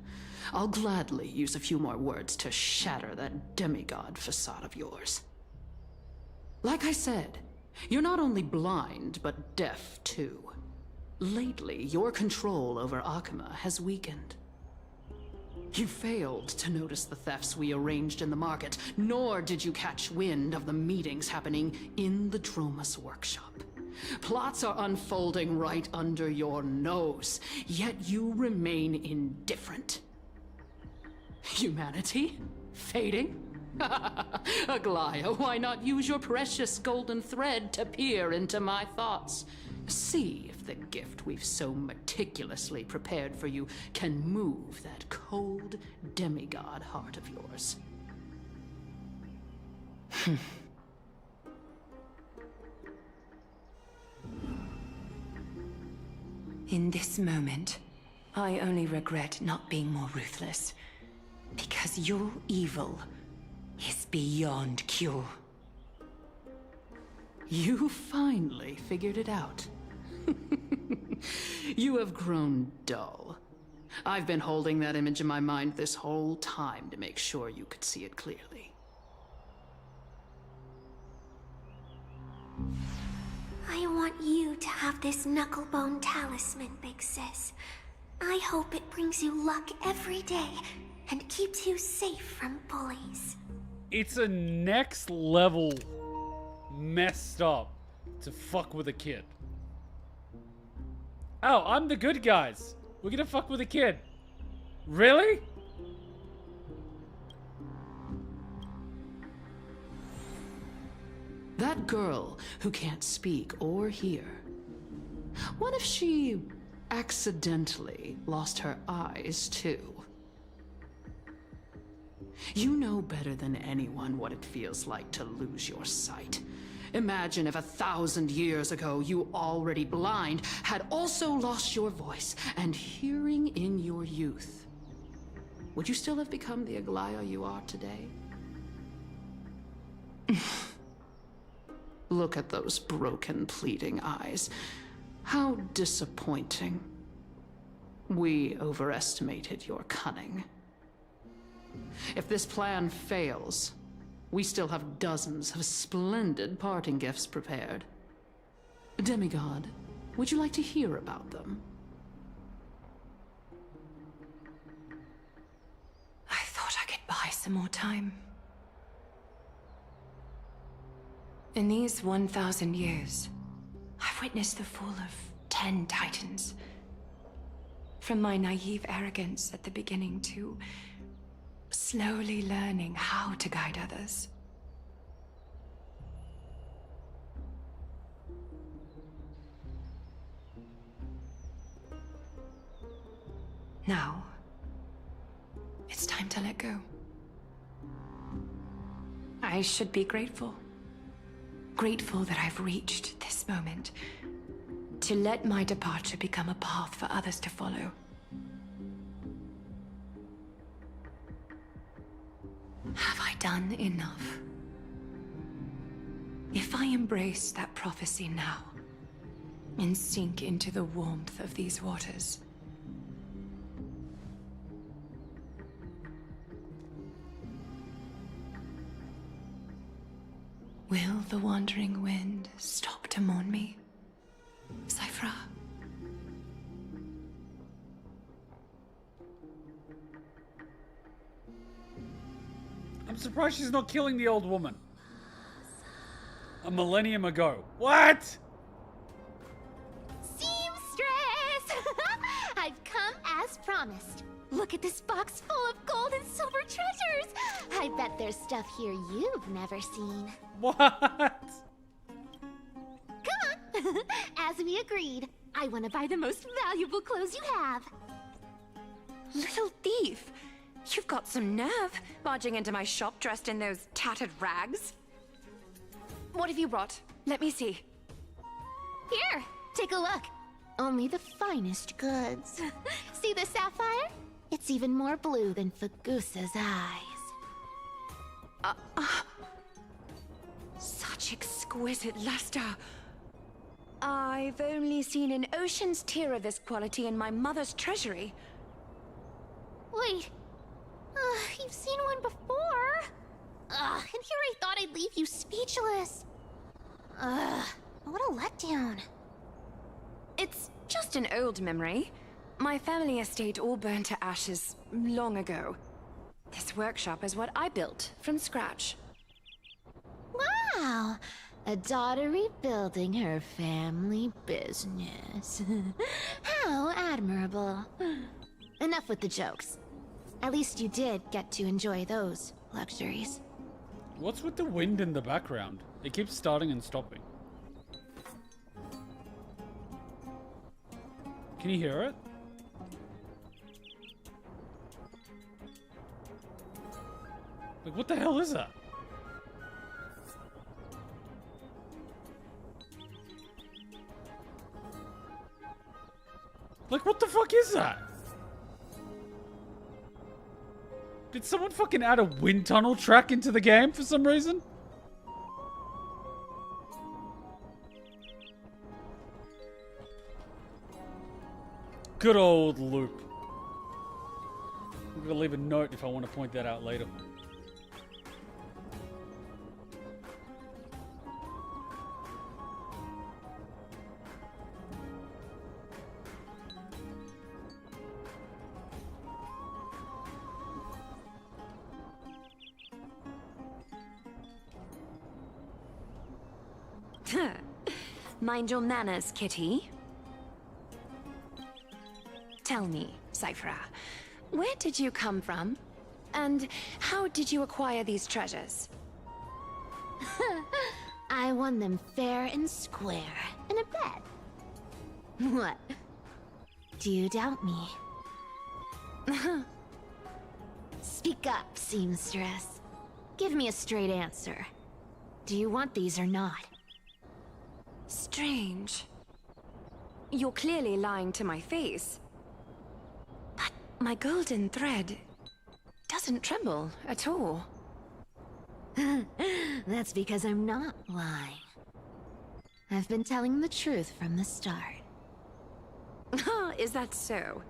I'll gladly use a few more words to shatter that demigod facade of yours. Like I said, you're not only blind, but deaf too. Lately, your control over Akuma has weakened. You failed to notice the thefts we arranged in the market, nor did you catch wind of the meetings happening in the Droma's workshop. Plots are unfolding right under your nose, yet you remain indifferent. Humanity? Fading? Aglaya, why not use your precious golden thread to peer into my thoughts? See if the gift we've so meticulously prepared for you can move that cold demigod heart of yours. In this moment, I only regret not being more ruthless. Because your evil is beyond cure. You finally figured it out. You have grown dull. I've been holding that image in my mind this whole time to make sure you could see it clearly. I want you to have this knucklebone talisman, Big Sis. I hope it brings you luck every day and keeps you safe from bullies. It's a next level messed up to fuck with a kid. Oh, I'm the good guys. We're gonna fuck with a kid. Really? That girl who can't speak or hear. What if she accidentally lost her eyes too? You know better than anyone what it feels like to lose your sight. Imagine if 1,000 years ago you, already blind, had also lost your voice and hearing in your youth. Would you still have become the Aglaya you are today? Look at those broken, pleading eyes. How disappointing. We overestimated your cunning. If this plan fails, we still have dozens of splendid parting gifts prepared. Demigod, would you like to hear about them? I thought I could buy some more time. In these 1,000 years, I've witnessed the fall of 10 titans. From my naive arrogance at the beginning to slowly learning how to guide others. Now, it's time to let go. I should be grateful. Grateful that I've reached this moment. To let my departure become a path for others to follow. Have I done enough? If I embrace that prophecy now, and sink into the warmth of these waters, will the wandering wind stop to mourn me, Cipher? I'm surprised she's not killing the old woman. A millennium ago. What? Seamstress! I've come as promised. Look at this box full of gold and silver treasures. I bet there's stuff here you've never seen. What? Come on. As we agreed, I want to buy the most valuable clothes you have. Little thief! You've got some nerve, barging into my shop dressed in those tattered rags. What have you brought? Let me see. Here, take a look. Only the finest goods. See the sapphire? It's even more blue than Fagusa's eyes. Such exquisite luster. I've only seen an ocean's tear of this quality in my mother's treasury. Wait, I've seen one before. Ugh, and here I thought I'd leave you speechless. Ugh, what a letdown. It's just an old memory. My family estate all burned to ashes long ago. This workshop is what I built from scratch. Wow, a daughter rebuilding her family business. How admirable. Enough with the jokes. At least you did get to enjoy those luxuries. What's with the wind in the background? It keeps starting and stopping. Can you hear it? Like, what the hell is that? Like, what the fuck is that? Did someone fucking add a wind tunnel track into the game for some reason? Good old loop. I'm gonna leave a note if I want to point that out later. Mind your manners, kitty. Tell me, Cipher, where did you come from? And how did you acquire these treasures? I won them fair and square in a bet. What? Do you doubt me? Speak up, seamstress. Give me a straight answer. Do you want these or not? Strange. You're clearly lying to my face. But my golden thread doesn't tremble at all. That's because I'm not lying. I've been telling the truth from the start. Is that so?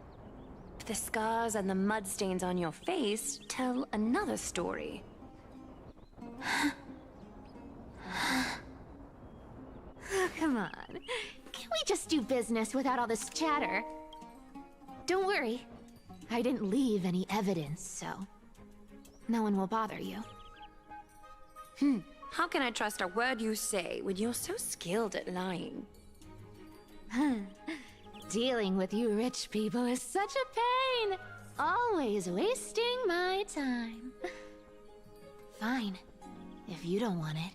The scars and the mud stains on your face tell another story. Oh, come on. Can we just do business without all this chatter? Don't worry. I didn't leave any evidence, so no one will bother you. How can I trust a word you say when you're so skilled at lying? Dealing with you rich people is such a pain. Always wasting my time. Fine, if you don't want it.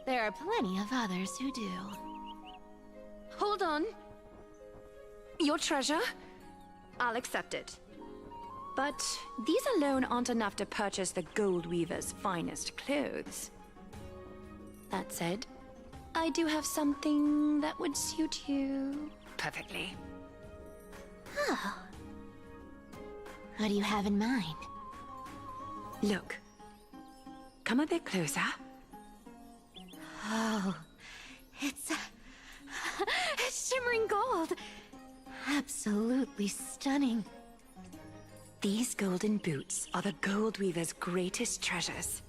There are plenty of others who do. Hold on. Your treasure? I'll accept it. But these alone aren't enough to purchase the Gold Weaver's finest clothes. That said, I do have something that would suit you perfectly. Oh. What do you have in mind? Look. Come a bit closer. Oh, it's shimmering gold. Absolutely stunning. These golden boots are the Gold Weaver's greatest treasures.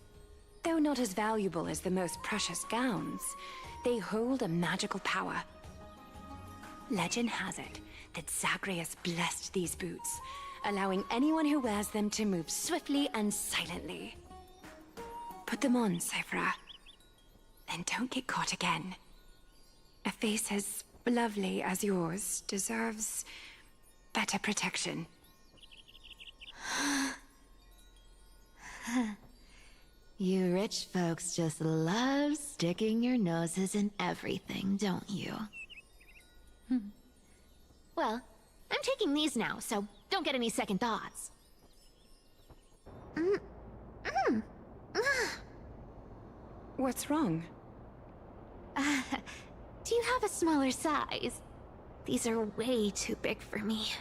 Though not as valuable as the most precious gowns, they hold a magical power. Legend has it that Zagreus blessed these boots, allowing anyone who wears them to move swiftly and silently. Put them on, Cipher. And don't get caught again. A face as lovely as yours deserves better protection. You rich folks just love sticking your noses in everything, don't you? Well, I'm taking these now, so don't get any second thoughts. What's wrong? Do you have a smaller size? These are way too big for me.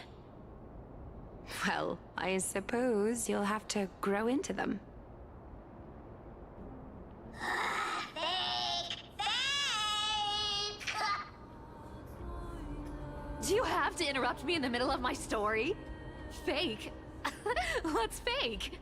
Well, I suppose you'll have to grow into them. Do you have to interrupt me in the middle of my story? Fake? What's fake?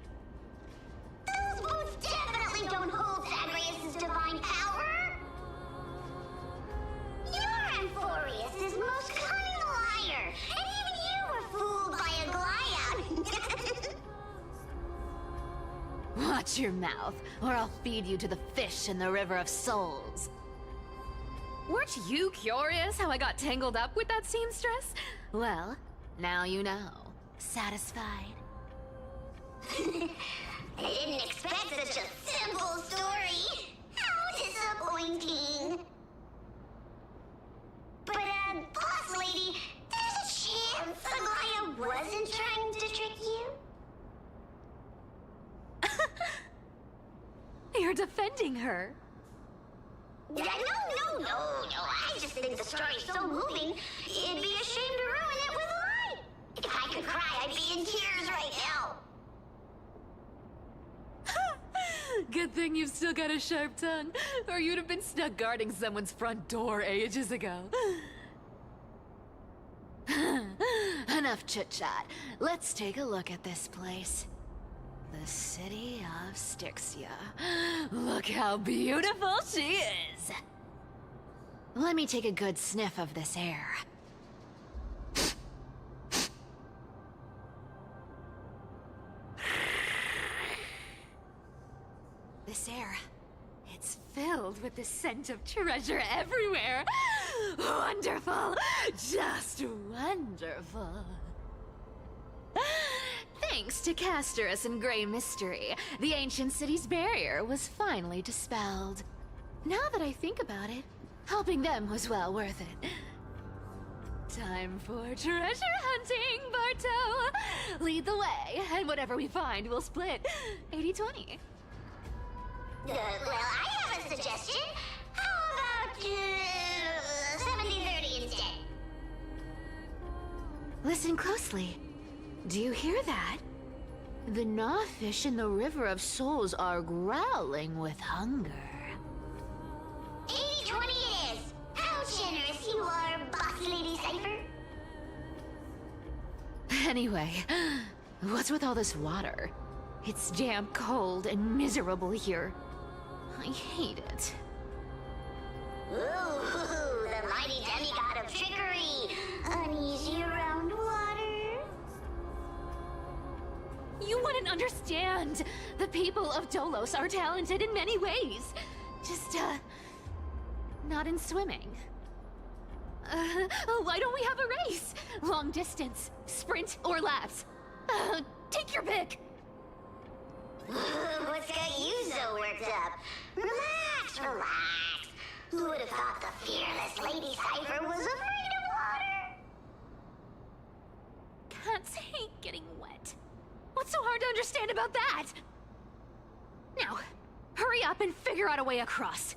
Shut your mouth, or I'll feed you to the fish in the River of Souls. Weren't you curious how I got tangled up with that seamstress? Well, now you know. Satisfied? I didn't expect such a simple story. How disappointing. But, boss lady, there's a chance Aglaia wasn't trying to trick you? You're defending her. No. I just think the story's so moving, it'd be a shame to ruin it with a lie. If I could cry, I'd be in tears right now. Good thing you've still got a sharp tongue, or you'd have been stuck guarding someone's front door ages ago. Enough chit-chat. Let's take a look at this place. The city of Styxia. Look how beautiful she is! Let me take a good sniff of this air. This air, it's filled with the scent of treasure everywhere. Wonderful! Just wonderful. Thanks to Castorus and Grey Mystery, the ancient city's barrier was finally dispelled. Now that I think about it, helping them was well worth it. Time for treasure hunting, Barto! Lead the way, and whatever we find, we'll split 80-20. Well, I have a suggestion. How about, 70-30 instead? Listen closely. Do you hear that? The gnawfish in the River of Souls are growling with hunger. 80-20 it is. How generous you are, Boss Lady Cipher. Anyway, what's with all this water? It's damp, cold, and miserable here. I hate it. Ooh, the mighty demigod of trickery. Uneasy around water. You wouldn't understand. The people of Dolos are talented in many ways. Just, not in swimming. Why don't we have a race? Long distance, sprint, or laps? Take your pick. What's got you so worked up? Relax. Who would have thought the fearless Lady Cipher was afraid of water? Cats hate getting wet. What's so hard to understand about that? Now, hurry up and figure out a way across.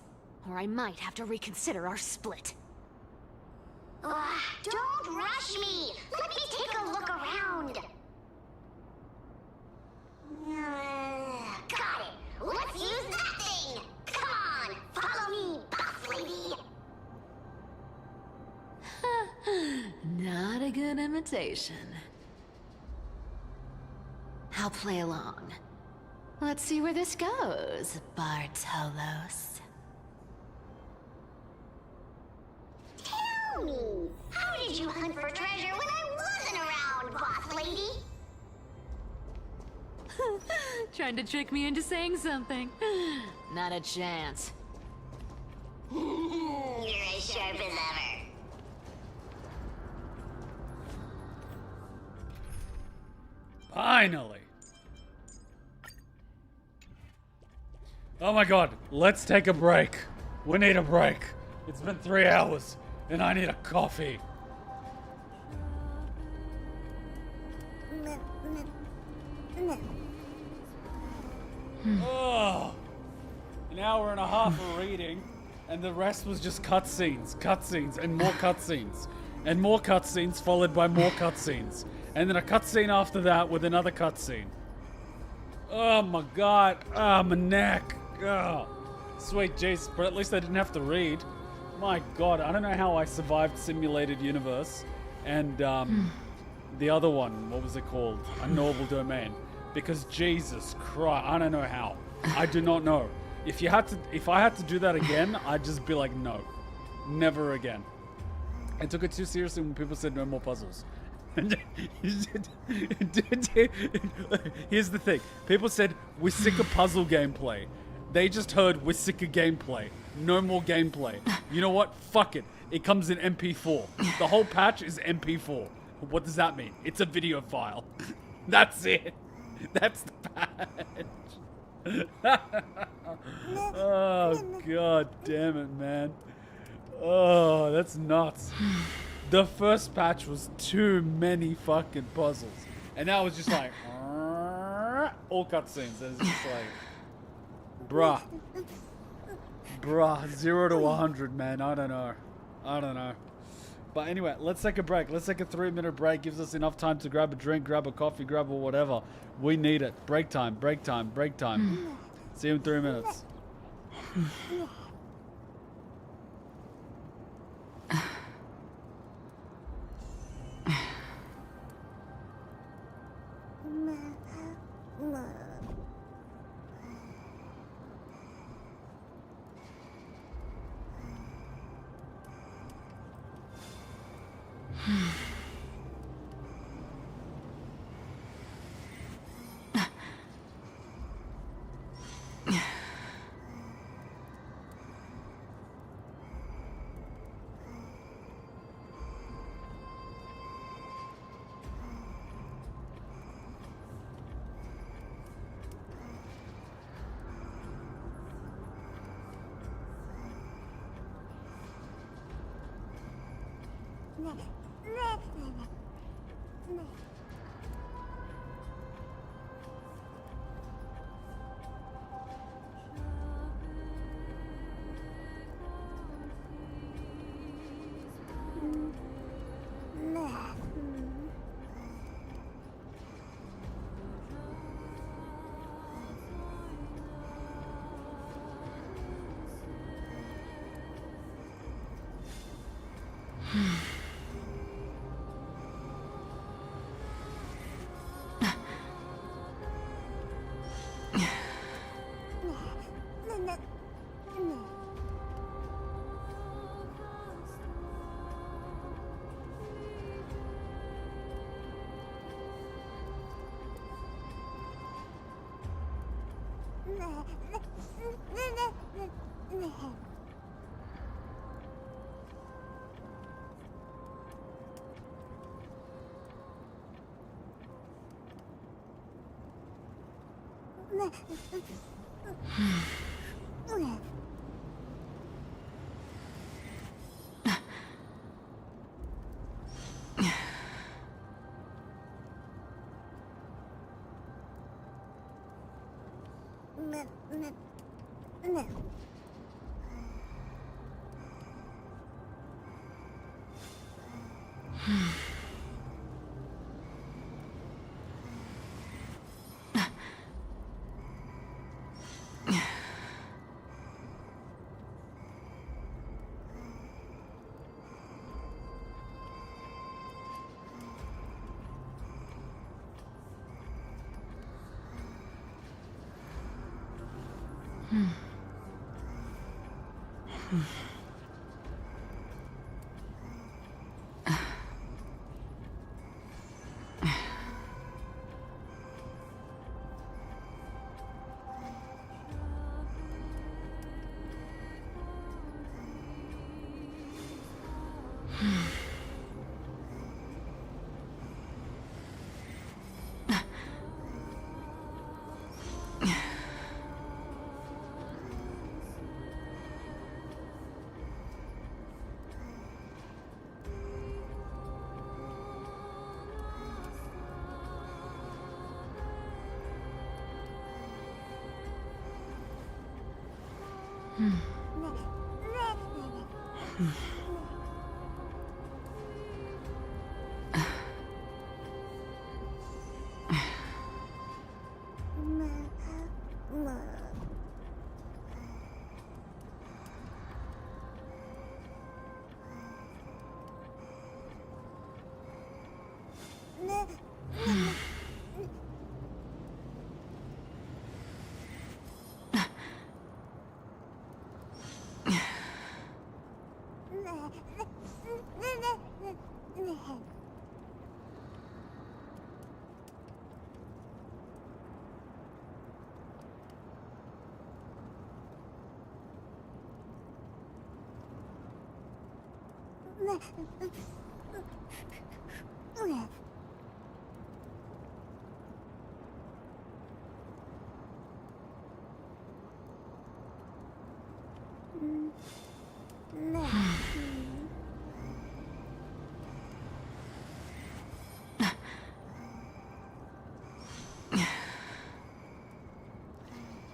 Or I might have to reconsider our split. Don't rush me. Let me take a look around. Got it. Let's use that thing. Come on, follow me, boss lady. Not a good imitation. I'll play along. Let's see where this goes, Bartolos. Tell me, how did you hunt for treasure when I wasn't around, boss lady? Trying to trick me into saying something. Not a chance. You're as sharp as ever. Finally. Oh my god, let's take a break. We need a break. It's been 3 hours, and I need a coffee. Oh, an hour and a half of reading, and the rest was just cutscenes, and more cutscenes, and more cutscenes followed by more cutscenes, and then a cutscene after that with another cutscene. Oh my god, my neck. Oh, sweet jeez, but at least I didn't have to read. My god, I don't know how I survived Simulated Universe and the other one, what was it called? Unknowable Domain. Because Jesus Christ, I don't know how. I do not know. If I had to do that again, I'd just be like, no, never again. I took it too seriously when people said no more puzzles. Here's the thing. People said, we're sick of puzzle gameplay. They just heard, we're sick of gameplay. No more gameplay. You know what? Fuck it. It comes in MP4. The whole patch is MP4. What does that mean? It's a video file. That's it. That's the patch. Oh, god damn it, man. Oh, that's nuts. The first patch was too many fucking puzzles. And now it's just like, all cutscenes. And it's just like, bruh. 0 to 100, man. I don't know. But anyway, let's take a break. Let's take a 3-minute break. Gives us enough time to grab a drink, grab a coffee, grab a whatever. We need it. Break time. See you in 3 minutes.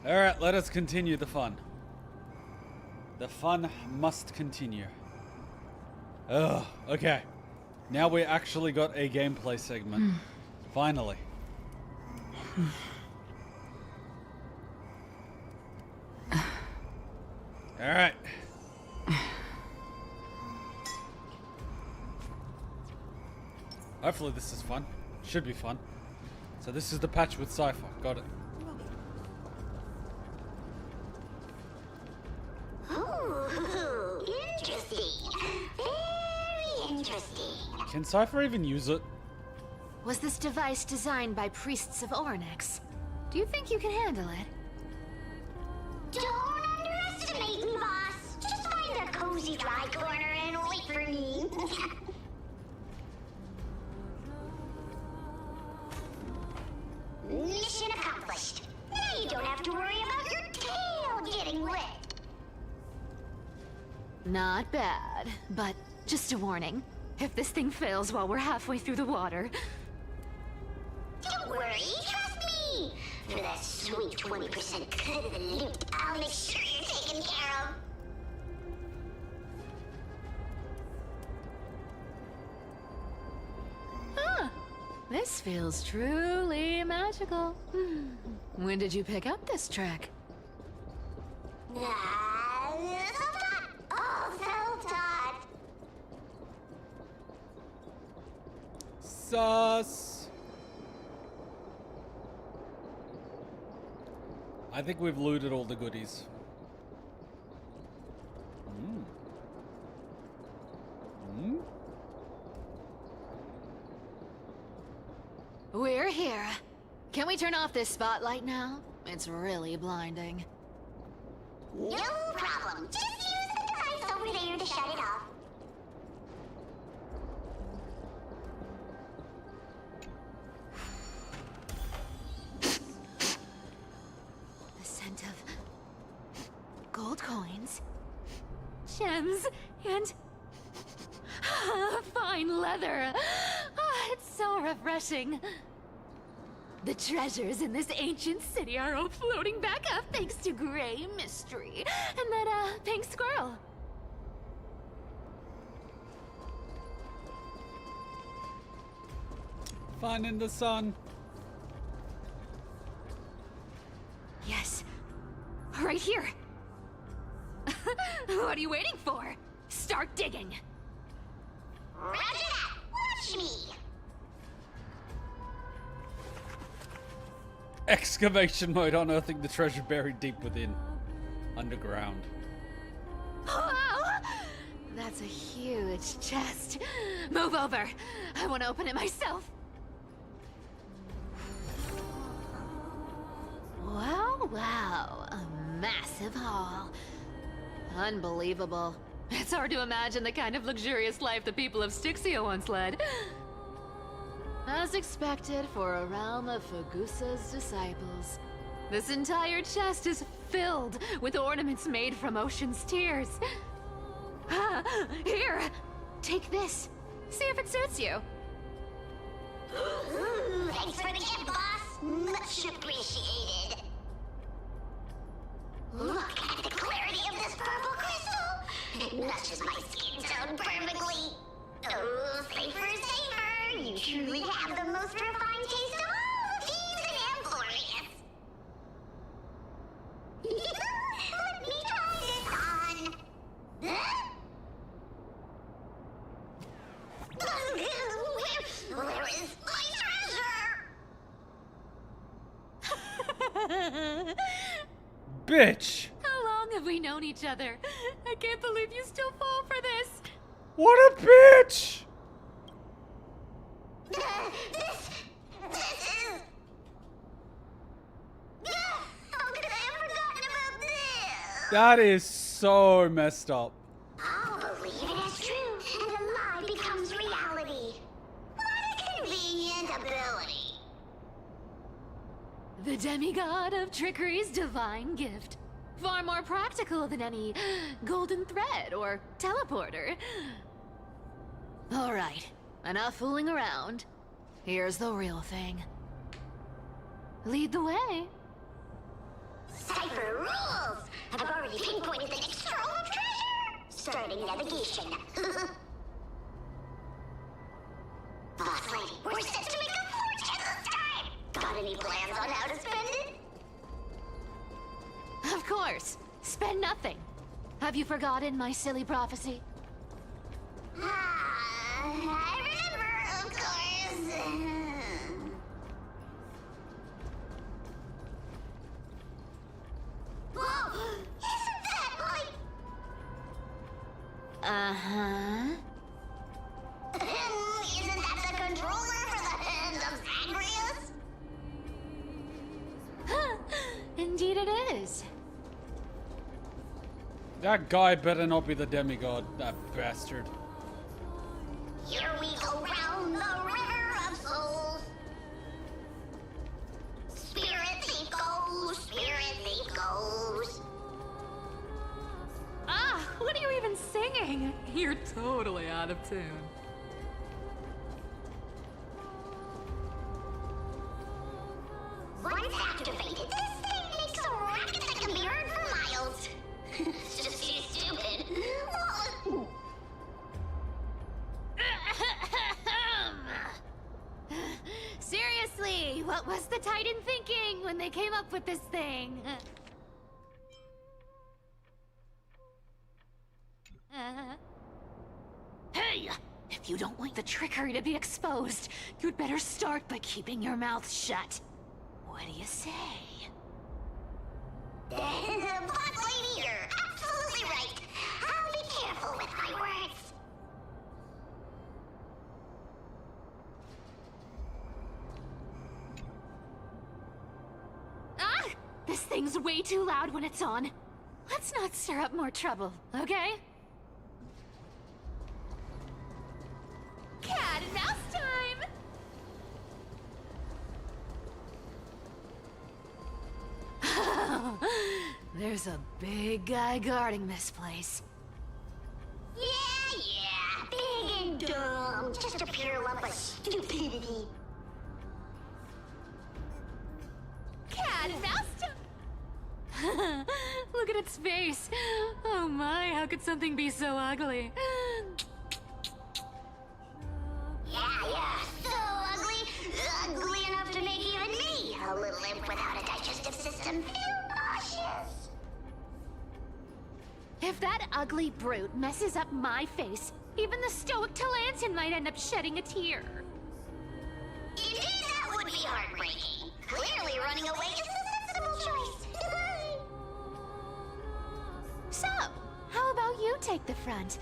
Alright, let us continue the fun. The fun must continue. Ugh, okay. Now we actually got a gameplay segment. Finally. Alright. Hopefully this is fun. Should be fun. So this is the patch with Cipher. Got it. Ooh, interesting. Very interesting. Can Cipher even use it? Was this device designed by priests of Ornyx? Do you think you can handle it? Don't underestimate me, boss. Just find a cozy dry corner and wait for me. Mission accomplished. Now you don't have to worry about your tail getting wet. Not bad, but just a warning. If this thing fails while we're halfway through the water... Don't worry, trust me. For that sweet 20% cut of the loot, I'll make sure you're taken care of. Huh. This feels truly magical. When did you pick up this trick? Self-taught. All self-taught. Sus. I think we've looted all the goodies. We're here. Can we turn off this spotlight now? It's really blinding. No problem. Just use the device over there to shut it off. The scent of gold coins, gems, and fine leather. It's so refreshing. The treasures in this ancient city are all floating back up thanks to Grey Mystery and that, pink squirrel. Fun in the sun. Yes. Right here. What are you waiting for? Start digging. Roger that. Watch me. Excavation mode, unearthing the treasure buried deep within. Underground. Wow! That's a huge chest. Move over. I want to open it myself. Wow, wow. A massive haul. Unbelievable. It's hard to imagine the kind of luxurious life the people of Styxia once led. As expected for a realm of Fagusa's disciples. This entire chest is filled with ornaments made from ocean's tears. Here! Take this. See if it suits you. Thanks for the gift, boss. Much appreciated. Look at the clarity of this purple crystal. It matches my skin tone perfectly. Oh, Cipher, Cipher. You truly have the most refined taste of all thieves in Amphoreus. Let me try this on. Huh? Where is my treasure? Bitch! How long have we known each other? I can't believe you still fall for this. What a bitch! This is... How could I have forgotten about this? That is so messed up. I'll believe it is true, and ability. The demigod of trickery's divine gift. Far more practical than any golden thread or teleporter. Alright, enough fooling around. Here's the real thing. Lead the way. Cipher rules! I've already pinpointed the next trove of treasure! Starting navigation. Boss lady, we're set to make a fortune this time! Got any plans on how to spend it? Of course. Spend nothing. Have you forgotten my silly prophecy? I remember, of course. Whoa! Isn't that like... Uh-huh. Isn't that the controller for the hand of Zagreus? Indeed it is. That guy better not be the demigod, that bastard. Here we go round the river of souls. Spirit thief goes. Ah, what are you even singing? You're totally out of tune. Once activated, this thing makes a racket that can be heard for miles. It's just too stupid. Seriously, what was the Titan thinking when they came up with this thing? Hey! If you don't want the trickery to be exposed, you'd better start by keeping your mouth shut. What do you say? Boss lady, you're absolutely right. I'll be careful with my words. Ah! This thing's way too loud when it's on. Let's not stir up more trouble, okay? Cat and mouse time! There's a big guy guarding this place. Yeah, big and dumb. Just a pure lump of stupidity. Cat and mouse time! Look at its face. Oh my, how could something be so ugly? Yeah, so ugly. Ugly enough to make even me, a little imp without a digestive system, feel nauseous. If that ugly brute messes up my face, even the stoic Talantin might end up shedding a tear. Indeed, that would be heartbreaking. Clearly running away is the sensible choice. So, how about you take the front?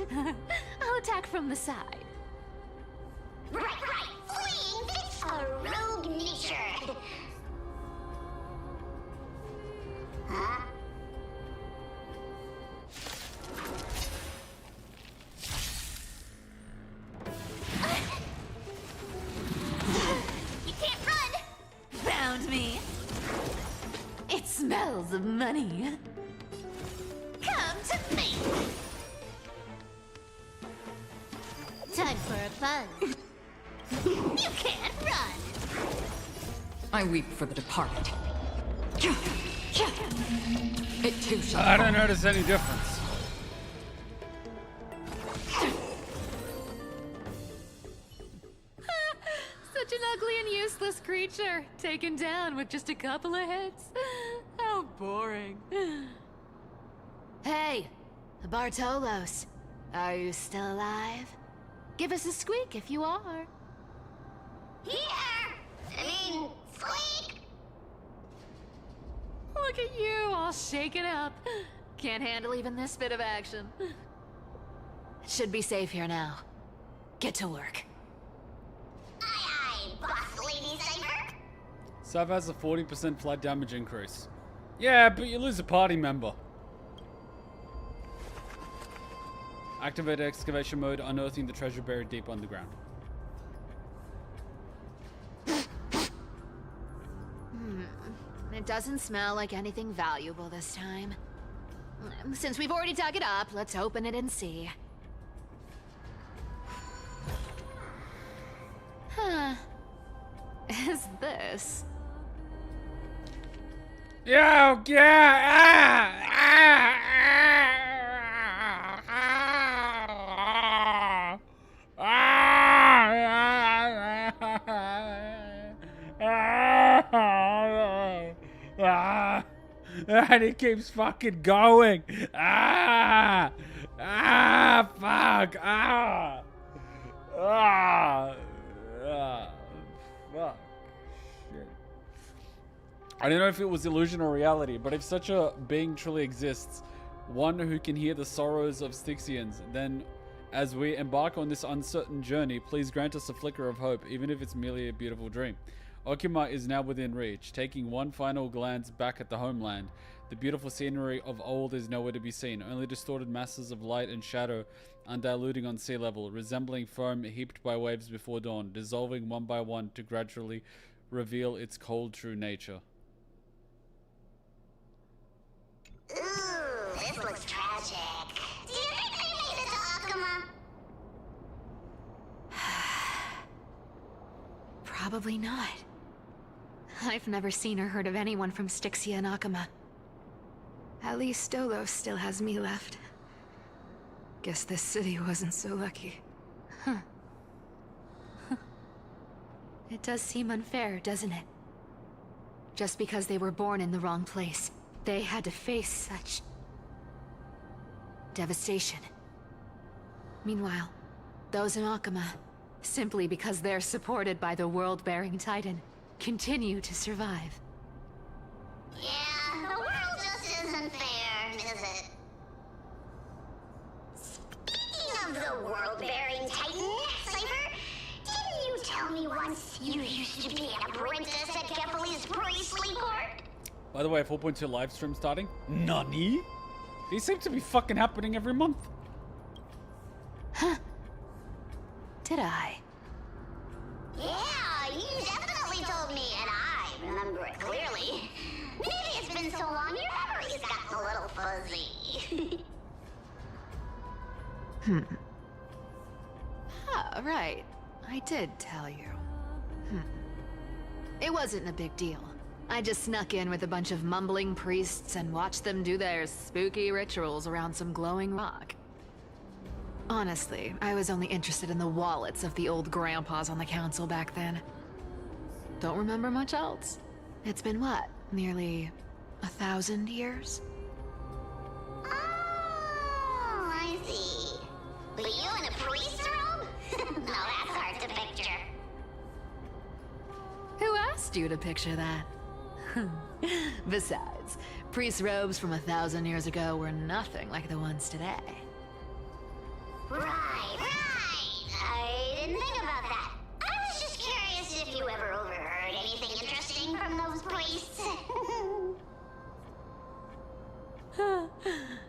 I'll attack from the side. Right. Fleeing fits a rogue nature. Huh? You can't run! Found me. It smells of money. Come to me! Time for a plunge. You can't run! I weep for the departed. It too shall I don't notice any difference. Such an ugly and useless creature, taken down with just a couple of hits. How boring. Hey, Bartolos, are you still alive? Give us a squeak if you are. Squeak! Look at you, all shaken up. Can't handle even this bit of action. Should be safe here now. Get to work. Aye, boss lady Cipher. Cipher has a 40% flat damage increase. Yeah, but you lose a party member. Activate excavation mode, unearthing the treasure buried deep underground. It doesn't smell like anything valuable this time. Since we've already dug it up, let's open it and see. Huh. Is this? Yo, yeah! And it keeps fucking going. Fuck. Fuck. Shit. I don't know if it was illusion or reality, but if such a being truly exists, one who can hear the sorrows of Styxians, then as we embark on this uncertain journey, please grant us a flicker of hope, even if it's merely a beautiful dream. Okuma is now within reach. Taking one final glance back at the homeland, the beautiful scenery of old is nowhere to be seen, only distorted masses of light and shadow undiluting on sea level, resembling foam heaped by waves before dawn, dissolving one by one to gradually reveal its cold true nature. Ooh, this looks tragic. Do you think they made it to Akuma? Probably not. I've never seen or heard of anyone from Styxia and Akuma. At least Stolos still has me left. Guess this city wasn't so lucky. Huh. It does seem unfair, doesn't it? Just because they were born in the wrong place, they had to face such devastation. Meanwhile, those in Akuma, simply because they're supported by the world-bearing Titan, continue to survive. Yeah, the world just isn't fair, is it? Speaking of the world-bearing Titan, Cipher, didn't you tell me once you used to be an apprentice at Kepali's priestly court? By the way, 4.2 live stream starting. Nani? These seem to be fucking happening every month. Huh. Did I? Yeah, you definitely told me, and I remember it clearly. Maybe it's been so long your memory's gotten a little fuzzy. Ah, right. I did tell you. It wasn't a big deal. I just snuck in with a bunch of mumbling priests and watched them do their spooky rituals around some glowing rock. Honestly, I was only interested in the wallets of the old grandpas on the council back then. Don't remember much else. It's been what, nearly 1,000 years? Oh, I see. But you in a priest robe? No, that's hard to picture. Who asked you to picture that? Besides, priest robes from 1,000 years ago were nothing like the ones today. Right. I didn't think about that. I was just curious if you ever overheard anything interesting from those priests.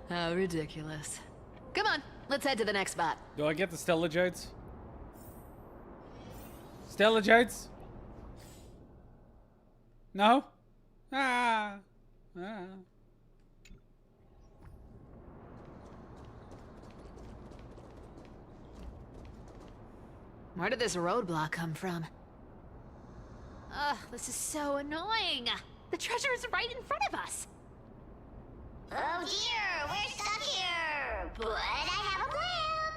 How ridiculous. Come on, let's head to the next spot. Do I get the Stellar Jades? Stellar Jades? No? Ah. Where did this roadblock come from? Ugh, this is so annoying. The treasure is right in front of us. Oh dear, we're stuck here. But I have a plan.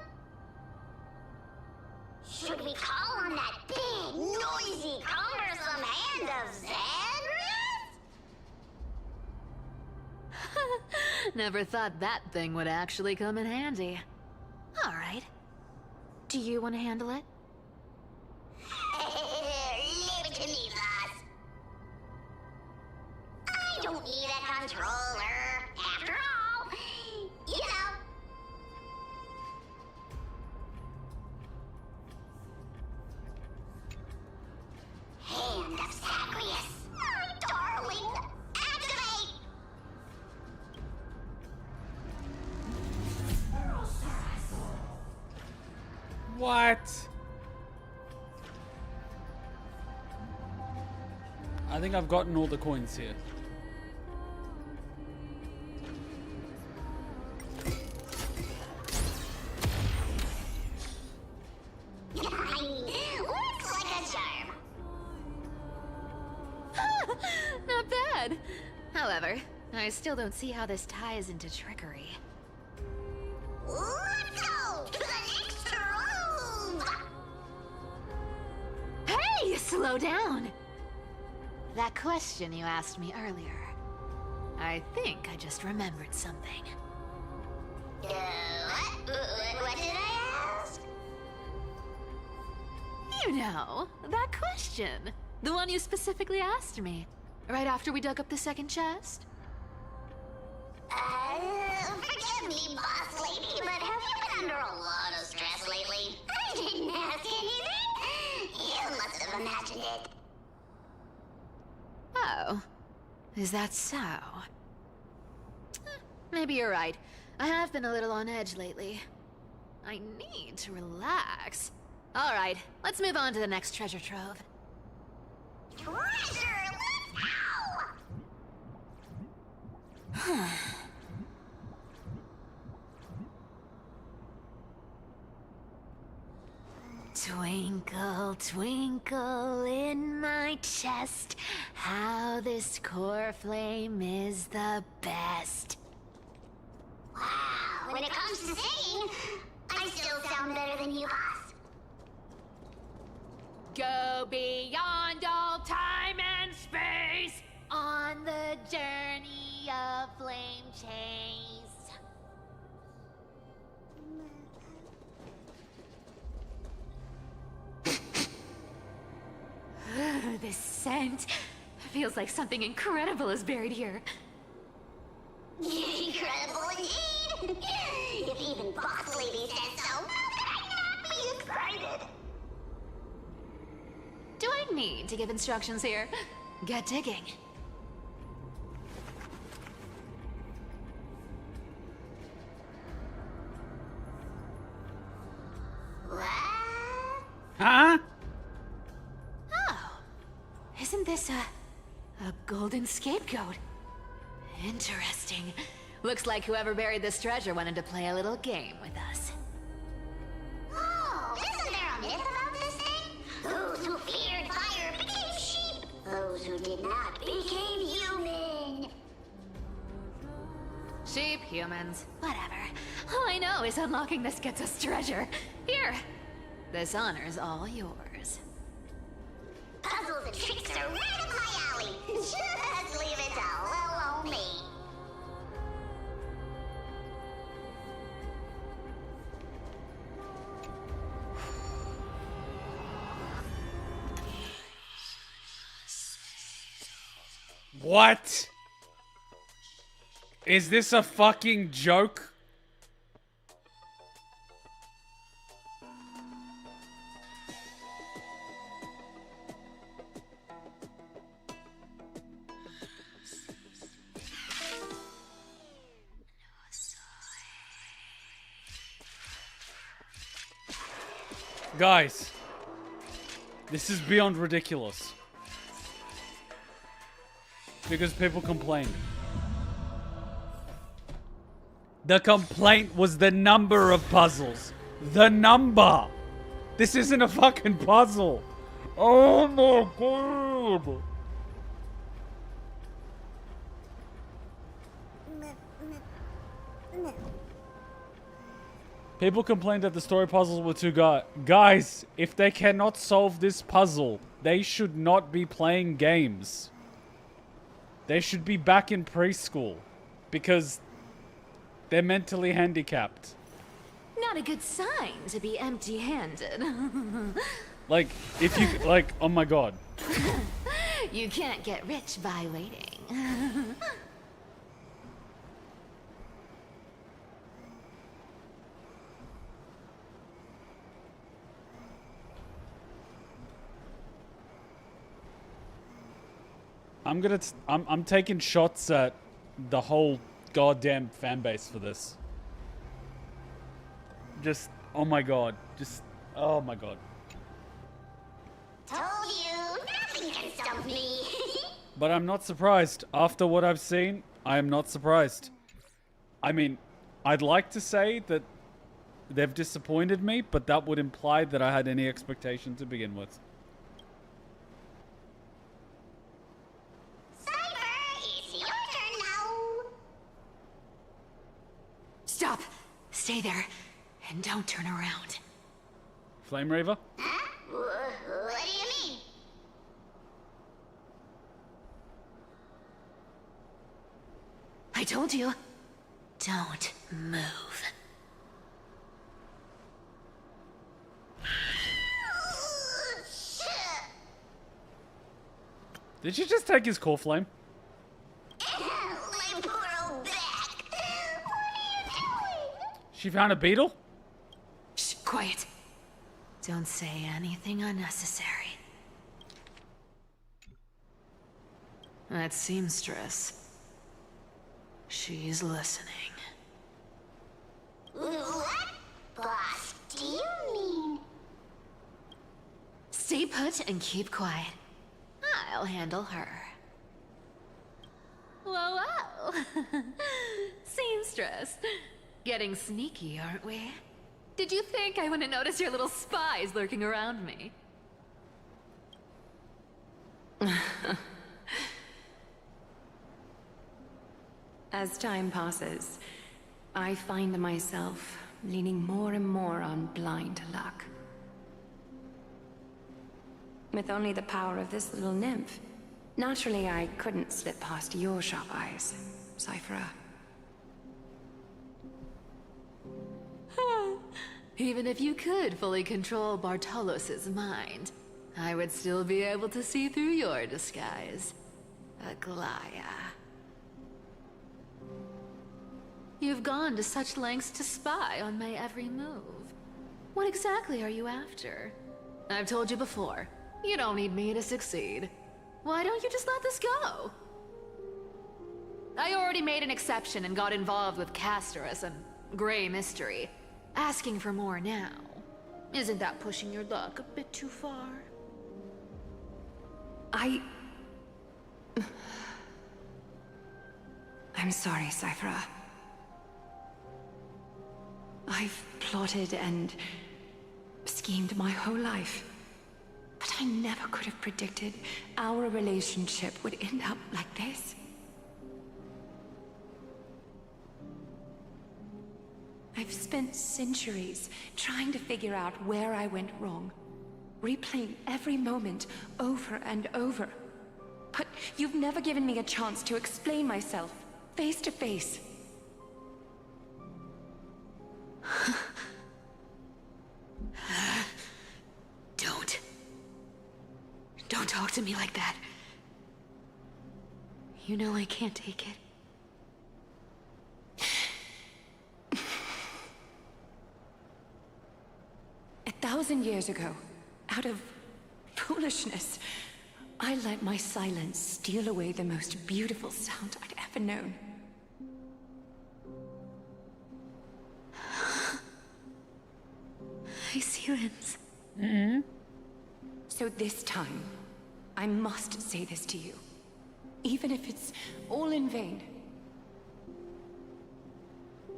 Should we call on that big, noisy, cumbersome hand of Xandris? Never thought that thing would actually come in handy. All right. Do you want to handle it? Leave it to me, boss. I don't need a controller. After all, you know. Hand of Zagreus. My darling. Activate! What? I think I've gotten all the coins here. However, I still don't see how this ties into trickery. Let's go to the next room! Hey, slow down! That question you asked me earlier. I think I just remembered something. What did I ask? You know, that question. The one you specifically asked me. Right after we dug up the second chest. Forgive me, boss lady, but have you been under a lot of stress lately? I didn't ask anything. You must have imagined it. Oh. Is that so? Maybe you're right. I have been a little on edge lately. I need to relax. Alright, let's move on to the next treasure trove. Treasure, let's go! Twinkle, twinkle in my chest, how this core flame is the best. Wow, when it comes to singing, I still sound better than you, boss. Go beyond all time and space on the journey of flame chase. This scent feels like something incredible is buried here. Incredible indeed! If even boss lady says so, how could I not be excited? Do I need to give instructions here? Get digging. Huh? Oh. Isn't this a golden scapegoat? Interesting. Looks like whoever buried this treasure wanted to play a little game with us. Oh, isn't there a myth about this thing? Those who feared fire became sheep. Those who did not became human. Sheep, humans, whatever. All I know is unlocking this gets us treasure. Here. This honor's all yours. Puzzles and tricks are right up my alley. Just leave it to little old me. What? Is this a fucking joke? Guys, this is beyond ridiculous. Because people complained. The complaint was the number of puzzles. The number! This isn't a fucking puzzle! Oh my god! People complained that the story puzzles were too guys, if they cannot solve this puzzle, they should not be playing games. They should be back in preschool. Because they're mentally handicapped. Not a good sign to be empty-handed. Like, if you, like, oh my god. You can't get rich by waiting. I'm taking shots at the whole goddamn fan base for this. Just, oh my god. Just, oh my god. Told you, nothing can stump me. But I'm not surprised. After what I've seen, I am not surprised. I mean, I'd like to say that they've disappointed me, but that would imply that I had any expectation to begin with. Cipher, it's your Stay there, and don't turn around. Flame Reaver? Huh? What do you mean? I told you, don't move. Did she just take his core flame? My poor old back. What are you doing? She found a beetle? Shh, quiet. Don't say anything unnecessary. That seamstress. She's listening. What? Boss, do you mean? Stay put and keep quiet. I'll handle her. Whoa, whoa! Seamstress. Getting sneaky, aren't we? Did you think I wouldn't notice your little spies lurking around me? As time passes, I find myself leaning more and more on blind luck. With only the power of this little nymph, naturally I couldn't slip past your sharp eyes, Cipher. Even if you could fully control Bartolos's mind, I would still be able to see through your disguise. Aglaya. You've gone to such lengths to spy on my every move. What exactly are you after? I've told you before, you don't need me to succeed. Why don't you just let this go? I already made an exception and got involved with Castorus and Grey Mystery. Asking for more now. Isn't that pushing your luck a bit too far? I'm sorry, Cipher. I've plotted and schemed my whole life. But I never could have predicted our relationship would end up like this. I've spent centuries trying to figure out where I went wrong, replaying every moment over and over. But you've never given me a chance to explain myself, face to face. Don't talk to me like that. You know I can't take it. 1,000 years ago, out of foolishness, I let my silence steal away the most beautiful sound I'd ever known. I see limbs. So this time, I must say this to you, even if it's all in vain.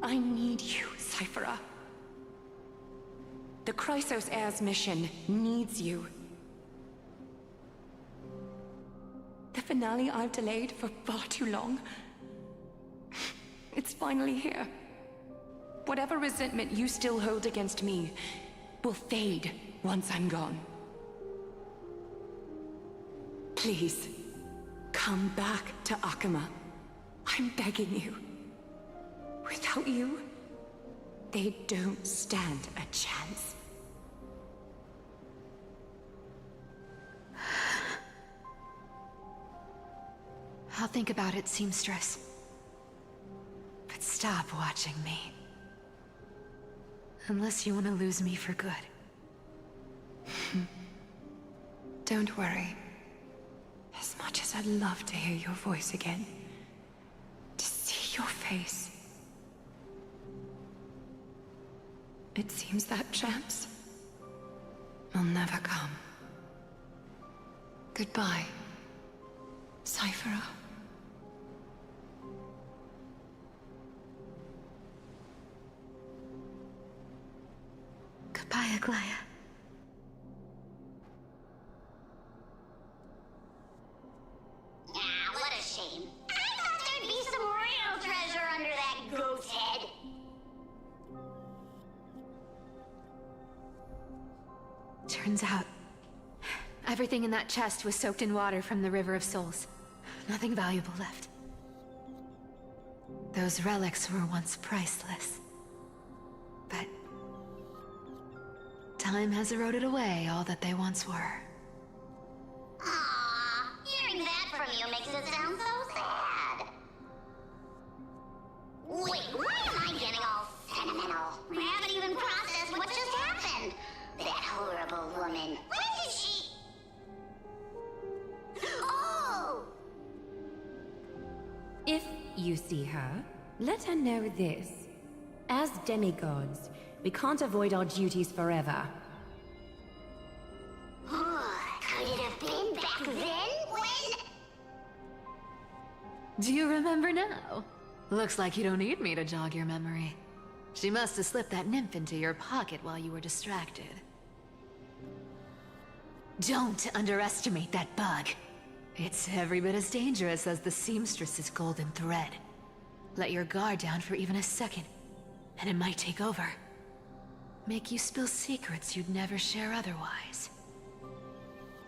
I need you, Cipher. The Chrysos Heir's mission needs you. The finale I've delayed for far too long. It's finally here. Whatever resentment you still hold against me will fade once I'm gone. Please, come back to Akuma. I'm begging you. Without you, they don't stand a chance. I'll think about it, seamstress. But stop watching me. Unless you want to lose me for good. Don't worry. As much as I'd love to hear your voice again, to see your face, it seems that chance will never come. Goodbye, Cipher. Goodbye, Aglaya. Ah, what a shame. I thought there'd be some real treasure under that goat's head. Turns out, everything in that chest was soaked in water from the River of Souls. Nothing valuable left. Those relics were once priceless. But time has eroded away all that they once were. Aww, hearing that from you makes it sound so sad. Wait, why am I getting all sentimental? I haven't even processed what just happened. That horrible woman. When did she... Oh! If you see her, let her know this. As demigods, we can't avoid our duties forever. Could it have been back then when... Do you remember now? Looks like you don't need me to jog your memory. She must have slipped that nymph into your pocket while you were distracted. Don't underestimate that bug. It's every bit as dangerous as the seamstress's golden thread. Let your guard down for even a second, and it might take over. Make you spill secrets you'd never share otherwise.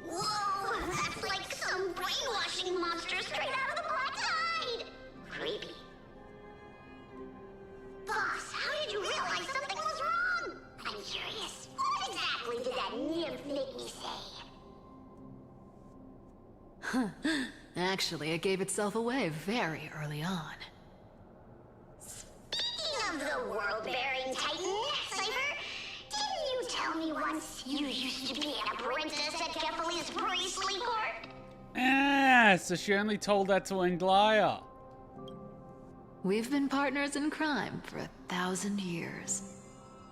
Whoa, that's like some brainwashing monster straight out of the Black Tide! Creepy. Boss, how did you realize something was wrong? I'm curious. What exactly did that nymph make me say? Huh. Actually, it gave itself away very early on. Speaking of the world-bearing titan, Cipher, didn't you tell me once you used to be an apprentice at Kefali's priestly court? Ah, so she only told that to Anglaya. We've been partners in crime for 1,000 years.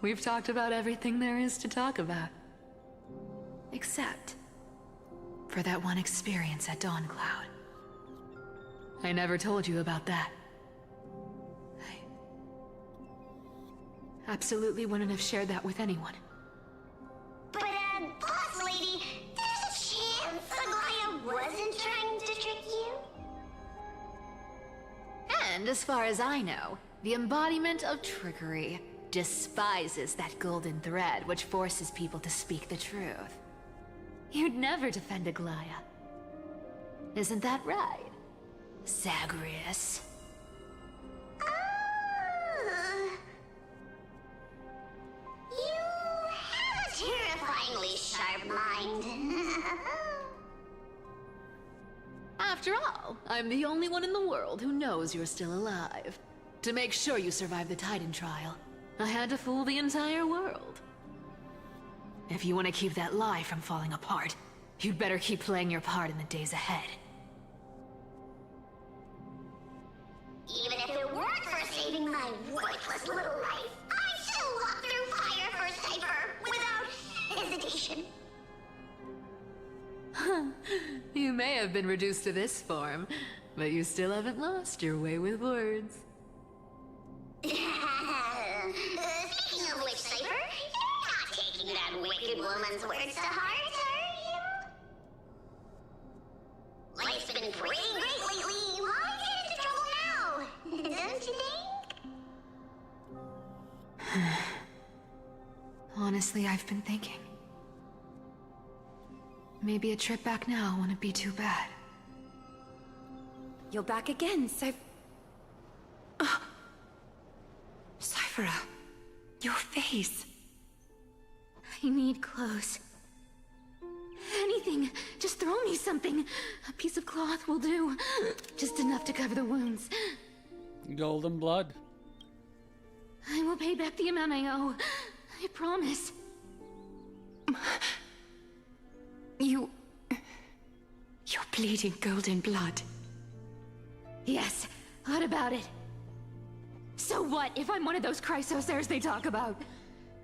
We've talked about everything there is to talk about. Except for that one experience at Dawncloud. I never told you about that. I absolutely wouldn't have shared that with anyone. But, boss lady, there's a chance Anglaya wasn't trying to trick you? And as far as I know, the embodiment of trickery despises that golden thread which forces people to speak the truth. You'd never defend Aglaya. Isn't that right, Zagreus? You have a terrifyingly sharp mind. After all, I'm the only one in the world who knows you're still alive. To make sure you survive the Titan trial, I had to fool the entire world. If you want to keep that lie from falling apart, you'd better keep playing your part in the days ahead. Even if it weren't for saving my worthless little life, I'd still walk through fire for Cipher without hesitation. You may have been reduced to this form, but you still haven't lost your way with words. Speaking of which, Cipher, you're not taking that wicked woman's words to heart, are you? Life's been pretty great lately. Why get into trouble now? Don't you think? Honestly, I've been thinking. Maybe a trip back now wouldn't be too bad. You're back again, Cyphera, your face. I need clothes. Anything. Just throw me something. A piece of cloth will do. Just enough to cover the wounds. Golden blood. I will pay back the amount I owe. I promise. You're bleeding golden blood. Yes, what about it? So what if I'm one of those Chrysosairs they talk about?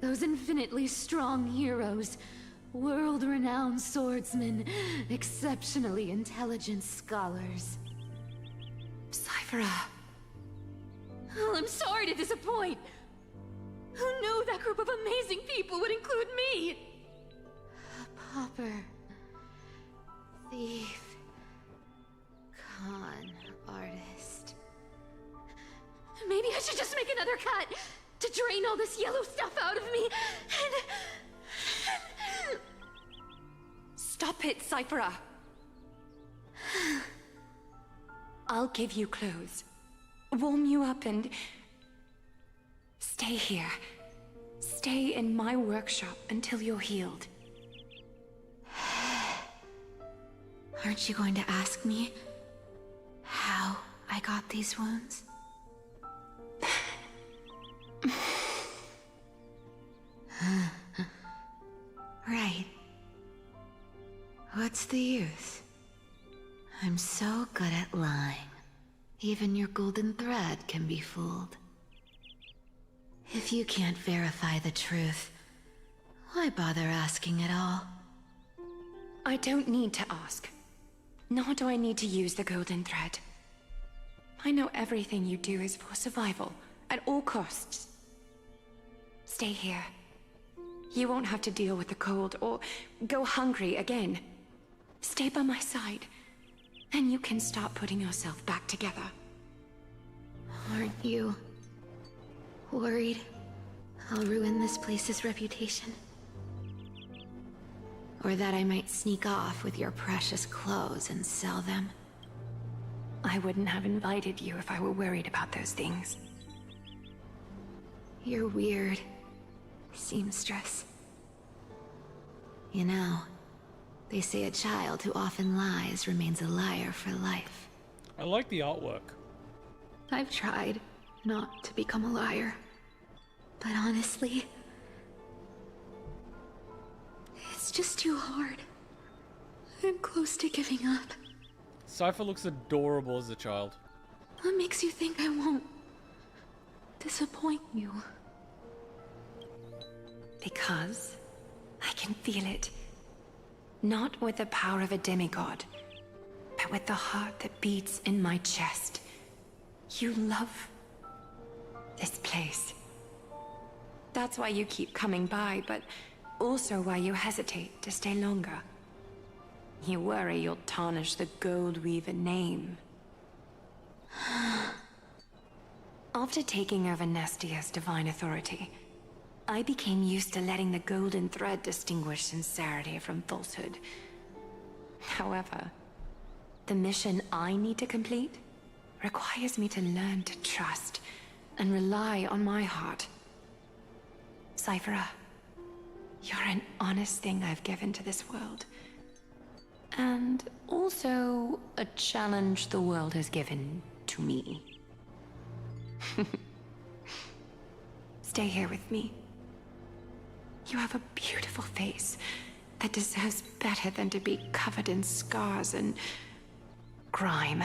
Those infinitely strong heroes, world-renowned swordsmen, exceptionally intelligent scholars. Cyphera. Oh, I'm sorry to disappoint. Who knew that group of amazing people would include me? A pauper. Thief. Con artist. Maybe I should just make another cut to drain all this yellow stuff out of me Stop it, Cipher! I'll give you clothes, warm you up, and stay here. Stay in my workshop until you're healed. Aren't you going to ask me how I got these wounds? Right. What's the use? I'm so good at lying. Even your golden thread can be fooled. If you can't verify the truth, why bother asking at all? I don't need to ask. Nor do I need to use the golden thread. I know everything you do is for survival, at all costs. Stay here. You won't have to deal with the cold or go hungry again. Stay by my side, and you can start putting yourself back together. Aren't you worried I'll ruin this place's reputation? Or that I might sneak off with your precious clothes and sell them? I wouldn't have invited you if I were worried about those things. You're weird, seamstress. You know, they say a child who often lies remains a liar for life. I like the artwork. I've tried not to become a liar, but honestly, it's just too hard. I'm close to giving up. Cipher looks adorable as a child. What makes you think I won't disappoint you? Because I can feel it. Not with the power of a demigod, but with the heart that beats in my chest. You love this place. That's why you keep coming by, but also why you hesitate to stay longer. You worry you'll tarnish the Gold Weaver name. After taking over Nestia's divine authority, I became used to letting the golden thread distinguish sincerity from falsehood. However, the mission I need to complete requires me to learn to trust and rely on my heart. Cipher, you're an honest thing I've given to this world. And also a challenge the world has given to me. Stay here with me. You have a beautiful face that deserves better than to be covered in scars and grime.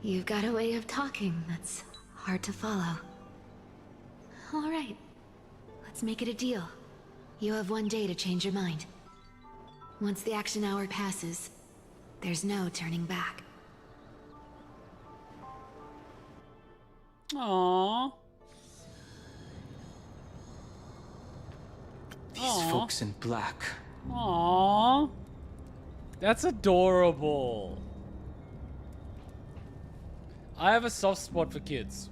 You've got a way of talking that's hard to follow. All right, let's make it a deal. You have 1 day to change your mind. Once the action hour passes, there's no turning back. Aww. These folks in black. Aww. That's adorable. I have a soft spot for kids.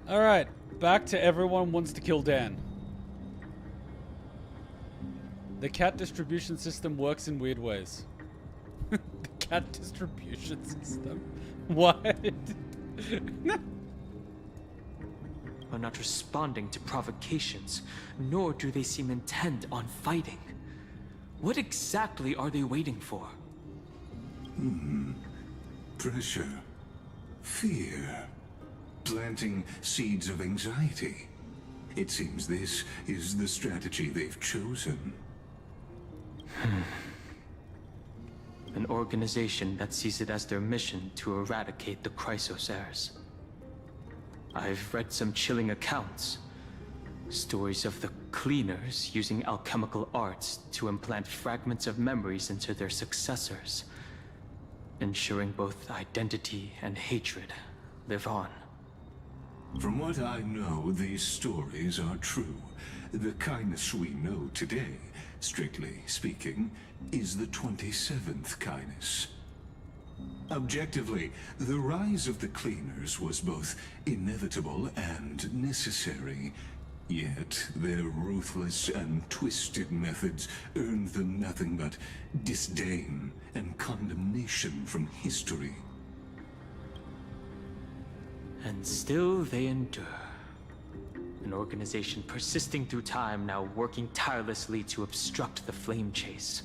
Alright, back to everyone wants to kill Dan. The cat distribution system works in weird ways. The cat distribution system? What? Are not responding to provocations, nor do they seem intent on fighting. What exactly are they waiting for? Pressure. Fear. Planting seeds of anxiety. It seems this is the strategy they've chosen. An organization that sees it as their mission to eradicate the Chrysos heirs. I've read some chilling accounts. Stories of the cleaners using alchemical arts to implant fragments of memories into their successors, ensuring both identity and hatred live on. From what I know, these stories are true. The kindness we know today, strictly speaking, is the 27th kindness. Objectively, the rise of the Cleaners was both inevitable and necessary. Yet, their ruthless and twisted methods earned them nothing but disdain and condemnation from history. And still they endure. An organization persisting through time, now working tirelessly to obstruct the flame chase.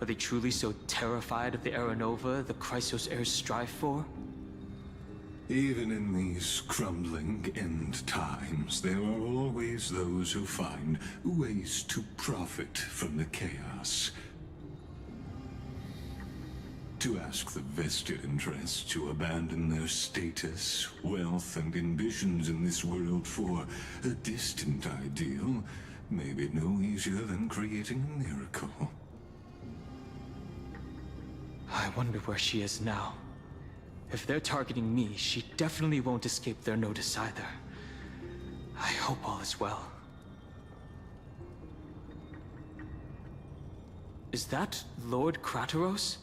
Are they truly so terrified of the Aranova the Chrysos heirs strive for? Even in these crumbling end times, there are always those who find ways to profit from the chaos. To ask the vested interests to abandon their status, wealth, and ambitions in this world for a distant ideal may be no easier than creating a miracle. I wonder where she is now. If they're targeting me, she definitely won't escape their notice either. I hope all is well. Is that Lord Krateros?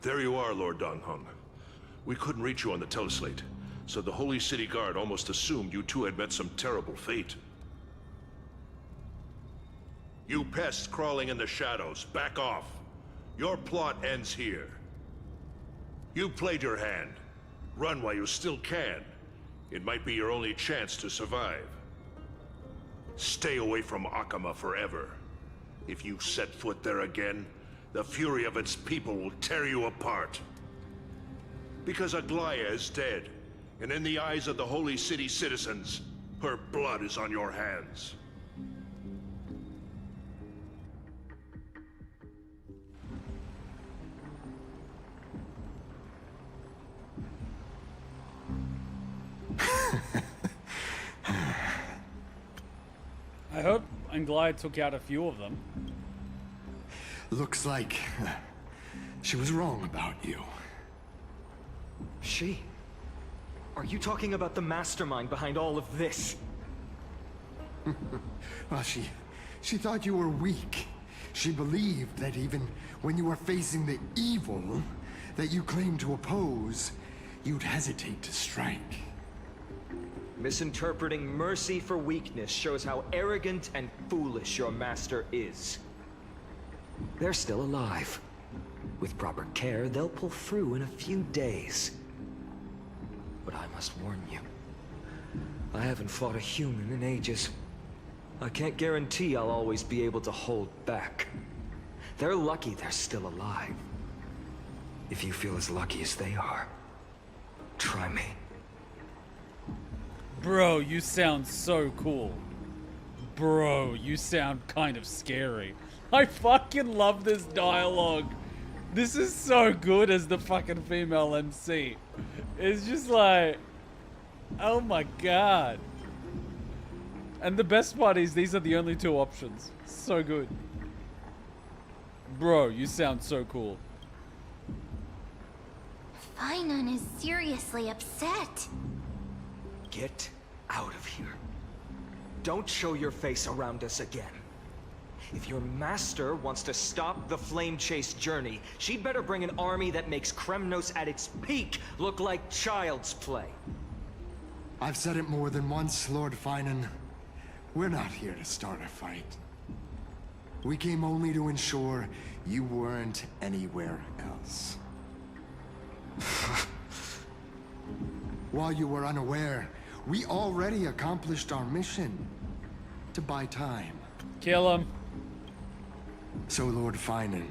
There you are, Lord Donghung. We couldn't reach you on the teleslate, so the Holy City Guard almost assumed you two had met some terrible fate. You pests crawling in the shadows, back off. Your plot ends here. You played your hand. Run while you still can. It might be your only chance to survive. Stay away from Akama forever. If you set foot there again, the fury of its people will tear you apart. Because Aglaya is dead, and in the eyes of the Holy City citizens, her blood is on your hands. I hope Anglaya took out a few of them. Looks like she was wrong about you. She? Are you talking about the mastermind behind all of this? Well, she thought you were weak. She believed that even when you were facing the evil that you claimed to oppose, you'd hesitate to strike. Misinterpreting mercy for weakness shows how arrogant and foolish your master is. They're still alive. With proper care, they'll pull through in a few days. But I must warn you. I haven't fought a human in ages. I can't guarantee I'll always be able to hold back. They're lucky they're still alive. If you feel as lucky as they are, try me. Bro, you sound so cool. Bro, you sound kind of scary. I fucking love this dialogue. This is so good as the fucking female MC. It's just like, oh my god. And the best part is these are the only two options. So good. Bro, you sound so cool. Finan is seriously upset. Get out of here. Don't show your face around us again. If your master wants to stop the flame chase journey, she'd better bring an army that makes Kremnos at its peak look like child's play. I've said it more than once, Lord Finan. We're not here to start a fight. We came only to ensure you weren't anywhere else. While you were unaware, we already accomplished our mission to buy time. Kill him. So, Lord Finan,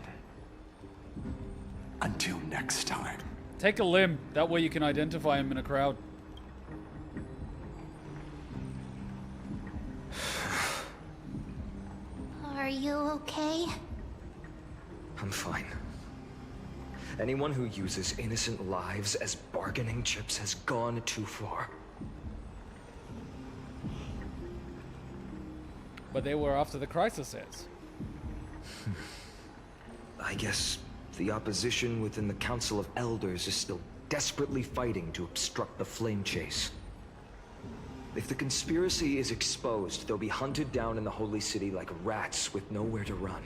until next time. Take a limb. That way you can identify him in a crowd. Are you okay? I'm fine. Anyone who uses innocent lives as bargaining chips has gone too far. But they were after the crisis hits. I guess the opposition within the Council of Elders is still desperately fighting to obstruct the flame chase. If the conspiracy is exposed, they'll be hunted down in the Holy City like rats with nowhere to run,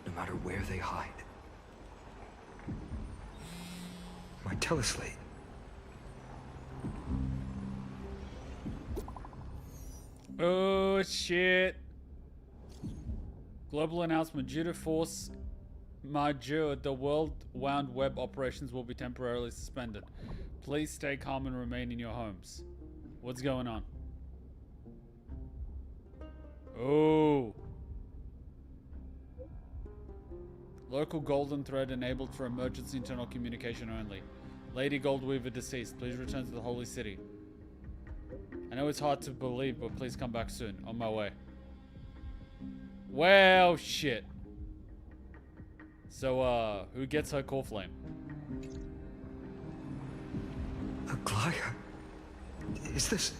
no matter where they hide. My teleslate. Oh shit. Global announcement. Due to force majeure, the World Wound Web operations will be temporarily suspended. Please stay calm and remain in your homes. What's going on? Oh. Local golden thread enabled for emergency internal communication only. Lady Goldweaver deceased. Please return to the Holy City. I know it's hard to believe, but please come back soon. On my way. Well, shit. So, who gets her core flame? Aglaya? Is this...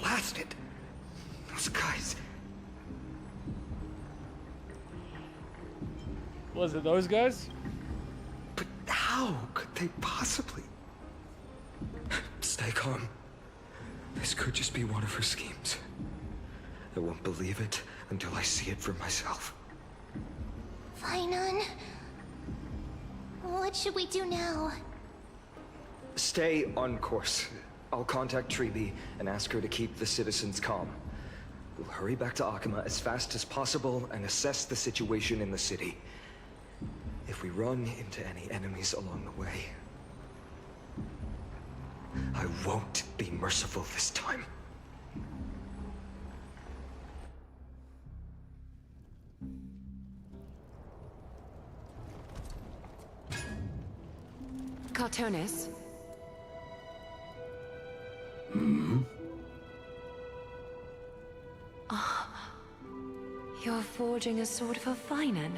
blasted? Those guys... Was it those guys? But how could they possibly... Stay calm. This could just be one of her schemes. I won't believe it until I see it for myself. Finon, what should we do now? Stay on course. I'll contact Treeby and ask her to keep the citizens calm. We'll hurry back to Akuma as fast as possible and assess the situation in the city. If we run into any enemies along the way, I won't be merciful this time. Cartonis? Hmm? Ah, you're forging a sword for Finon,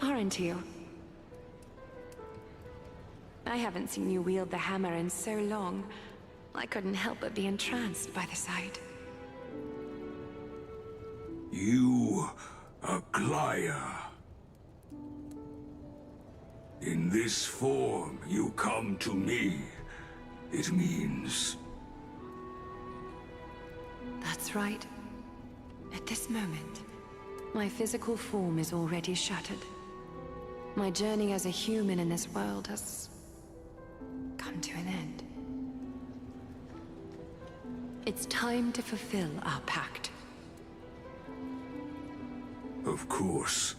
aren't you? I haven't seen you wield the hammer in so long. I couldn't help but be entranced by the sight. You, Aglaya. In this form, you come to me. It means... That's right. At this moment, my physical form is already shattered. My journey as a human in this world has come to an end. It's time to fulfill our pact. Of course.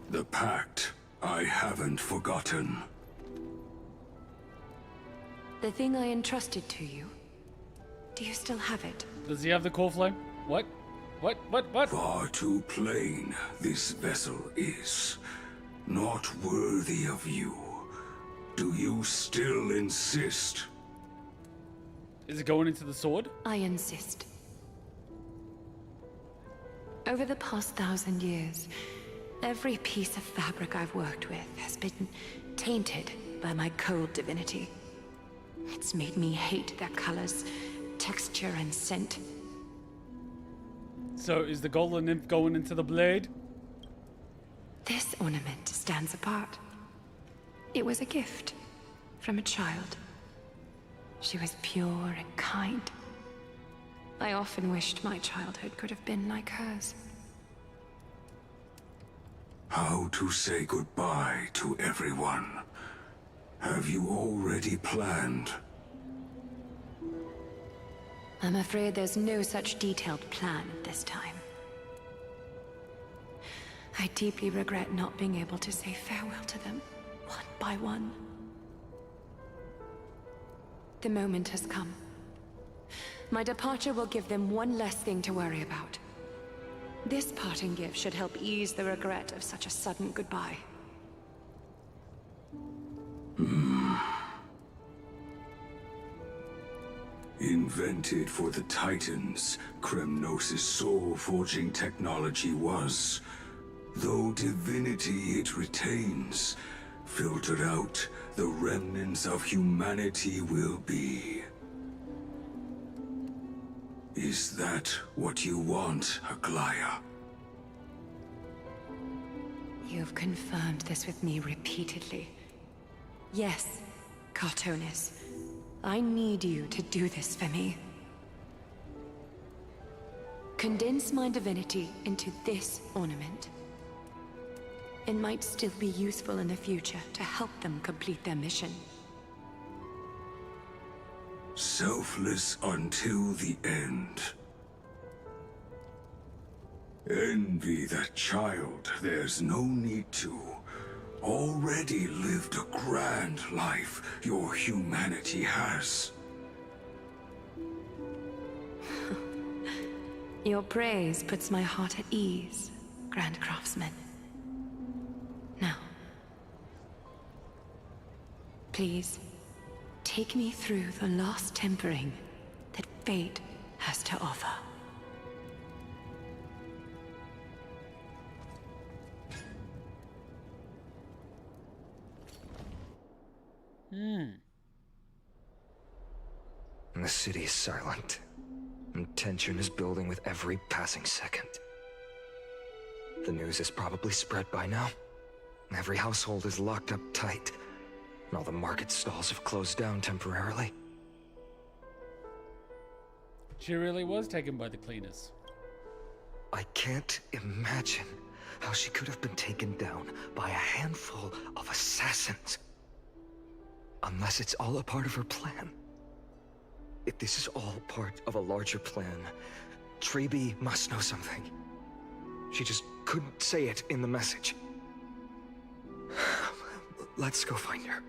The pact I haven't forgotten. The thing I entrusted to you, do you still have it? Does he have the core flame? What? What? Far too plain this vessel is. Not worthy of you. Do you still insist? Is it going into the sword? I insist. Over the past 1,000 years, every piece of fabric I've worked with has been tainted by my cold divinity. It's made me hate their colors, texture, and scent. So is the golden nymph going into the blade? This ornament stands apart. It was a gift from a child. She was pure and kind. I often wished my childhood could have been like hers. How to say goodbye to everyone? Have you already planned? I'm afraid there's no such detailed plan this time. I deeply regret not being able to say farewell to them, one by one. The moment has come. My departure will give them one less thing to worry about. This parting gift should help ease the regret of such a sudden goodbye. Invented for the Titans, Kremnos' soul-forging technology was, though divinity it retains, filtered out, the remnants of humanity will be. Is that what you want, Aglaya? You've confirmed this with me repeatedly. Yes, Cartonis. I need you to do this for me. Condense my divinity into this ornament. It might still be useful in the future to help them complete their mission. Selfless until the end. Envy that child, there's no need to. Already lived a grand life your humanity has. Your praise puts my heart at ease, Grand Craftsman. Now, please, take me through the lost tempering that fate has to offer. The city is silent, and tension is building with every passing second. The news is probably spread by now. Every household is locked up tight, and all the market stalls have closed down temporarily. She really was taken by the cleaners. I can't imagine how she could have been taken down by a handful of assassins. Unless it's all a part of her plan. If this is all part of a larger plan, Treby must know something. She just couldn't say it in the message. Let's go find her.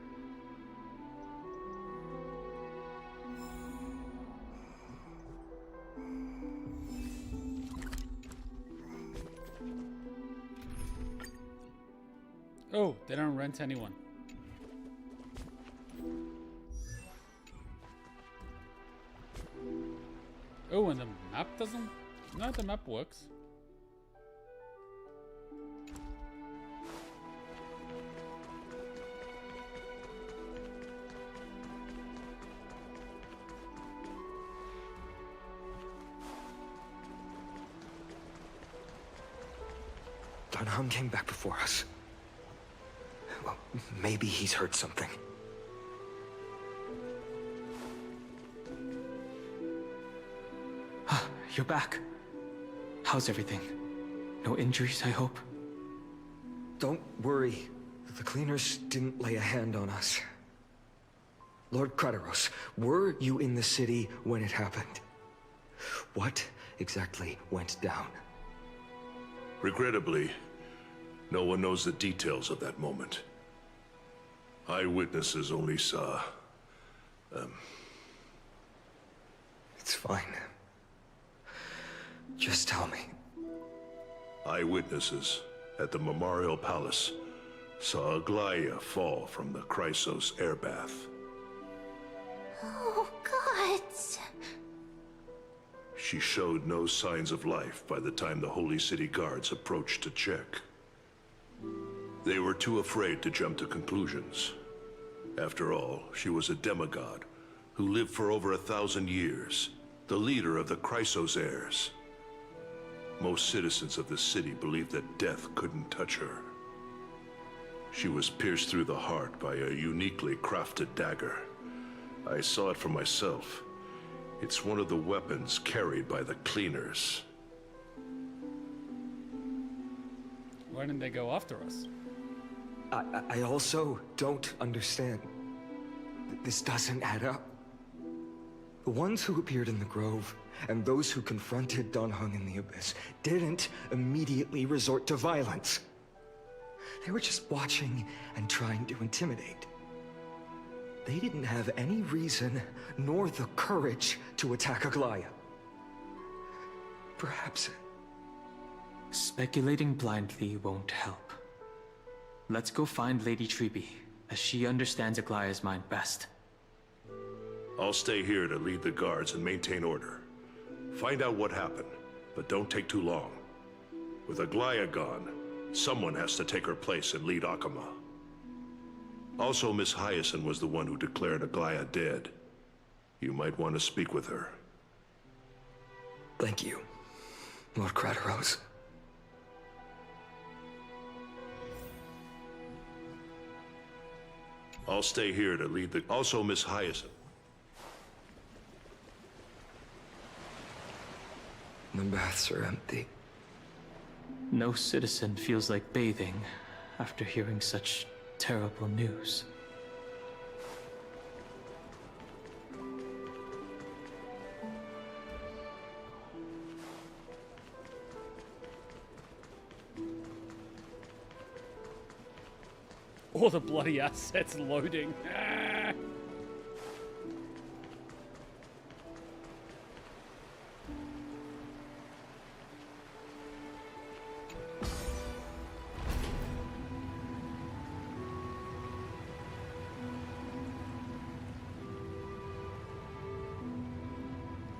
Oh, they don't rent anyone. Oh, and the map doesn't... No, the map works. Dunham came back before us. Well, maybe he's heard something. You're back. How's everything? No injuries, I hope? Don't worry. The cleaners didn't lay a hand on us. Lord Krateros, were you in the city when it happened? What exactly went down? Regrettably, no one knows the details of that moment. Eyewitnesses only saw... It's fine. Just tell me. Eyewitnesses at the Memorial Palace saw Aglaia fall from the Chrysos airbath. Oh, God. She showed no signs of life by the time the Holy City guards approached to check. They were too afraid to jump to conclusions. After all, she was a demigod who lived for over 1,000 years, the leader of the Chrysos heirs. Most citizens of the city believed that death couldn't touch her. She was pierced through the heart by a uniquely crafted dagger. I saw it for myself. It's one of the weapons carried by the cleaners. Why didn't they go after us? I also don't understand. This doesn't add up. The ones who appeared in the Grove and those who confronted Dunhung in the Abyss didn't immediately resort to violence. They were just watching and trying to intimidate. They didn't have any reason nor the courage to attack Aglaia. Perhaps... Speculating blindly won't help. Let's go find Lady Treby, as she understands Aglaia's mind best. I'll stay here to lead the guards and maintain order. Find out what happened, but don't take too long. With Aglaia gone, someone has to take her place and lead Akama. Also, Miss Hyacinth was the one who declared Aglaia dead. You might want to speak with her. Thank you, Lord Krateros. I'll stay here to lead the... Also, Miss Hyacinth. The baths are empty. No citizen feels like bathing after hearing such terrible news. All the bloody assets loading. Ah.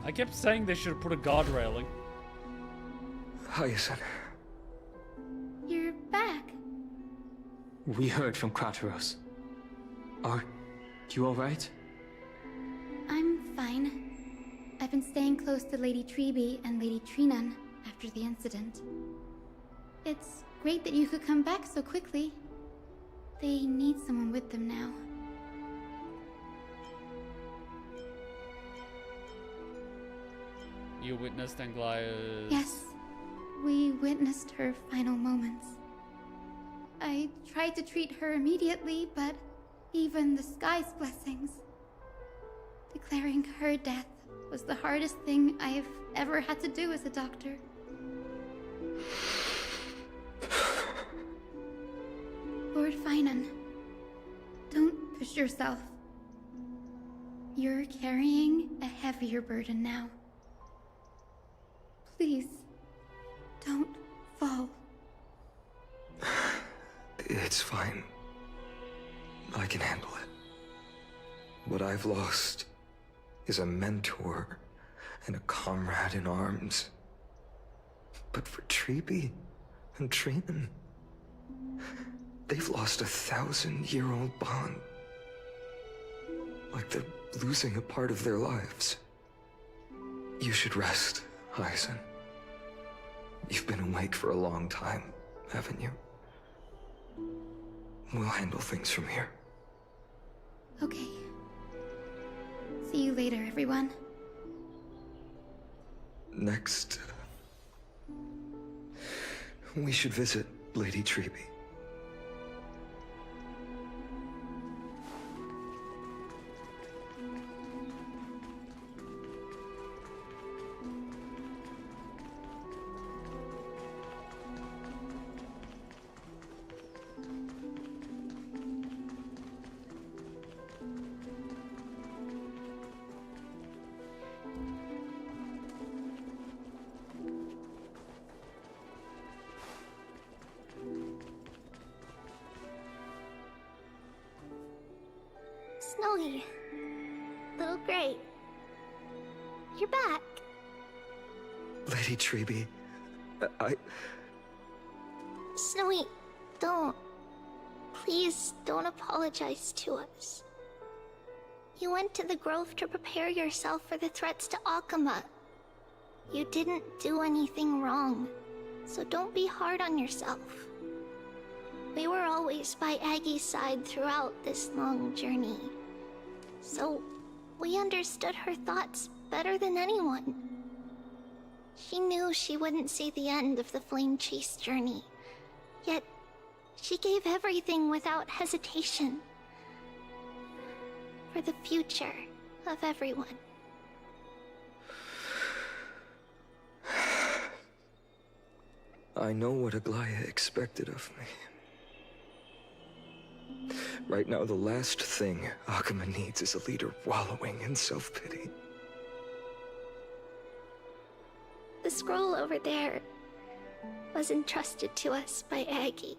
I kept saying they should have put a guard railing. Hyacinth. You're back. We heard from Krateros. Are you alright? I'm fine. I've been staying close to Lady Treeby and Lady Trinan after the incident. It's great that you could come back so quickly. They need someone with them now. You witnessed Anglaya's... Yes, we witnessed her final moments. I tried to treat her immediately, but even the sky's blessings. Declaring her death was the hardest thing I've ever had to do as a doctor. Lord Finan, don't push yourself. You're carrying a heavier burden now. Please, don't fall. It's fine. I can handle it. What I've lost is a mentor and a comrade in arms. But for Treeby and Trinan, they've lost a 1,000-year-old bond. Like they're losing a part of their lives. You should rest, Hyacinth. You've been awake for a long time, haven't you? We'll handle things from here. Okay. See you later, everyone. Next, we should visit Lady Treeby. Snowy. Little Gray. You're back. Lady Treeby, Snowy, don't. Please don't apologize to us. You went to the Grove to prepare yourself for the threats to Akuma. You didn't do anything wrong, so don't be hard on yourself. We were always by Aggie's side throughout this long journey, so we understood her thoughts better than anyone. She knew she wouldn't see the end of the Flame Chase journey, yet she gave everything without hesitation. For the future of everyone. I know what Aglaya expected of me. Right now, the last thing Akuma needs is a leader wallowing in self-pity. The scroll over there was entrusted to us by Aggie.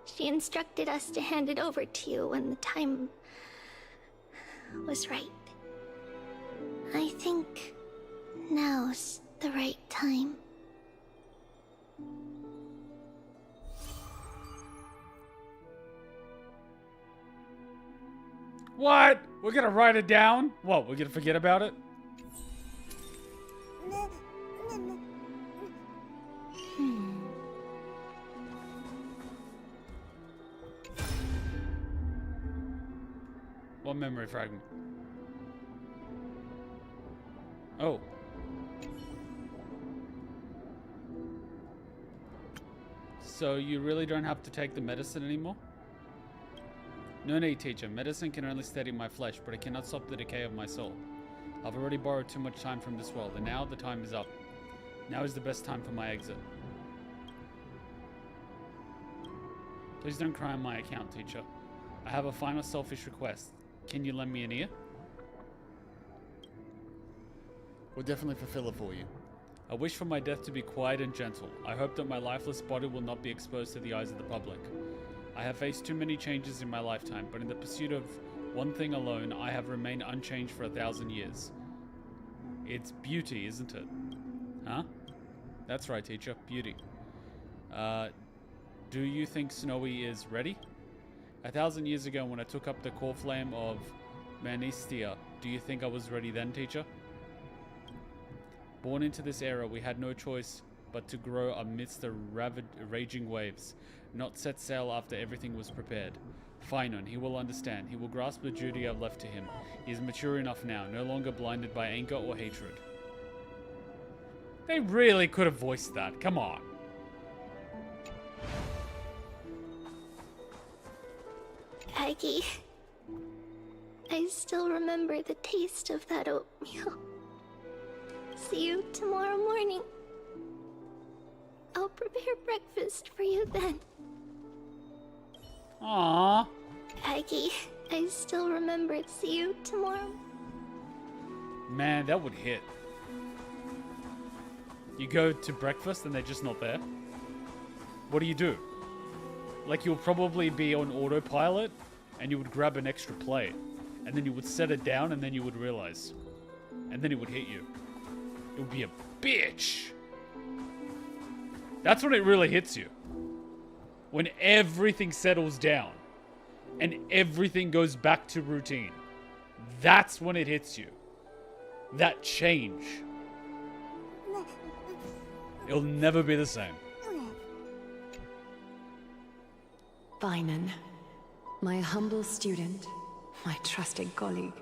She instructed us to hand it over to you when the time was right. I think now's the right time. What? We're gonna write it down? What, we're gonna forget about it? What memory fragment? Oh. So you really don't have to take the medicine anymore? No need, teacher. Medicine can only steady my flesh, but it cannot stop the decay of my soul. I've already borrowed too much time from this world, and now the time is up. Now is the best time for my exit. Please don't cry on my account, teacher. I have a final selfish request. Can you lend me an ear? We'll definitely fulfill it for you. I wish for my death to be quiet and gentle. I hope that my lifeless body will not be exposed to the eyes of the public. I have faced too many changes in my lifetime, but in the pursuit of one thing alone, I have remained unchanged for 1,000 years. It's beauty, isn't it? Huh? That's right, teacher. Beauty. Do you think Snowy is ready? 1,000 years ago when I took up the core flame of Manistia, do you think I was ready then, teacher? Born into this era, we had no choice but to grow amidst the raging waves, not set sail after everything was prepared. Finon, he will understand. He will grasp the duty I've left to him. He is mature enough now, no longer blinded by anger or hatred. They really could have voiced that. Come on. Aggie, I still remember the taste of that oatmeal. See you tomorrow morning. I'll prepare breakfast for you then. Aww. Aggie, I still remember. See you tomorrow. Man, that would hit. You go to breakfast and they're just not there. What do you do? Like, you'll probably be on autopilot and you would grab an extra plate and then you would set it down and then you would realize. And then it would hit you. It would be a bitch. That's when it really hits you. When everything settles down and everything goes back to routine. That's when it hits you. That change. It'll never be the same. Finon, my humble student, my trusted colleague.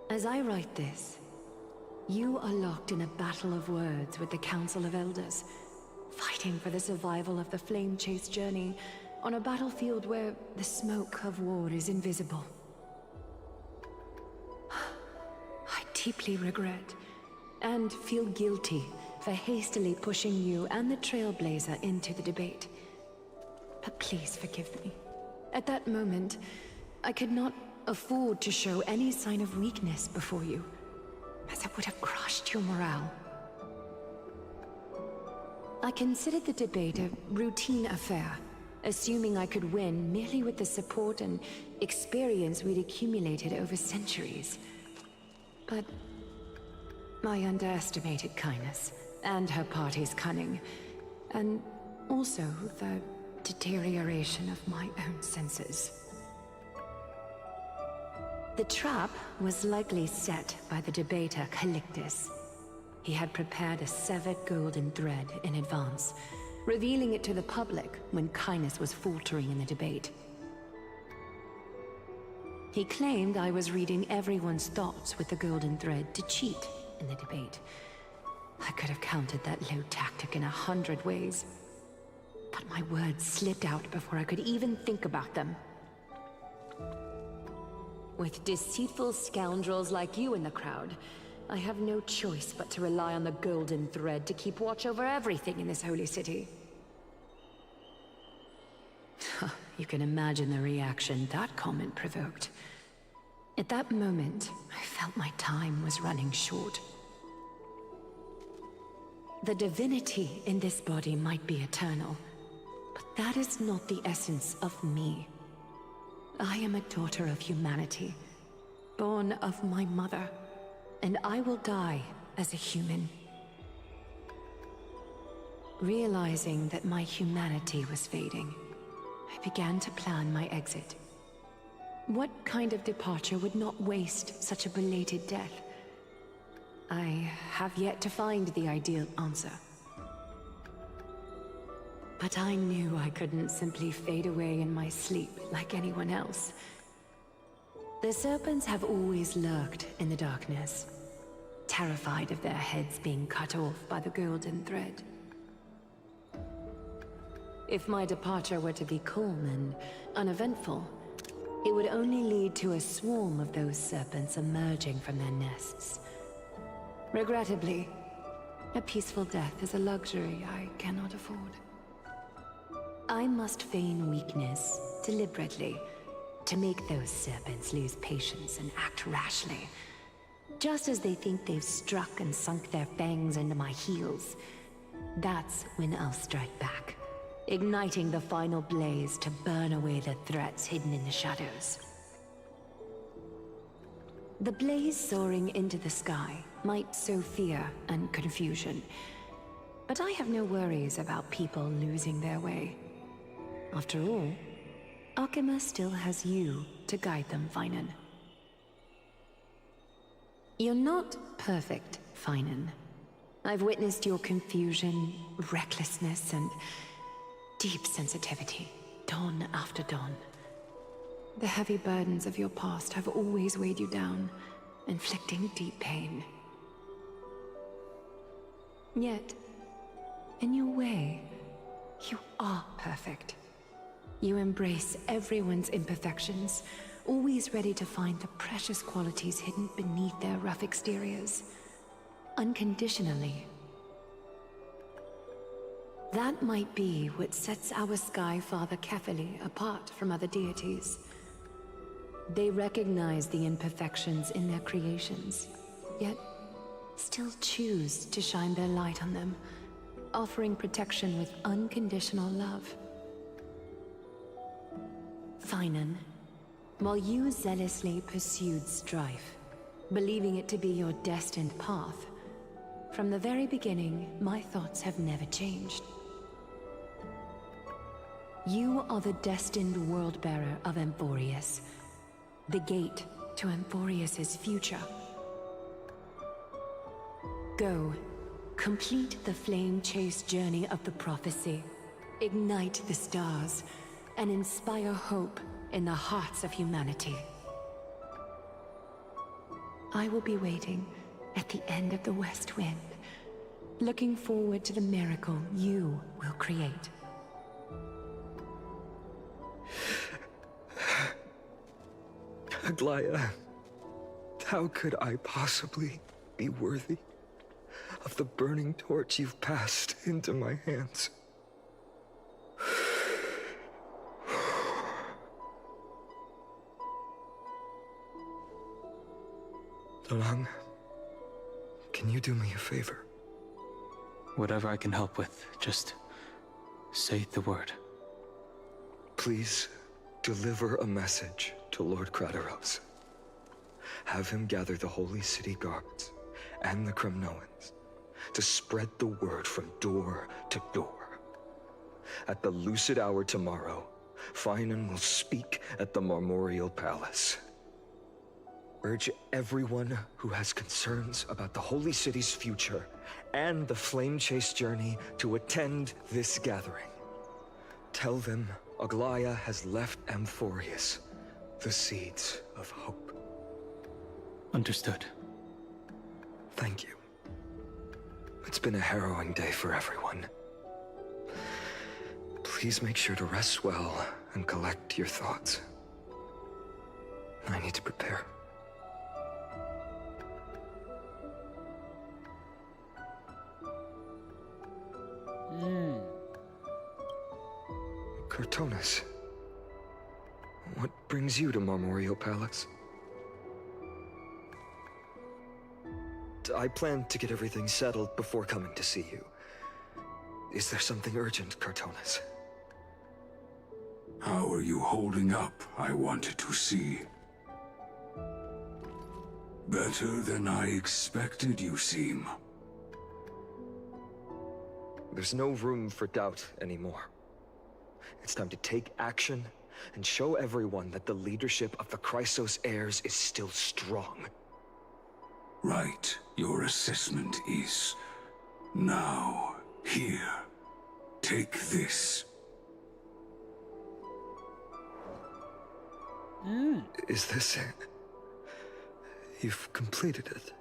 As I write this, you are locked in a battle of words with the Council of Elders, fighting for the survival of the Flame Chase journey on a battlefield where the smoke of war is invisible. I deeply regret and feel guilty for hastily pushing you and the Trailblazer into the debate. But please forgive me. At that moment, I could not afford to show any sign of weakness before you, as it would have crushed your morale. I considered the debate a routine affair, assuming I could win merely with the support and experience we'd accumulated over centuries. But I underestimated Kindness and her party's cunning, and also the deterioration of my own senses. The trap was likely set by the debater Calictus. He had prepared a severed golden thread in advance, revealing it to the public when Kindness was faltering in the debate. He claimed I was reading everyone's thoughts with the golden thread to cheat in the debate. I could have countered that low tactic in 100 ways, but my words slipped out before I could even think about them. With deceitful scoundrels like you in the crowd, I have no choice but to rely on the golden thread to keep watch over everything in this holy city. You can imagine the reaction that comment provoked. At that moment, I felt my time was running short. The divinity in this body might be eternal, but that is not the essence of me. I am a daughter of humanity, born of my mother, and I will die as a human. Realizing that my humanity was fading, I began to plan my exit. What kind of departure would not waste such a belated death? I have yet to find the ideal answer. But I knew I couldn't simply fade away in my sleep like anyone else. The serpents have always lurked in the darkness, terrified of their heads being cut off by the golden thread. If my departure were to be calm and uneventful, it would only lead to a swarm of those serpents emerging from their nests. Regrettably, a peaceful death is a luxury I cannot afford. I must feign weakness deliberately to make those serpents lose patience and act rashly. Just as they think they've struck and sunk their fangs into my heels, that's when I'll strike back, igniting the final blaze to burn away the threats hidden in the shadows. The blaze soaring into the sky might sow fear and confusion, but I have no worries about people losing their way. After all, Akima still has you to guide them, Finan. You're not perfect, Finan. I've witnessed your confusion, recklessness, and deep sensitivity, dawn after dawn. The heavy burdens of your past have always weighed you down, inflicting deep pain. Yet, in your way, you are perfect. You embrace everyone's imperfections, always ready to find the precious qualities hidden beneath their rough exteriors, unconditionally. That might be what sets our Sky Father Kefili apart from other deities. They recognize the imperfections in their creations, yet still choose to shine their light on them, offering protection with unconditional love. Finan, while you zealously pursued strife, believing it to be your destined path, from the very beginning, my thoughts have never changed. You are the destined world-bearer of Amphoreus, the gate to Amphoreus' future. Go, complete the flame-chased journey of the prophecy, ignite the stars, and inspire hope in the hearts of humanity. I will be waiting at the end of the West Wind, looking forward to the miracle you will create. Aglaya, how could I possibly be worthy of the burning torch you've passed into my hands? Dalang, can you do me a favor? Whatever I can help with, just say the word. Please deliver a message to Lord Krateros. Have him gather the Holy City guards and the Kremnoans to spread the word from door to door. At the lucid hour tomorrow, Finan will speak at the Marmorial Palace. Urge everyone who has concerns about the Holy City's future and the Flame Chase journey to attend this gathering. Tell them Aglaya has left Amphoreus the seeds of hope. Understood. Thank you. It's been a harrowing day for everyone. Please make sure to rest well and collect your thoughts. I need to prepare. Cartonis, what brings you to Marmorial Palace? I plan to get everything settled before coming to see you. Is there something urgent, Cartonis? How are you holding up, I wanted to see. Better than I expected, you seem. There's no room for doubt anymore. It's time to take action and show everyone that the leadership of the Chrysos heirs is still strong. Right. Your assessment is now here. Take this. Is this it? You've completed it.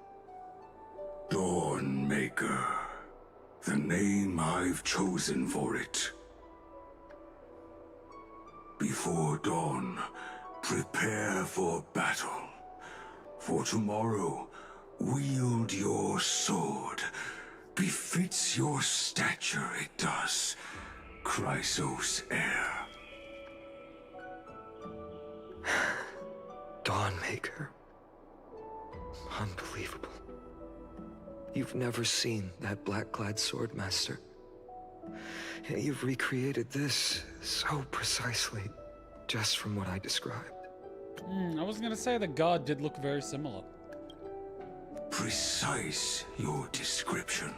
Dawnmaker. The name I've chosen for it. Before dawn, prepare for battle. For tomorrow, wield your sword. Befits your stature, it does. Chrysos heir. Dawnmaker. Unbelievable. You've never seen that black-clad swordmaster. Yet you've recreated this so precisely, just from what I described. I was gonna say the god did look very similar. Precise your description.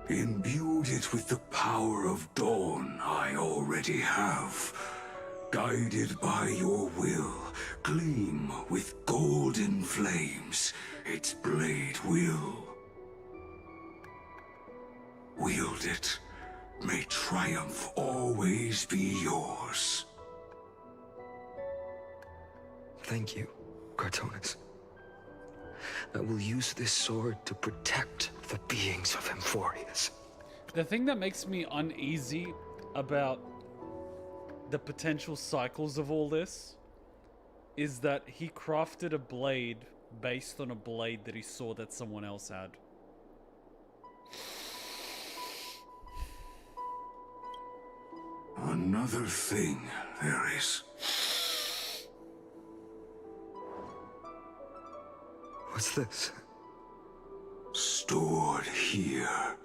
Imbued it with the power of dawn I already have. Guided by your will, gleam with golden flames, its blade will. Wield it, may triumph always be yours. Thank you, Cartonis. I will use this sword to protect the beings of Amphoreus. The thing that makes me uneasy about the potential cycles of all this is that he crafted a blade based on a blade that he saw that someone else had. Another thing there is. What's this? Stored here,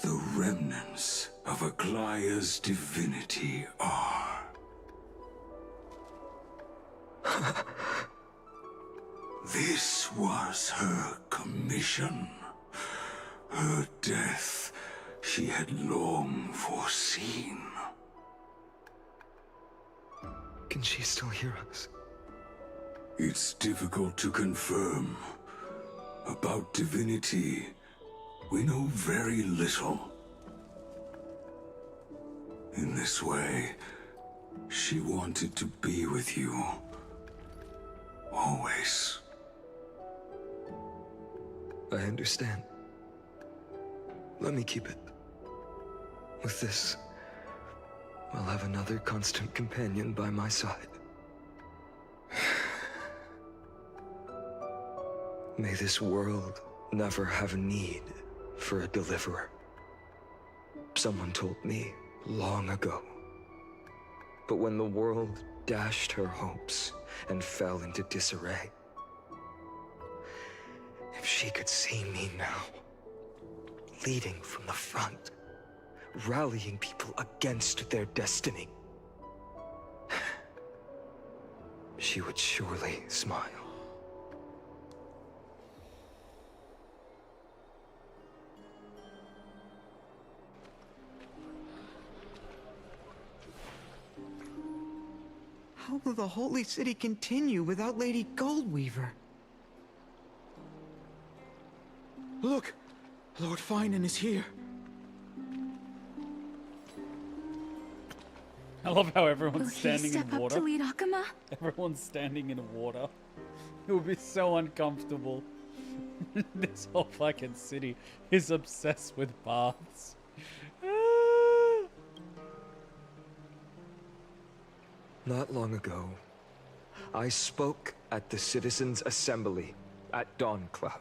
the remnants of Aglaya's divinity are. This was her commission. Her death she had long foreseen. Can she still hear us? It's difficult to confirm. About divinity, we know very little. In this way, she wanted to be with you. Always. I understand. Let me keep it. With this, I'll have another constant companion by my side. May this world never have need for a deliverer. Someone told me long ago. But when the world dashed her hopes and fell into disarray, if she could see me now, leading from the front, rallying people against their destiny, she would surely smile. How will the Holy City continue without Lady Goldweaver? Look! Lord Finan is here. I love how everyone's Will he standing step in up water. to lead Akuma? Everyone's standing in water. It would be so uncomfortable. This whole fucking city is obsessed with baths. Not long ago, I spoke at the Citizens' Assembly at Dawncloud.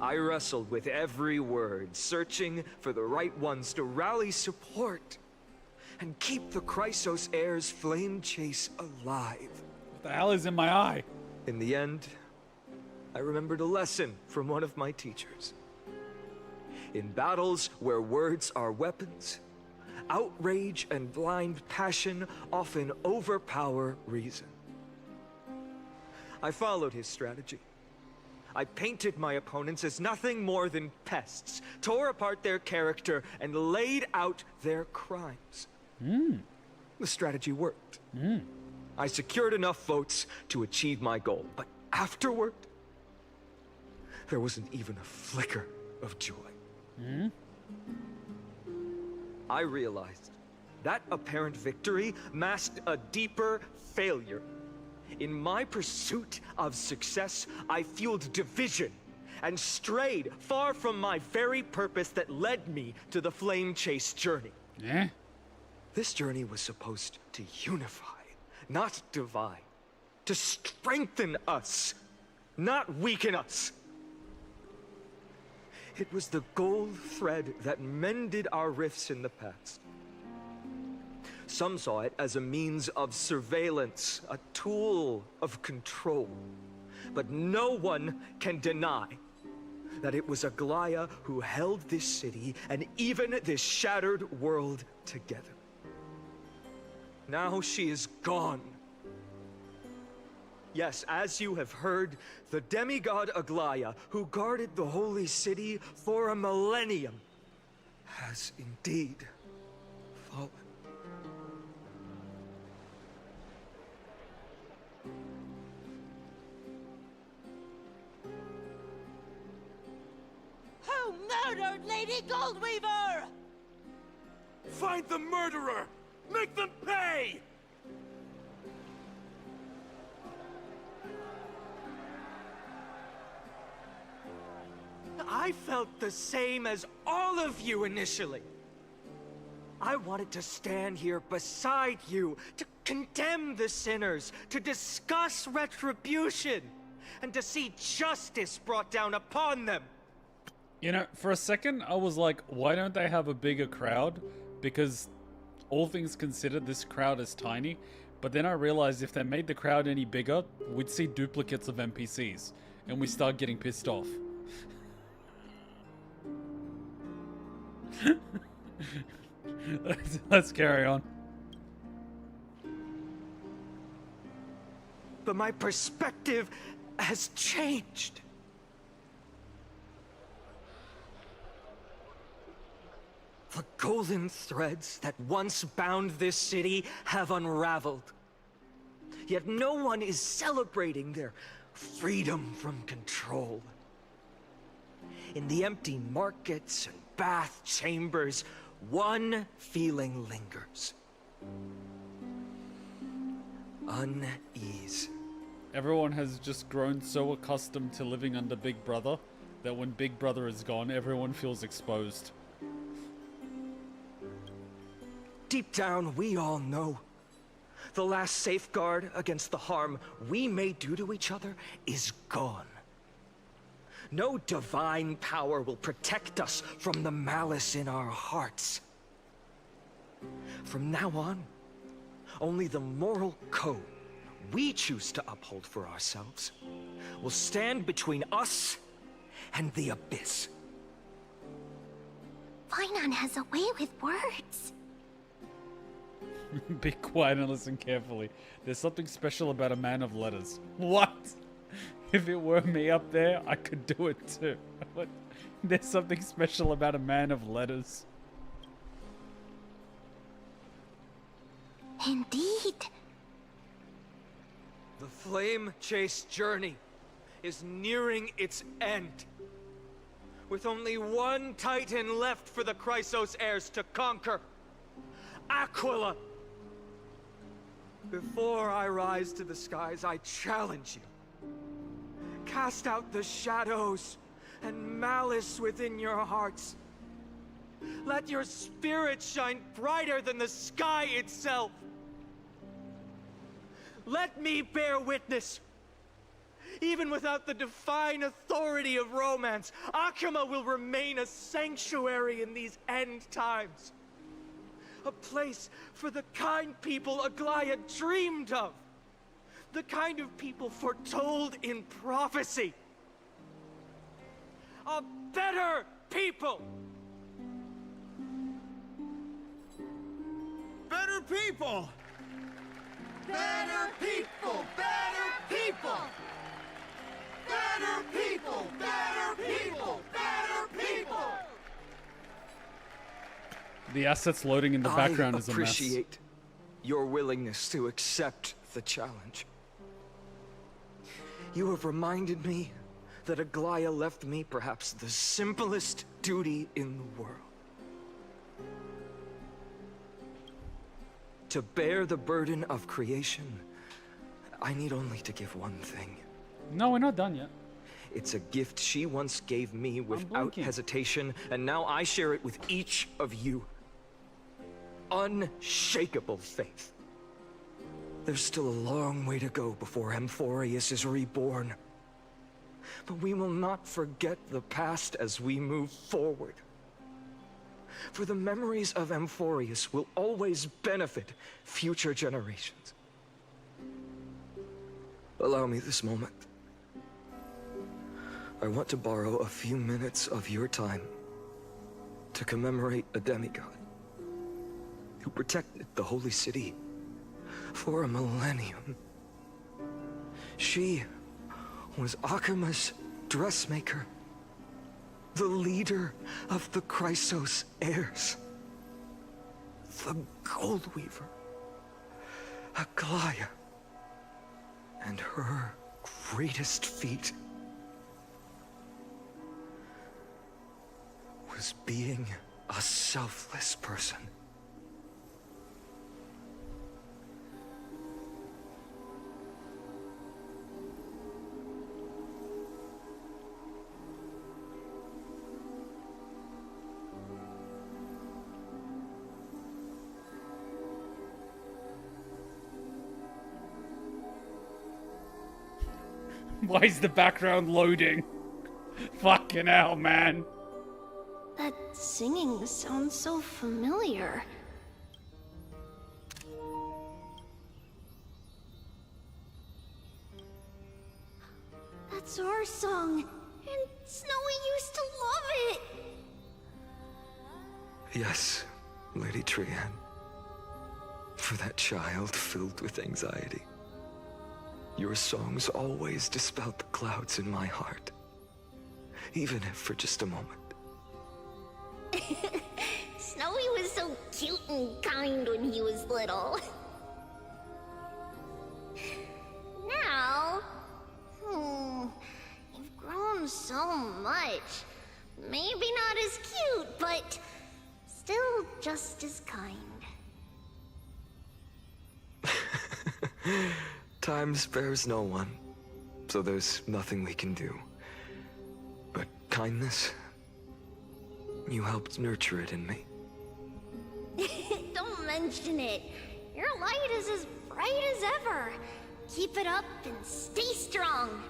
I wrestled with every word, searching for the right ones to rally support and keep the Chrysos heir's flame chase alive. What the hell is in my eye? In the end, I remembered a lesson from one of my teachers. In battles where words are weapons, outrage and blind passion often overpower reason. I followed his strategy. I painted my opponents as nothing more than pests, tore apart their character, and laid out their crimes. The strategy worked. I secured enough votes to achieve my goal, but afterward, there wasn't even a flicker of joy. I realized that apparent victory masked a deeper failure. In my pursuit of success, I fueled division and strayed far from my very purpose that led me to the Flame Chase journey. Yeah. This journey was supposed to unify, not divide. To strengthen us, not weaken us. It was the gold thread that mended our rifts in the past. Some saw it as a means of surveillance, a tool of control. But no one can deny that it was Aglaya who held this city and even this shattered world together. Now she is gone. Yes, as you have heard, the demigod Aglaya, who guarded the holy city for a millennium, has indeed fallen. Who murdered Lady Goldweaver? Find the murderer! Make them pay! I felt the same as all of you initially. I wanted to stand here beside you, to condemn the sinners, to discuss retribution, and to see justice brought down upon them. You know, for a second, I was like, why don't they have a bigger crowd? Because all things considered, this crowd is tiny. But then I realized if they made the crowd any bigger, we'd see duplicates of NPCs. And we start getting pissed off. Let's carry on. But my perspective has changed. The golden threads that once bound this city have unraveled. Yet no one is celebrating their freedom from control. In the empty markets and bath chambers, one feeling lingers. Unease. Everyone has just grown so accustomed to living under Big Brother that when Big Brother is gone, everyone feels exposed. Deep down, we all know the last safeguard against the harm we may do to each other is gone. No divine power will protect us from the malice in our hearts. From now on, only the moral code we choose to uphold for ourselves will stand between us and the abyss. Finon has a way with words. Be quiet and listen carefully. There's something special about a man of letters. What? If it were me up there, I could do it too. But there's something special about a man of letters. Indeed. The Flame Chase journey is nearing its end. With only one Titan left for the Chrysos heirs to conquer. Aquila! Before I rise to the skies, I challenge you. Cast out the shadows and malice within your hearts. Let your spirit shine brighter than the sky itself. Let me bear witness. Even without the divine authority of romance, Akuma will remain a sanctuary in these end times. A place for the kind people Aglaya dreamed of. The kind of people foretold in prophecy. A better people! Better people! Better people! Better people! Better people! Better people! Better people! The assets loading in the background is a mess. I appreciate your willingness to accept the challenge. You have reminded me that Aglaya left me perhaps the simplest duty in the world. To bear the burden of creation, I need only to give one thing. No, we're not done yet. It's a gift she once gave me without hesitation, and now I share it with each of you. Unshakable faith. There's still a long way to go before Amphoreus is reborn. But we will not forget the past as we move forward. For the memories of Amphoreus will always benefit future generations. Allow me this moment. I want to borrow a few minutes of your time to commemorate a demigod who protected the holy city for a millennium. She was Akima's dressmaker, the leader of the Chrysos heirs, the gold weaver, Aglaya, and her greatest feat was being a selfless person. Why is the background loading? Fucking hell, man. That singing sounds so familiar. That's our song, and Snowy used to love it! Yes, Lady Trian. For that child filled with anxiety. Your songs always dispelled the clouds in my heart. Even if for just a moment. Snowy was so cute and kind when he was little. Now, you've grown so much. Maybe not as cute, but still just as kind. Time spares no one, so there's nothing we can do. But kindness, you helped nurture it in me. Don't mention it. Your light is as bright as ever. Keep it up and stay strong.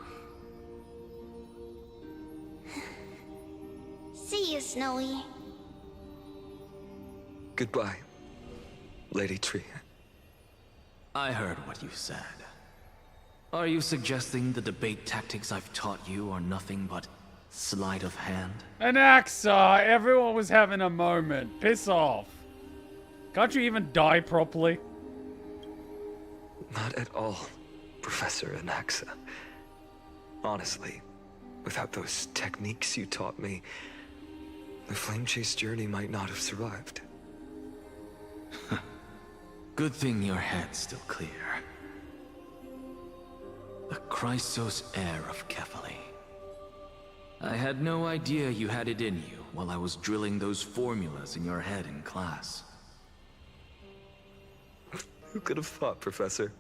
See you, Snowy. Goodbye, Lady Trian. I heard what you said. Are you suggesting the debate tactics I've taught you are nothing but sleight of hand? Anaxa, everyone was having a moment. Piss off. Can't you even die properly? Not at all, Professor Anaxa. Honestly, without those techniques you taught me, the Flame Chase journey might not have survived. Good thing your head's still clear. The Chrysos heir of Kefali. I had no idea you had it in you while I was drilling those formulas in your head in class. Who could have thought, Professor?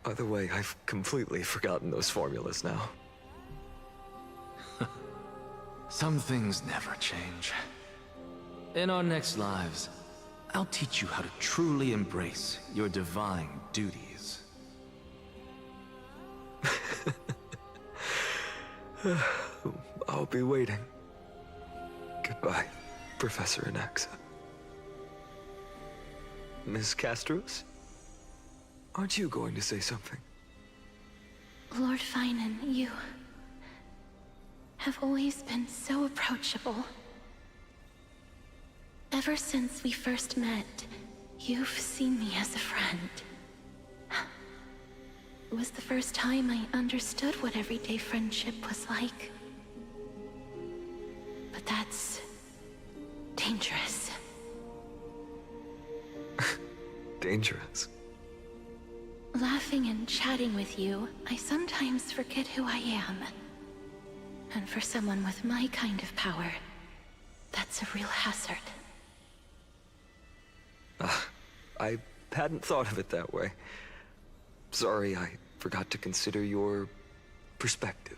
By the way, I've completely forgotten those formulas now. Some things never change. In our next lives, I'll teach you how to truly embrace your divine duties. I'll be waiting. Goodbye, Professor Anaxa. Miss Castros? Aren't you going to say something? Lord Finan, you have always been so approachable. Ever since we first met, you've seen me as a friend. It was the first time I understood what everyday friendship was like. But that's dangerous. Dangerous? Laughing and chatting with you, I sometimes forget who I am. And for someone with my kind of power, that's a real hazard. I hadn't thought of it that way. Sorry, I forgot to consider your perspective.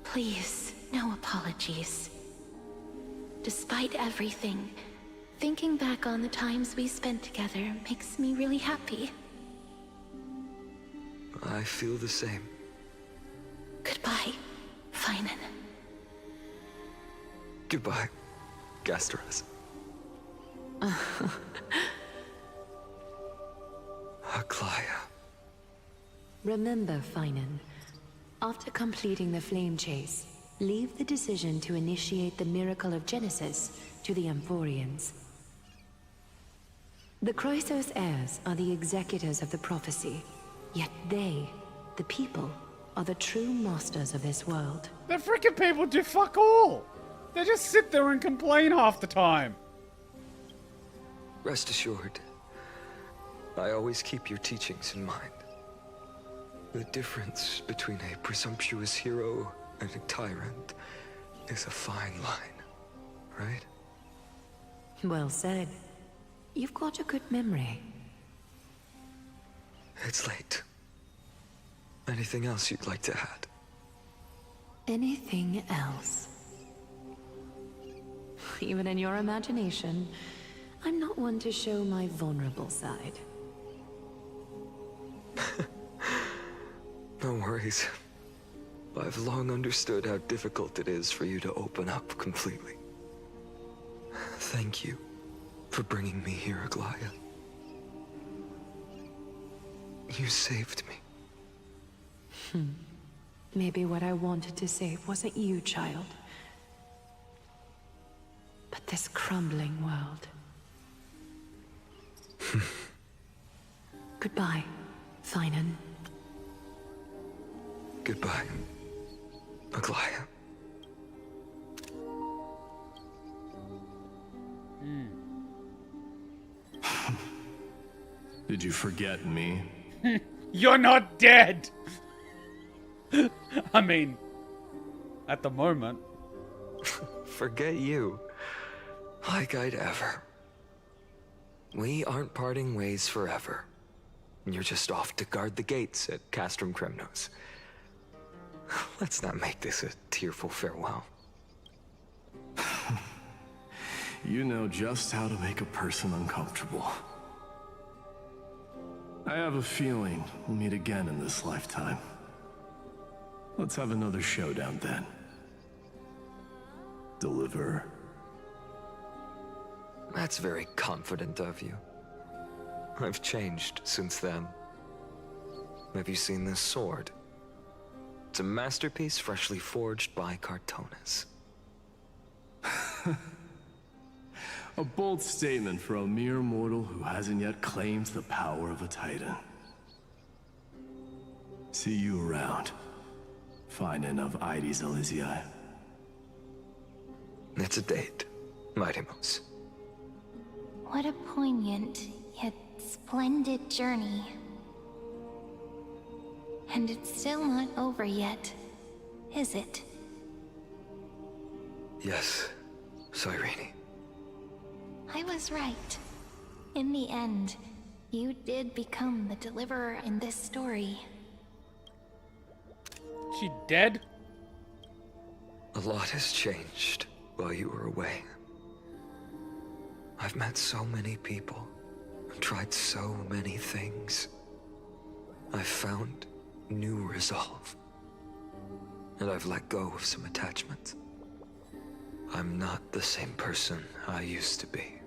Please, no apologies. Despite everything, thinking back on the times we spent together makes me really happy. I feel the same. Goodbye, Finan. Goodbye, Gasteras. Aklaya. Remember, Finan, after completing the flame chase, leave the decision to initiate the miracle of Genesis to the Amphoreans. The Chrysos heirs are the executors of the prophecy, yet they, the people, are the true masters of this world. The freaking people do fuck all! They just sit there and complain half the time. Rest assured, I always keep your teachings in mind. The difference between a presumptuous hero and a tyrant is a fine line, right? Well said. You've got a good memory. It's late. Anything else you'd like to add? Anything else? Even in your imagination, I'm not one to show my vulnerable side. No worries. I've long understood how difficult it is for you to open up completely. Thank you for bringing me here, Aglaya. You saved me. Maybe what I wanted to save wasn't you, child, but this crumbling world. Goodbye, Finan. Goodbye, Aglaya. Did you forget me? You're not dead! I mean, at the moment. Forget you. Like I'd ever. We aren't parting ways forever. You're just off to guard the gates at Castrum Kremnos. Let's not make this a tearful farewell. You know just how to make a person uncomfortable. I have a feeling we'll meet again in this lifetime. Let's have another showdown then. Deliver. That's very confident of you. I've changed since then. Have you seen this sword? It's a masterpiece freshly forged by Cartonis. A bold statement for a mere mortal who hasn't yet claimed the power of a titan. See you around. Finan of Ides Elysiae. It's a date, Mightimos. What a poignant, yet splendid journey. And it's still not over yet, is it? Yes, Cyrene. I was right. In the end, you did become the deliverer in this story. She dead? A lot has changed while you were away. I've met so many people, tried so many things. I've found new resolve. And I've let go of some attachments. I'm not the same person I used to be.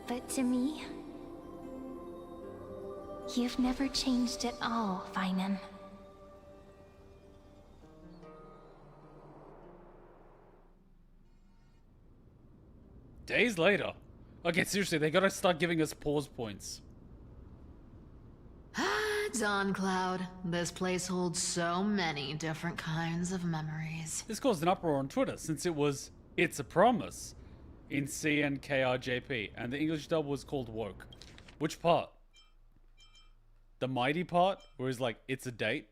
But to me, you've never changed at all, Finan. Days later. Okay, seriously, they gotta start giving us pause points. Dawn Cloud. This place holds so many different kinds of memories. This caused an uproar on Twitter since it was It's a Promise in CNKRJP, and the English dub was called Woke. Which part? The mighty part, where it's like, it's a date?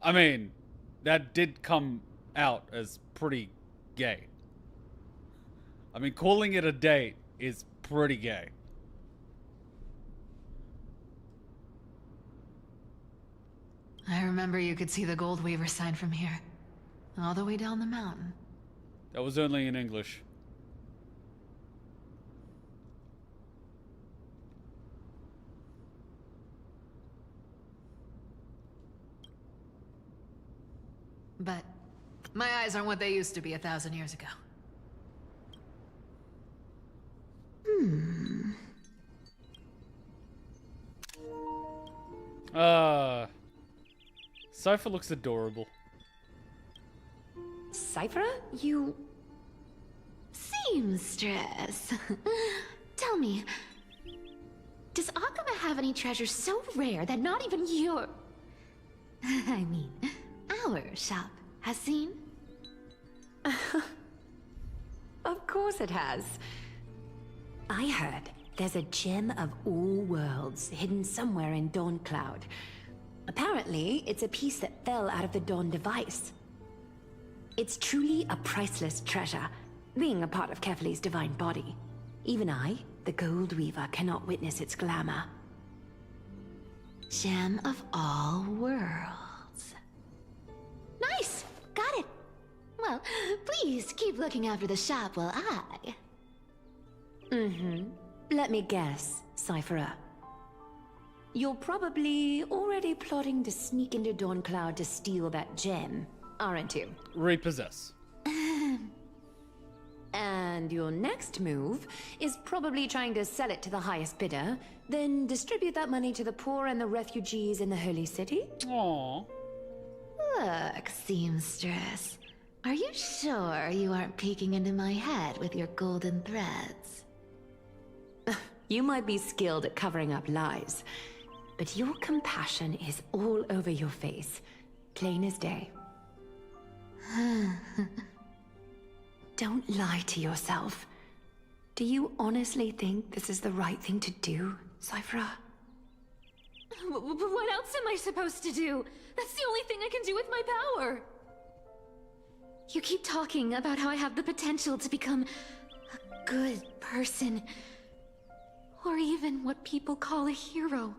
I mean, that did come out as pretty gay. I mean, calling it a date is pretty gay. I remember you could see the Gold Weaver sign from here, all the way down the mountain. That was only in English. But my eyes aren't what they used to be 1,000 years ago. Cipher looks adorable. Cipher? You... Seamstress. Tell me, does Akuma have any treasures so rare that not even your... I mean, our shop has seen? Of course it has. I heard there's a gem of all worlds hidden somewhere in Dawn Cloud. Apparently, it's a piece that fell out of the Dawn device. It's truly a priceless treasure, being a part of Kefli's divine body. Even I, the Gold Weaver, cannot witness its glamour. Gem of all worlds. Nice! Got it! Well, please keep looking after the shop while I... Let me guess, Cipher. You're probably already plotting to sneak into Dawn Cloud to steal that gem, aren't you? Repossess. And your next move is probably trying to sell it to the highest bidder, then distribute that money to the poor and the refugees in the Holy City? Aww. Look, seamstress. Are you sure you aren't peeking into my head with your golden threads? You might be skilled at covering up lies, but your compassion is all over your face, plain as day. Don't lie to yourself. Do you honestly think this is the right thing to do, Cipher? What else am I supposed to do? That's the only thing I can do with my power. You keep talking about how I have the potential to become a good person. Or even what people call a hero.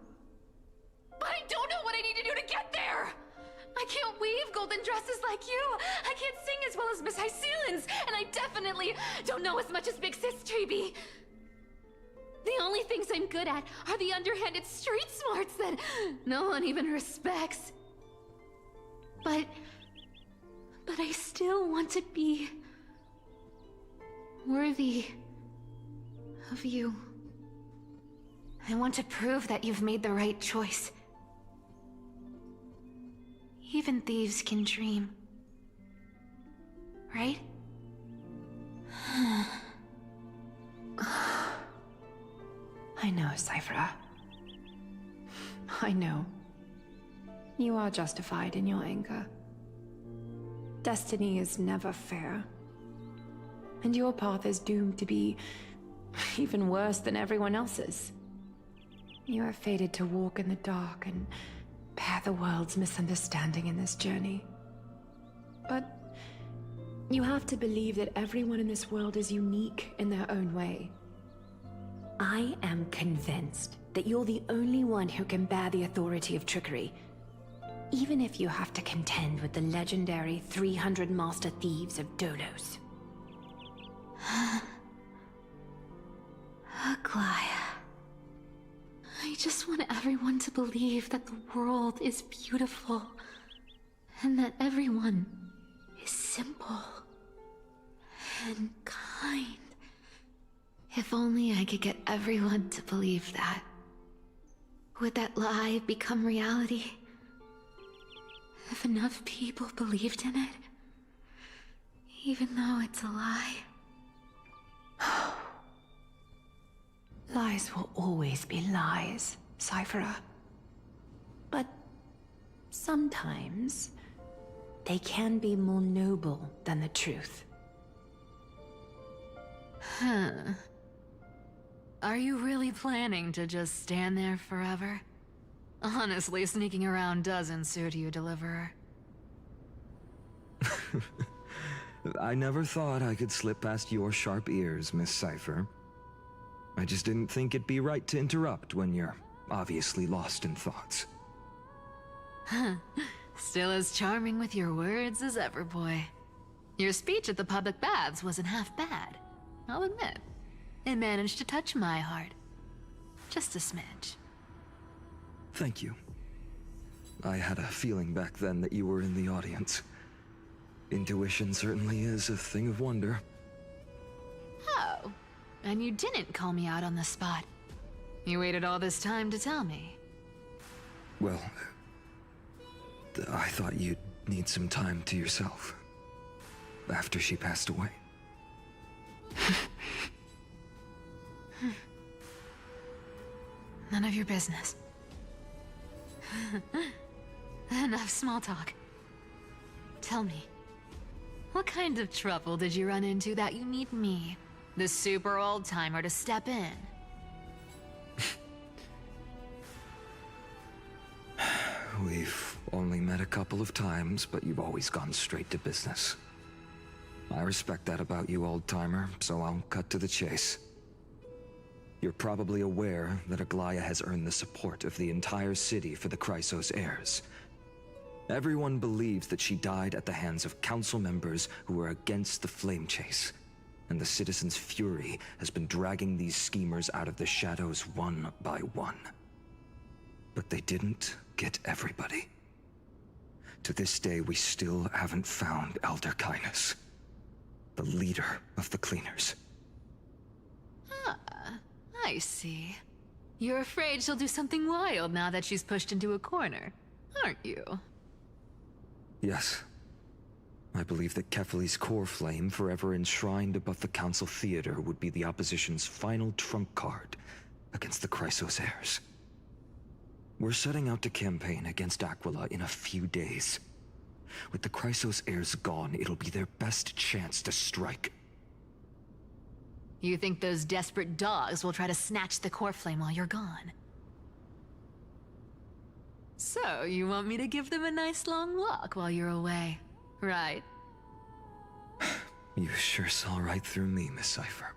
But I don't know what I need to do to get there! I can't weave golden dresses like you! I can't sing as well as Miss Hyceelins! And I definitely don't know as much as Big Sis Treby! The only things I'm good at are the underhanded street smarts that no one even respects. But I still want to be... worthy of you. I want to prove that you've made the right choice. Even thieves can dream. Right? I know, Cipher. I know. You are justified in your anger. Destiny is never fair. And your path is doomed to be even worse than everyone else's. You are fated to walk in the dark and bear the world's misunderstanding in this journey. But you have to believe that everyone in this world is unique in their own way. I am convinced that you're the only one who can bear the authority of trickery, even if you have to contend with the legendary 300 master thieves of Dolos. Aglaya. I just want everyone to believe that the world is beautiful, and that everyone is simple and kind. If only I could get everyone to believe that. Would that lie become reality? If enough people believed in it, even though it's a lie. Lies will always be lies, Cipher. But sometimes they can be more noble than the truth. Huh. Are you really planning to just stand there forever? Honestly, sneaking around doesn't suit you, Deliverer. I never thought I could slip past your sharp ears, Miss Cipher. I just didn't think it'd be right to interrupt when you're obviously lost in thoughts. Still as charming with your words as ever, boy. Your speech at the public baths wasn't half bad, I'll admit. It managed to touch my heart. Just a smidge. Thank you. I had a feeling back then that you were in the audience. Intuition certainly is a thing of wonder. Oh, and you didn't call me out on the spot. You waited all this time to tell me. Well, I thought you'd need some time to yourself. After she passed away. None of your business. Enough small talk. Tell me, what kind of trouble did you run into that you need me, the super old-timer, to step in? We've only met a couple of times, but you've always gone straight to business. I respect that about you, old-timer, so I'll cut to the chase. You're probably aware that Aglaya has earned the support of the entire city for the Chrysos heirs. Everyone believes that she died at the hands of council members who were against the flame chase, and the citizens' fury has been dragging these schemers out of the shadows one by one. But they didn't get everybody. To this day, we still haven't found Elder Kynus, the leader of the cleaners. I see. You're afraid she'll do something wild now that she's pushed into a corner, aren't you? Yes. I believe that Kefali's core flame, forever enshrined above the council theater, would be the opposition's final trump card against the Chrysos heirs. We're setting out to campaign against Aquila in a few days. With the Chrysos heirs gone, it'll be their best chance to strike. You think those desperate dogs will try to snatch the core flame while you're gone? So, you want me to give them a nice long walk while you're away, right? You sure saw right through me, Miss Cipher.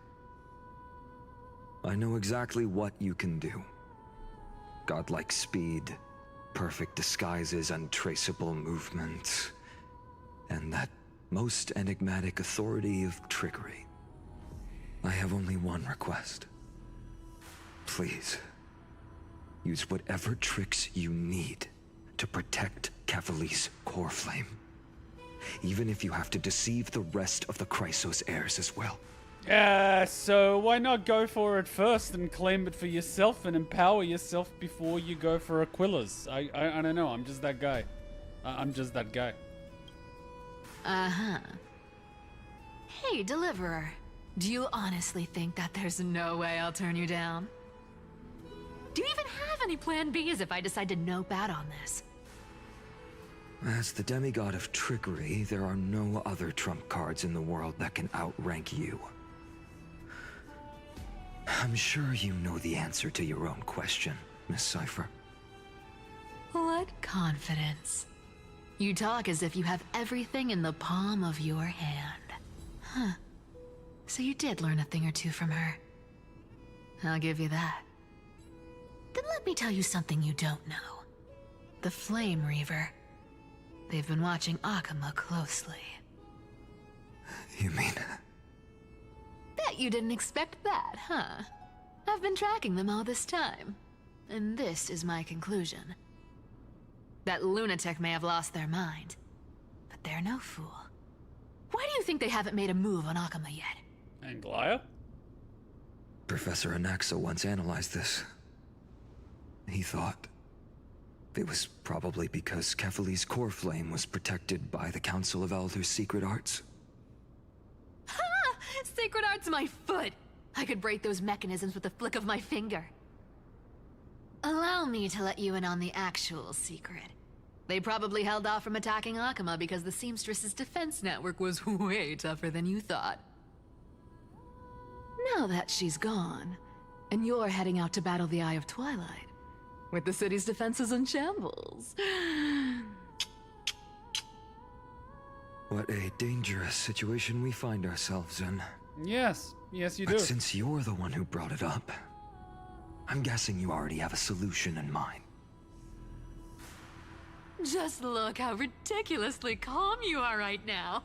I know exactly what you can do. Godlike speed, perfect disguises, untraceable movement, and that most enigmatic authority of trickery. I have only one request. Please, use whatever tricks you need to protect Kefali's core flame. Even if you have to deceive the rest of the Chrysos heirs as well. So why not go for it first and claim it for yourself and empower yourself before you go for Aquila's? I don't know, I'm just that guy. I'm just that guy. Uh-huh. Hey, Deliverer. Do you honestly think that there's no way I'll turn you down? Do you even have any plan Bs if I decide to nope out on this? As the demigod of trickery, there are no other trump cards in the world that can outrank you. I'm sure you know the answer to your own question, Miss Cipher. What confidence. You talk as if you have everything in the palm of your hand. Huh. So you did learn a thing or two from her. I'll give you that. Then let me tell you something you don't know. The Flame Reaver. They've been watching Akuma closely. You mean... Bet you didn't expect that, huh? I've been tracking them all this time. And this is my conclusion. That lunatic may have lost their mind, but they're no fool. Why do you think they haven't made a move on Akuma yet? Anglaya? Professor Anaxa once analyzed this. He thought it was probably because Kefali's core flame was protected by the Council of Elders' secret arts. Ha! Sacred art's my foot! I could break those mechanisms with the flick of my finger. Allow me to let you in on the actual secret. They probably held off from attacking Akuma because the Seamstress's defense network was way tougher than you thought. Now that she's gone, and you're heading out to battle the Eye of Twilight, with the city's defenses in shambles. What a dangerous situation we find ourselves in. Yes, yes you do. But since you're the one who brought it up, I'm guessing you already have a solution in mind. Just look how ridiculously calm you are right now.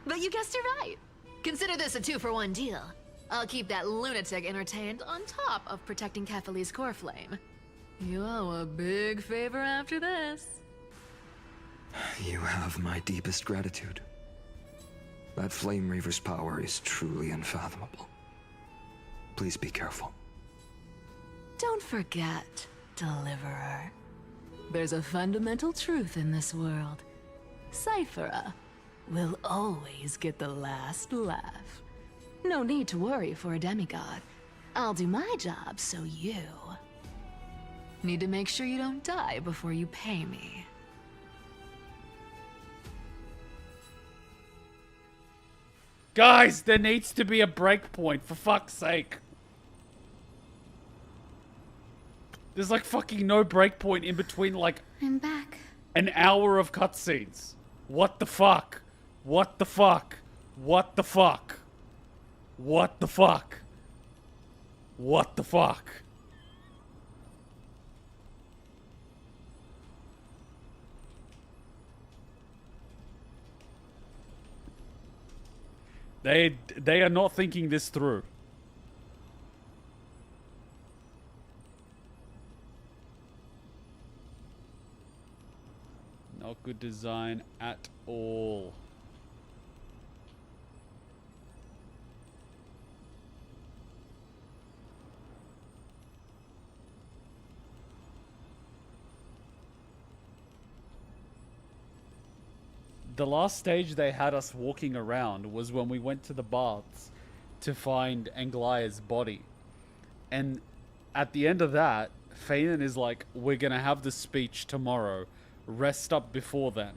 But you guessed it right. Consider this a 2-for-1 deal. I'll keep that lunatic entertained on top of protecting Kefali's core flame. You owe a big favor after this. You have my deepest gratitude. That Flame Reaver's power is truly unfathomable. Please be careful. Don't forget, Deliverer. There's a fundamental truth in this world. Cipher will always get the last laugh. No need to worry for a demigod. I'll do my job, so you need to make sure you don't die before you pay me. Guys, there needs to be a breakpoint, for fuck's sake. There's like fucking no breakpoint in between like I'm back. an hour of cutscenes. What the fuck? What the fuck? What the fuck? What the fuck? What the fuck? They are not thinking this through. Not good design at all. The last stage they had us walking around was when we went to the baths to find Anglaya's body. And at the end of that, Fanon is like, we're gonna have the speech tomorrow. Rest up before then.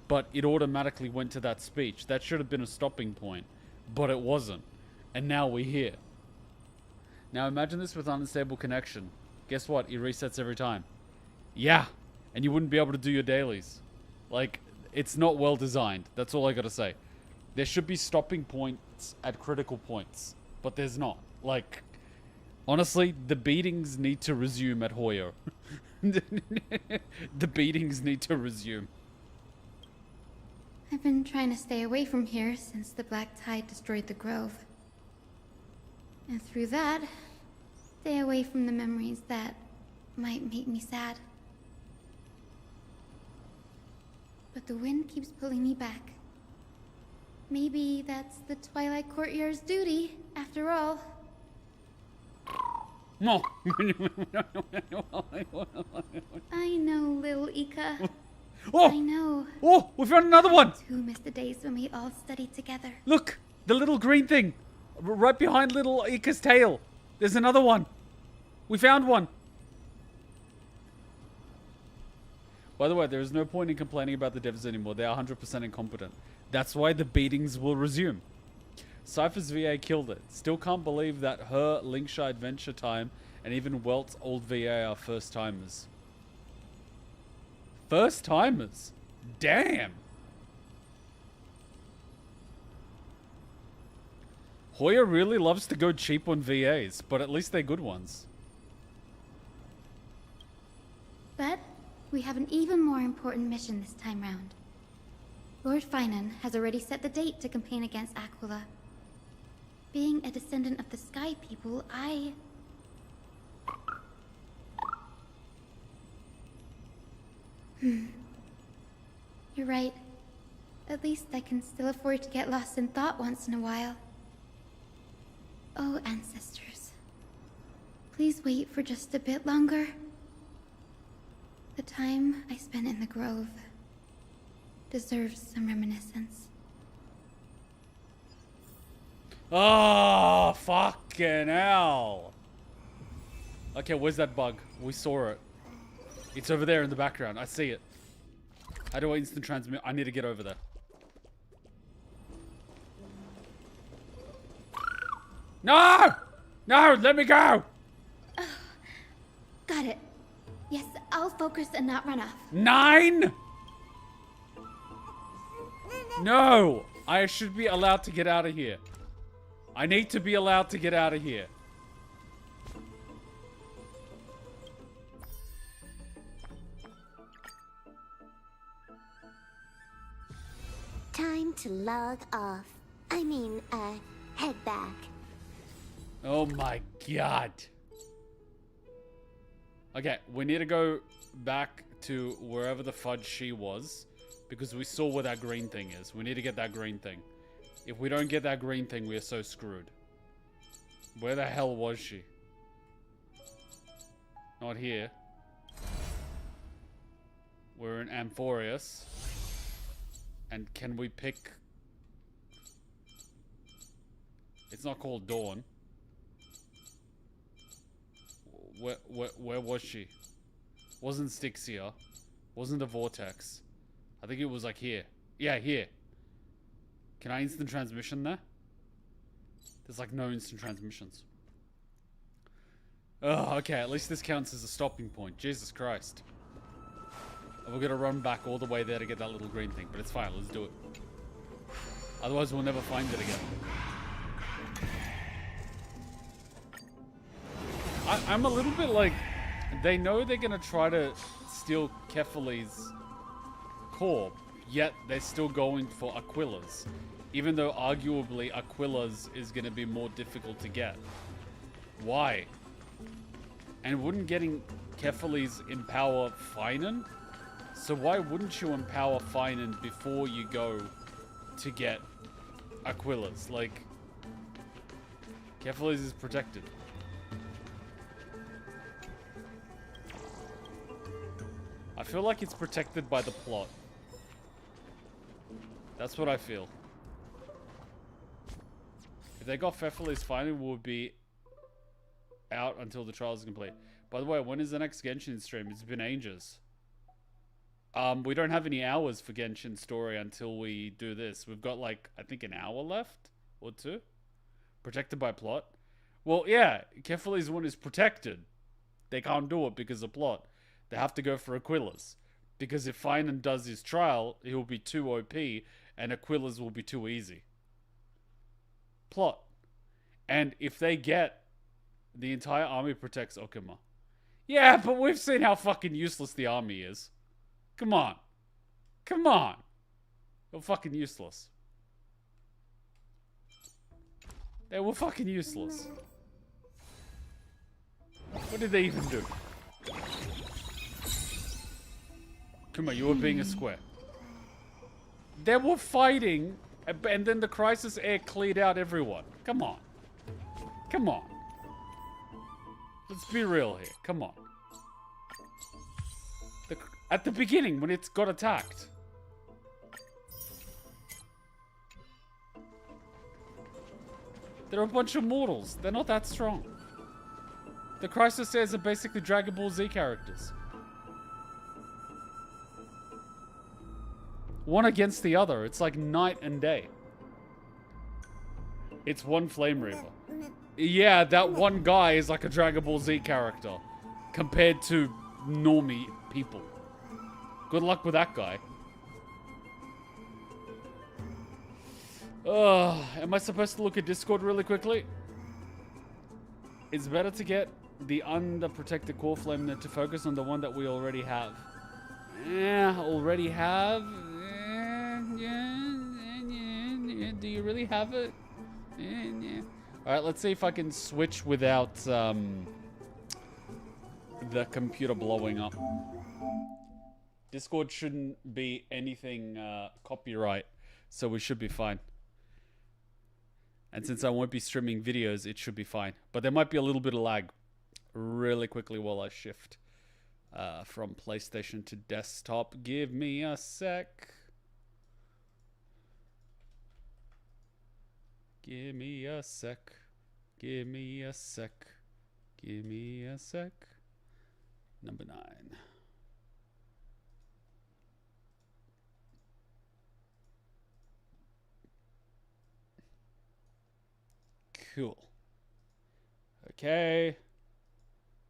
But it automatically went to that speech. That should have been a stopping point. But it wasn't. And now we're here. Now imagine this with unstable connection. Guess what? It resets every time. Yeah. And you wouldn't be able to do your dailies. Like, it's not well designed. That's all I gotta say. There should be stopping points at critical points. But there's not. Like, honestly, the beatings need to resume at Hoyo. The beatings need to resume. I've been trying to stay away from here since the Black Tide destroyed the grove. And through that, stay away from the memories that might make me sad. But the wind keeps pulling me back. Maybe that's the Twilight Courtyard's duty, after all. No. I know, little Ika. Oh! I know. Oh, we found another one! Who missed the days when we all studied together? Look, the little green thing. Right behind little Ika's tail. There's another one. We found one. By the way, there is no point in complaining about the devs anymore. They are 100% incompetent. That's why the beatings will resume. Cipher's VA killed it. Still can't believe that her, Linksha Adventure Time, and even Welt's old VA are first timers. First timers? Damn! Hoya really loves to go cheap on VAs, but at least they're good ones. But we have an even more important mission this time round. Lord Finan has already set the date to campaign against Aquila. Being a descendant of the Sky People, You're right. At least I can still afford to get lost in thought once in a while. Oh, ancestors. Please wait for just a bit longer. The time I spent in the grove deserves some reminiscence. Oh, fucking hell. Okay, where's that bug? We saw it. It's over there in the background. I see it. How do I instant transmit? I need to get over there. No! No, let me go! Got it. Yes, I'll focus and not run off. 9? No! I should be allowed to get out of here. I need to be allowed to get out of here. Time to log off. I mean, head back. Oh my god. Okay, we need to go back to wherever the fudge she was, because we saw where that green thing is. We need to get that green thing. If we don't get that green thing, we are so screwed. Where the hell was she? Not here. We're in Amphoreus. And can we pick... It's not called Dawn. Where was she? Wasn't Styxia. Wasn't the Vortex. I think it was like here. Yeah, here. Can I instant transmission there? There's like no instant transmissions. Oh, okay. At least this counts as a stopping point. Jesus Christ. And we're gonna run back all the way there to get that little green thing. But it's fine. Let's do it. Otherwise, we'll never find it again. I'm a little bit like... They know they're gonna try to steal Kefali's core, yet they're still going for Aquila's. Even though arguably Aquila's is gonna be more difficult to get. Why? And wouldn't getting Kefali's empower Finan? So why wouldn't you empower Finan before you go to get Aquila's? Like, Kefali's is protected. I feel like it's protected by the plot. That's what I feel. If they got Kefali's Finan, we'll be out until the trial is complete. By the way, when is the next Genshin stream? It's been ages. We don't have any hours for Genshin story until we do this. We've got like, I think an hour left or two. Protected by plot. Well, yeah, Kefali's one is protected. They can't do it because of plot. They have to go for Aquila's. Because if Finan does his trial, he will be too OP and Aquila's will be too easy. Plot. And if they get the entire army protects Okuma. Yeah, but we've seen how fucking useless the army is. Come on. Come on. They're fucking useless. They were fucking useless. What did they even do? Kuma, you were being a square. They were fighting, and then the crisis air cleared out everyone. Come on. Come on. Let's be real here. Come on. At the beginning, when it's got attacked. They're a bunch of mortals. They're not that strong. The crisis airs are basically Dragon Ball Z characters. One against the other. It's like night and day. It's one Flame Reaper. Yeah, that one guy is like a Dragon Ball Z character. Compared to normie people. Good luck with that guy. Am I supposed to look at Discord really quickly? It's better to get the underprotected core flame than to focus on the one that we already have. Already have? Do you really have it? Alright, let's see if I can switch without the computer blowing up. Discord shouldn't be anything copyright, so we should be fine. And since I won't be streaming videos, it should be fine. But there might be a little bit of lag really quickly while I shift from PlayStation to desktop. Give me a sec. Give me a sec. Give me a sec. Give me a sec. Number 9. Cool. Okay.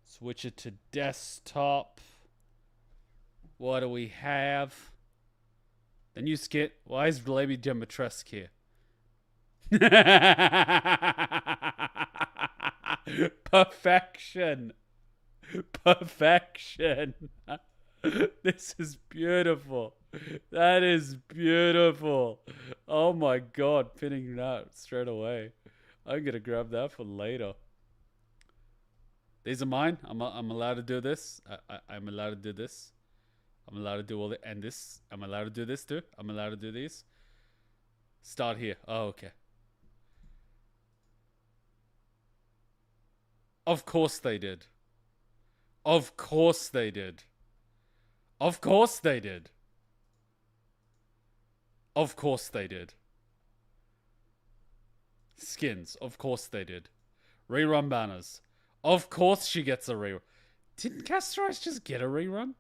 Switch it to desktop. What do we have? The new skit. Why is Lady Dimitrescu here? Perfection. Perfection. This is beautiful. That is beautiful. Oh my god, pinning that straight away. I'm gonna grab that for later. These are mine. I'm allowed to do this. I'm allowed to do this. I'm allowed to do all the and this. I'm allowed to do this too. I'm allowed to do these. Start here. Oh, okay. Of course they did. Of course they did. Of course they did. Of course they did. Skins. Of course they did. Rerun banners. Of course she gets a rerun. Didn't Castoris just get a rerun?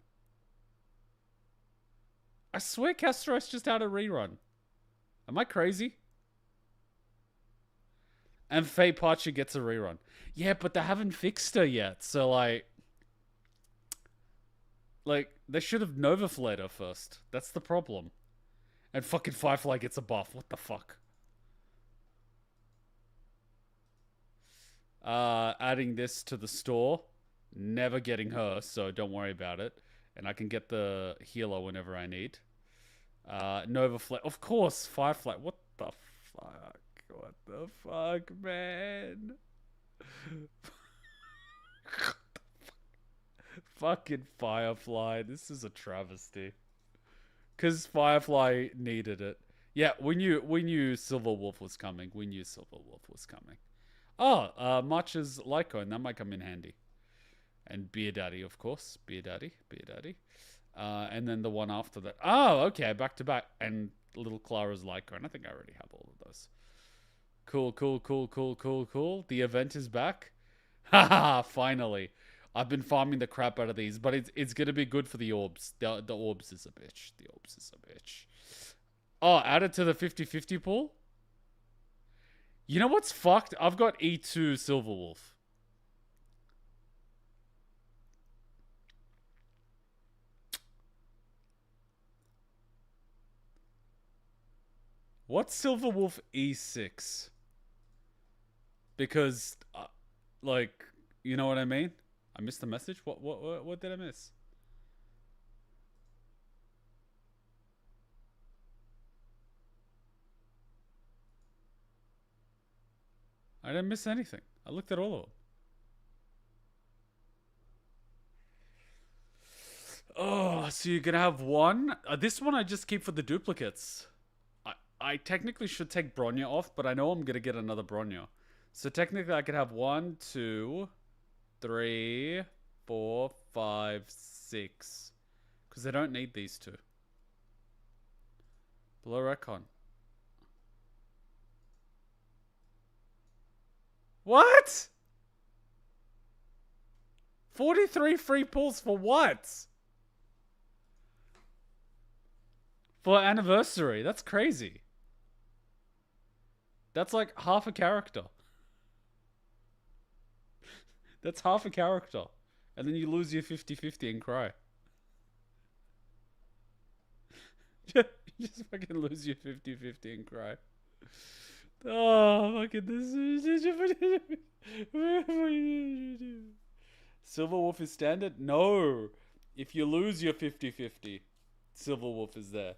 I swear Castoris just had a rerun. Am I crazy? And Faye Pacha gets a rerun. Yeah, but they haven't fixed her yet. So, like, they should have Nova Flayed her first. That's the problem. And fucking Firefly gets a buff. What the fuck? Adding this to the store. Never getting her, so don't worry about it. And I can get the healer whenever I need. Nova Flare. Of course, Firefly. What the fuck? What the fuck, man? Fucking Firefly. This is a travesty. Because Firefly needed it. Yeah, we knew Silverwolf was coming. We knew Silverwolf was coming. Oh, March's Lycone. That might come in handy. And Beer Daddy, of course. Beer Daddy. Beer Daddy. And then the one after that. Oh, okay. Back to back. And Little Clara's Lycone. I think I already have all of those. Cool, cool, cool, cool, cool, cool. The event is back. Haha, finally. I've been farming the crap out of these, but it's going to be good for the orbs. The orbs is a bitch. The orbs is a bitch. Oh, added to the 50-50 pool? You know what's fucked? I've got E2 Silverwolf. What's Silverwolf E6? Because, like, you know what I mean? I missed the message? What did I miss? I didn't miss anything. I looked at all of them. Oh, so you're gonna have one? This one I just keep for the duplicates. I technically should take Bronya off, but I know I'm gonna get another Bronya. So technically I could have 1, 2, 3, 4, 5, 6. Because I don't need these two. Below Recon. What? 43 free pulls for what? For anniversary. That's crazy. That's like half a character. That's half a character. And then you lose your 50-50 and cry. Just fucking lose your 50-50 and cry. Oh, fucking this. Silverwolf is standard? No. If you lose your 50-50, Silverwolf is there.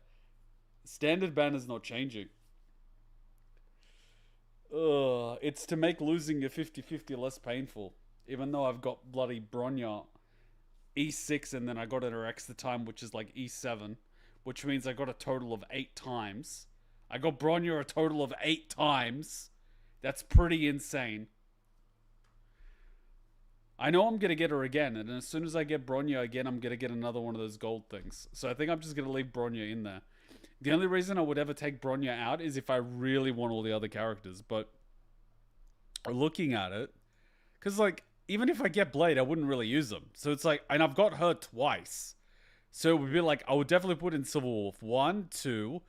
Standard banner's not changing. Ugh. It's to make losing your 50-50 less painful. Even though I've got bloody Bronya E6 and then I got her extra time, which is like E7. Which means I got a total of 8 times. I got Bronya a total of 8 times. That's pretty insane. I know I'm going to get her again. And as soon as I get Bronya again, I'm going to get another one of those gold things. So I think I'm just going to leave Bronya in there. The only reason I would ever take Bronya out is if I really want all the other characters. But looking at it, because like, even if I get Blade, I wouldn't really use them. So it's like, and I've got her twice. So it would be like, I would definitely put in Silverwolf 1, 2,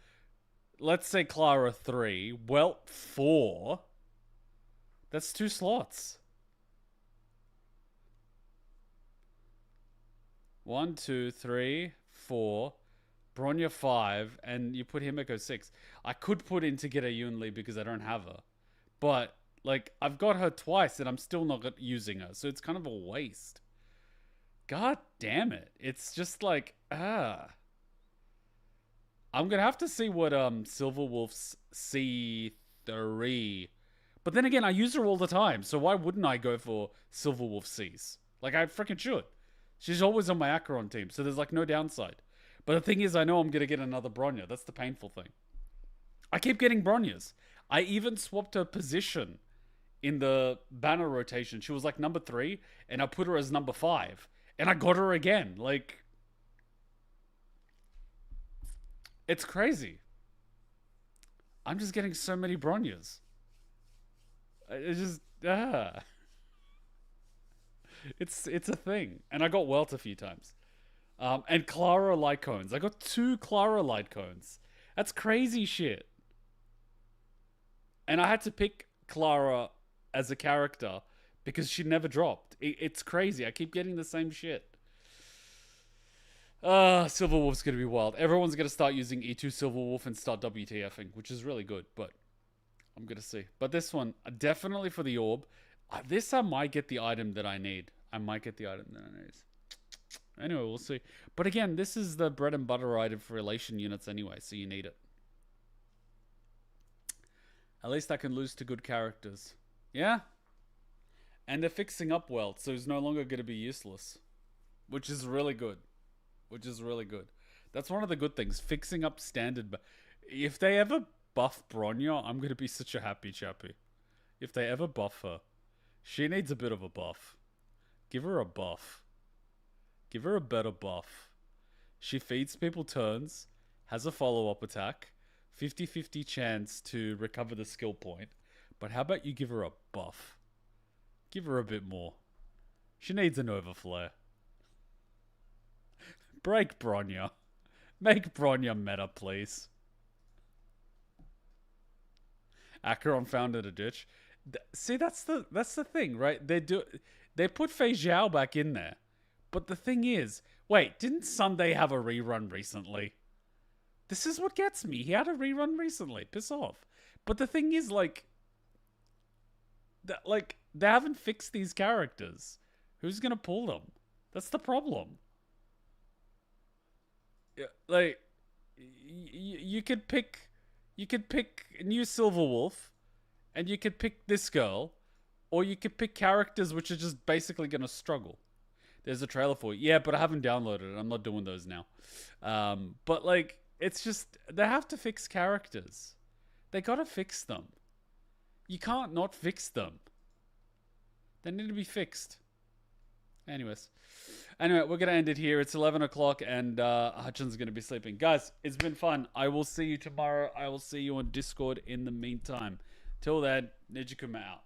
let's say Clara 3, well, 4. That's 2 slots. 1, 2, 3, 4. Bronya 5, and you put Himeko 6. I could put in to get a Yunli because I don't have her. But, like, I've got her twice and I'm still not using her. So it's kind of a waste. God damn it. It's just like, I'm going to have to see what Silverwolf's C3. But then again, I use her all the time. So why wouldn't I go for Silverwolf C's? Like, I freaking should. She's always on my Acheron team. So there's, like, no downside. But the thing is, I know I'm going to get another Bronya. That's the painful thing. I keep getting Bronyas. I even swapped her position in the banner rotation. She was like number 3, and I put her as number 5. And I got her again. Like, it's crazy. I'm just getting so many Bronyas. It's just, It's a thing. And I got Welt a few times. And Clara light cones. I got 2 Clara light cones. That's crazy shit. And I had to pick Clara as a character because she never dropped. It's crazy. I keep getting the same shit. Silverwolf's going to be wild. Everyone's going to start using E2 Silverwolf and start WTFing, which is really good, but I'm going to see. But this one, definitely for the orb. This I might get the item that I need. Anyway, we'll see. But again, this is the bread and butter item for relation units anyway, so you need it. At least I can lose to good characters. Yeah? And they're fixing up Welt, so he's no longer going to be useless. Which is really good. That's one of the good things. Fixing up standard. If they ever buff Bronya, I'm going to be such a happy chappy. If they ever buff her. She needs a bit of a buff. Give her a buff. Give her a better buff. She feeds people turns, has a follow-up attack, 50-50 chance to recover the skill point. But how about you give her a buff? Give her a bit more. She needs an overflare. Break Bronya. Make Bronya meta, please. Acheron found in a ditch. See, that's the thing, right? They put Fei Zhao back in there. But the thing is, wait, didn't Sunday have a rerun recently? This is what gets me. He had a rerun recently. Piss off. But the thing is, like, they haven't fixed these characters. Who's gonna pull them? That's the problem. Like, you could pick new Silverwolf, and you could pick this girl, or you could pick characters which are just basically gonna struggle. There's a trailer for it. Yeah, but I haven't downloaded it. I'm not doing those now. But, like, it's just, they have to fix characters. They gotta fix them. You can't not fix them. They need to be fixed. Anyway, we're going to end it here. It's 11 o'clock and Hutchin's going to be sleeping. Guys, it's been fun. I will see you tomorrow. I will see you on Discord in the meantime. Till then, Nijikuma out.